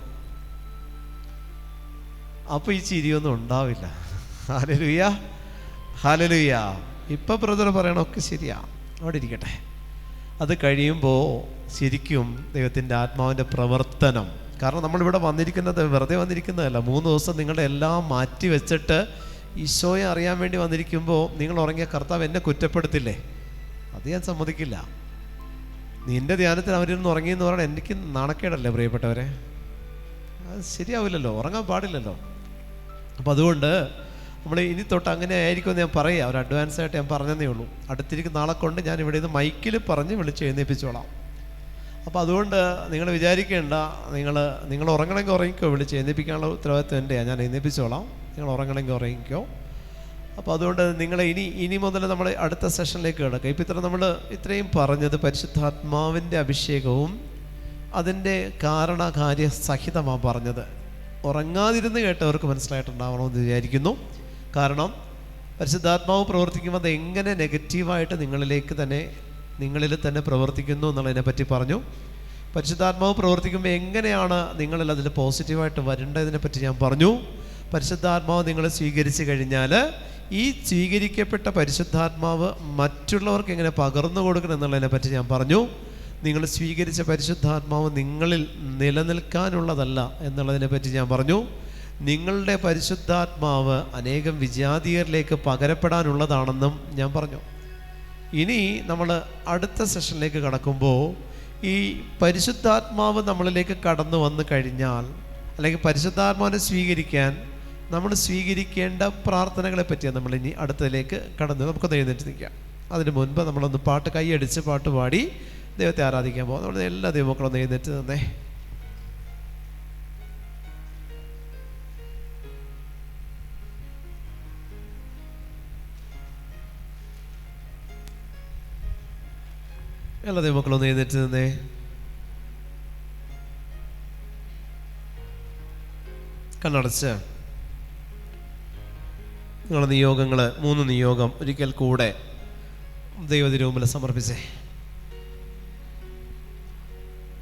അപ്പോൾ ഈ ചിരിയൊന്നും ഉണ്ടാവില്ല. Hallelujah, hallelujah. ഇപ്പം ബ്രദർ പറയണമൊക്കെ ശരിയാ, അവിടെ ഇരിക്കട്ടെ. അത് കഴിയുമ്പോൾ ശരിക്കും ദൈവത്തിൻ്റെ ആത്മാവിൻ്റെ പ്രവർത്തനം. കാരണം നമ്മളിവിടെ വന്നിരിക്കുന്നത് വെറുതെ വന്നിരിക്കുന്നതല്ല. 3 ദിവസം നിങ്ങളുടെ എല്ലാം മാറ്റി വെച്ചിട്ട് ഈശോയെ അറിയാൻ വേണ്ടി വന്നിരിക്കുമ്പോൾ നിങ്ങൾ ഉറങ്ങിയ കർത്താവ് എന്നെ കുറ്റപ്പെടുത്തില്ലേ? അത് ഞാൻ സമ്മതിക്കില്ല. നിന്റെ ധ്യാനത്തിൽ അവരിന്ന് ഉറങ്ങിയെന്ന് പറഞ്ഞാൽ എനിക്ക് നാണക്കേടല്ലേ പ്രിയപ്പെട്ടവരെ? അത് ശരിയാവില്ലല്ലോ, ഉറങ്ങാൻ പാടില്ലല്ലോ. അപ്പം അതുകൊണ്ട് നമ്മൾ ഇനി തൊട്ട് അങ്ങനെ ആയിരിക്കുമെന്ന് ഞാൻ പറയുക. ഒരു അഡ്വാൻസ് ആയിട്ട് ഞാൻ പറഞ്ഞതേ ഉള്ളൂ. അടുത്തിരിക്കുന്ന നാളെ കൊണ്ട് ഞാൻ ഇവിടെ നിന്ന് മൈക്കിൽ പറഞ്ഞ് വിളിച്ച് എഴുന്നേൽപ്പിച്ചോളാം. അപ്പോൾ അതുകൊണ്ട് നിങ്ങൾ വിചാരിക്കേണ്ട, നിങ്ങൾ ഉറങ്ങണമെങ്കിൽ ഉറങ്ങിക്കോ. വിളിച്ച് എഴുന്നേൽപ്പിക്കാനുള്ള ഉത്തരവാദിത്വം എൻ്റെയാണ്. ഞാൻ എഴുന്നേൽപ്പിച്ചോളാം. നിങ്ങൾ ഉറങ്ങണമെങ്കിൽ ഉറങ്ങിക്കോ. അപ്പോൾ അതുകൊണ്ട് നിങ്ങൾ ഇനി മുതൽ നമ്മൾ അടുത്ത സെഷനിലേക്ക് കിടക്കുക. ഇപ്പം നമ്മൾ ഇത്രയും പറഞ്ഞത് പരിശുദ്ധാത്മാവിൻ്റെ അഭിഷേകവും അതിൻ്റെ കാരണകാര്യ സഹിതമാണ് പറഞ്ഞത്. ഉറങ്ങാതിരുന്ന് കേട്ടവർക്ക് മനസ്സിലായിട്ടുണ്ടാവണമെന്ന് വിചാരിക്കുന്നു. കാരണം പരിശുദ്ധാത്മാവ് പ്രവർത്തിക്കുമ്പോൾ അത് എങ്ങനെ നെഗറ്റീവായിട്ട് നിങ്ങളിൽ തന്നെ പ്രവർത്തിക്കുന്നു എന്നുള്ളതിനെ പറ്റി പറഞ്ഞു. പരിശുദ്ധാത്മാവ് പ്രവർത്തിക്കുമ്പോൾ എങ്ങനെയാണ് നിങ്ങളിൽ അതിൽ പോസിറ്റീവായിട്ട് വരേണ്ടതിനെ പറ്റി ഞാൻ പറഞ്ഞു. പരിശുദ്ധാത്മാവ് നിങ്ങൾ സ്വീകരിച്ചു കഴിഞ്ഞാൽ ഈ സ്വീകരിക്കപ്പെട്ട പരിശുദ്ധാത്മാവ് മറ്റുള്ളവർക്ക് എങ്ങനെ പകർന്നു കൊടുക്കണം എന്നുള്ളതിനെ പറ്റി ഞാൻ പറഞ്ഞു. നിങ്ങൾ സ്വീകരിച്ച പരിശുദ്ധാത്മാവ് നിങ്ങളിൽ നിലനിൽക്കാനുള്ളതല്ല എന്നുള്ളതിനെ പറ്റി ഞാൻ പറഞ്ഞു. നിങ്ങളുടെ പരിശുദ്ധാത്മാവ് അനേകം വിജാതീയരിലേക്ക് പകരപ്പെടാനുള്ളതാണെന്നും ഞാൻ പറഞ്ഞു. ഇനി നമ്മൾ അടുത്ത സെഷനിലേക്ക് കടക്കുമ്പോൾ ഈ പരിശുദ്ധാത്മാവ് നമ്മളിലേക്ക് കടന്നു വന്നു കഴിഞ്ഞാൽ, അല്ലെങ്കിൽ പരിശുദ്ധാത്മാവിനെ സ്വീകരിക്കാൻ നമ്മൾ സ്വീകരിക്കേണ്ട പ്രാർത്ഥനകളെ പറ്റിയാണ് നമ്മൾ ഇനി അടുത്തതിലേക്ക് കടന്ന് നമുക്കൊന്ന് എഴുന്നേറ്റ് നിൽക്കാം. അതിന് മുൻപ് നമ്മളൊന്ന് കൈയടിച്ച് പാട്ട് പാടി ദൈവത്തെ ആരാധിക്കാൻ പോകും. നമ്മൾ എല്ലാ ദൈവമക്കളൊന്ന് എഴുന്നേറ്റ് നിന്നേ. എല്ലാ ദൈവമക്കളൊന്ന് എഴുന്നേറ്റ് നിന്നേ. കണ്ണടച്ച് നിങ്ങളുടെ നിയോഗങ്ങൾ 3 നിയോഗം ഒരിക്കൽ കൂടെ ദൈവത്തിരുമുമ്പിൽ സമർപ്പിച്ചേ.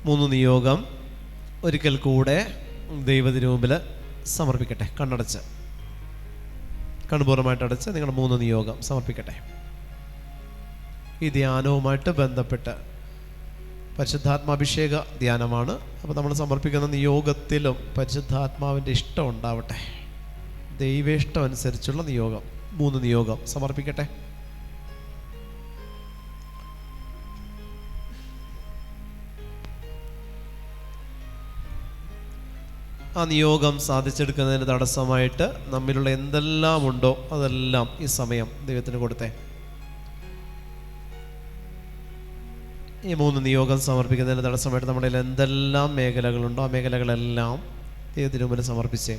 3 നിയോഗം ഒരിക്കൽ കൂടെ ദൈവത്തിരുമുമ്പിൽ സമർപ്പിക്കട്ടെ. കണ്ണടച്ച് കണ്ണുപൂർവ്വമായിട്ട് അടച്ച് നിങ്ങൾ 3 നിയോഗം സമർപ്പിക്കട്ടെ. ഈ ധ്യാനവുമായിട്ട് ബന്ധപ്പെട്ട് പരിശുദ്ധാത്മാഭിഷേക ധ്യാനമാണ്. അപ്പോൾ നമ്മൾ സമർപ്പിക്കുന്ന നിയോഗത്തിലും പരിശുദ്ധാത്മാവിൻ്റെ ഇഷ്ടം ഉണ്ടാവട്ടെ. ദൈവേഷ്ടം അനുസരിച്ചുള്ള നിയോഗം 3 നിയോഗം സമർപ്പിക്കട്ടെ. ആ നിയോഗം സാധിച്ചെടുക്കുന്നതിന് തടസ്സമായിട്ട് നമ്മിലുള്ള എന്തെല്ലാം ഉണ്ടോ അതെല്ലാം ഈ സമയം ദൈവത്തിന് കൊടുത്തേ. ഈ 3 നിയോഗം സമർപ്പിക്കുന്നതിന് തടസ്സമായിട്ട് നമ്മുടെ എന്തെല്ലാം മേഖലകളുണ്ടോ ആ മേഖലകളെല്ലാം ദൈവത്തിന് മുമ്പിൽ സമർപ്പിച്ചേ.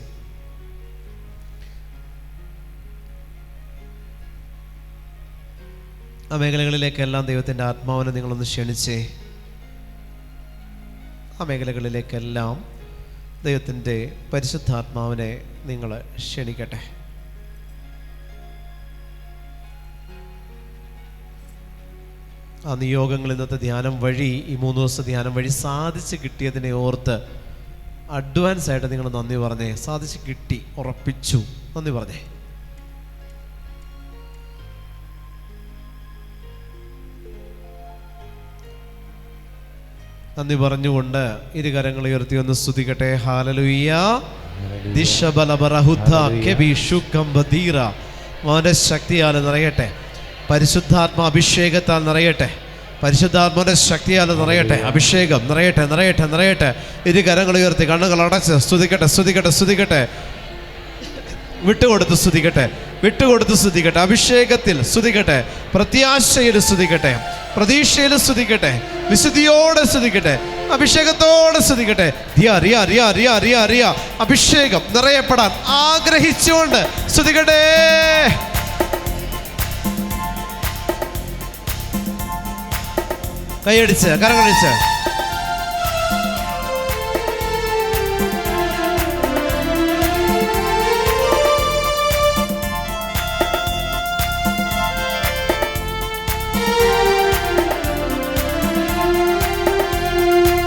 ആ മേഖലകളിലേക്കെല്ലാം ദൈവത്തിൻ്റെ ആത്മാവിനെ നിങ്ങളൊന്ന് ക്ഷണിച്ചേ. ആ മേഖലകളിലേക്കെല്ലാം ദൈവത്തിൻ്റെ പരിശുദ്ധാത്മാവിനെ നിങ്ങൾ ക്ഷണിക്കട്ടെ. ആ നിയോഗങ്ങൾ ഇന്നത്തെ ധ്യാനം വഴി, ഈ 3 ദിവസത്തെ ധ്യാനം വഴി സാധിച്ച് കിട്ടിയതിനെ ഓർത്ത് അഡ്വാൻസ് ആയിട്ട് നിങ്ങൾ നന്ദി പറഞ്ഞേ. സാധിച്ച് കിട്ടി, ഉറപ്പിച്ചു, നന്ദി പറഞ്ഞേ. നന്ദി പറഞ്ഞുകൊണ്ട് ഇരുകരങ്ങൾ ഉയർത്തി ഒന്ന് സ്തുതിക്കട്ടെ. ഹല്ലേലൂയ. മോന്റെ ശക്തിയാൽ നിറയട്ടെ, പരിശുദ്ധാത്മാ അഭിഷേകത്താൽ നിറയട്ടെ, പരിശുദ്ധാത്മാവിന്റെ ശക്തിയാൽ നിറയട്ടെ. അഭിഷേകം നിറയട്ടെ, നിറയട്ടെ, നിറയട്ടെ. ഇരു കരങ്ങൾ ഉയർത്തി കണ്ണുകൾ അടച്ച് സ്തുതിക്കട്ടെ, സ്തുതിക്കട്ടെ, സ്തുതിക്കട്ടെ. വിട്ടുകൊടുത്ത് സ്തുതിക്കട്ടെ, വിട്ടുകൊടുത്ത് സ്തുതിക്കട്ടെ. അഭിഷേകത്തിൽ സ്തുതിക്കട്ടെ, പ്രത്യാശയിൽ സ്തുതിക്കട്ടെ, പ്രതീക്ഷയിൽ സ്തുതിക്കട്ടെ, വിശുദ്ധിയോടെ സ്തുതിക്കട്ടെ, അഭിഷേകത്തോടെ സ്തുതിക്കട്ടെ. റിയ അഭിഷേകം നിറയപ്പെടാൻ ആഗ്രഹിച്ചുകൊണ്ട് സ്തുതിക്കട്ടെ. കൈയടിച്ച് കരങ്ങളടിച്ച്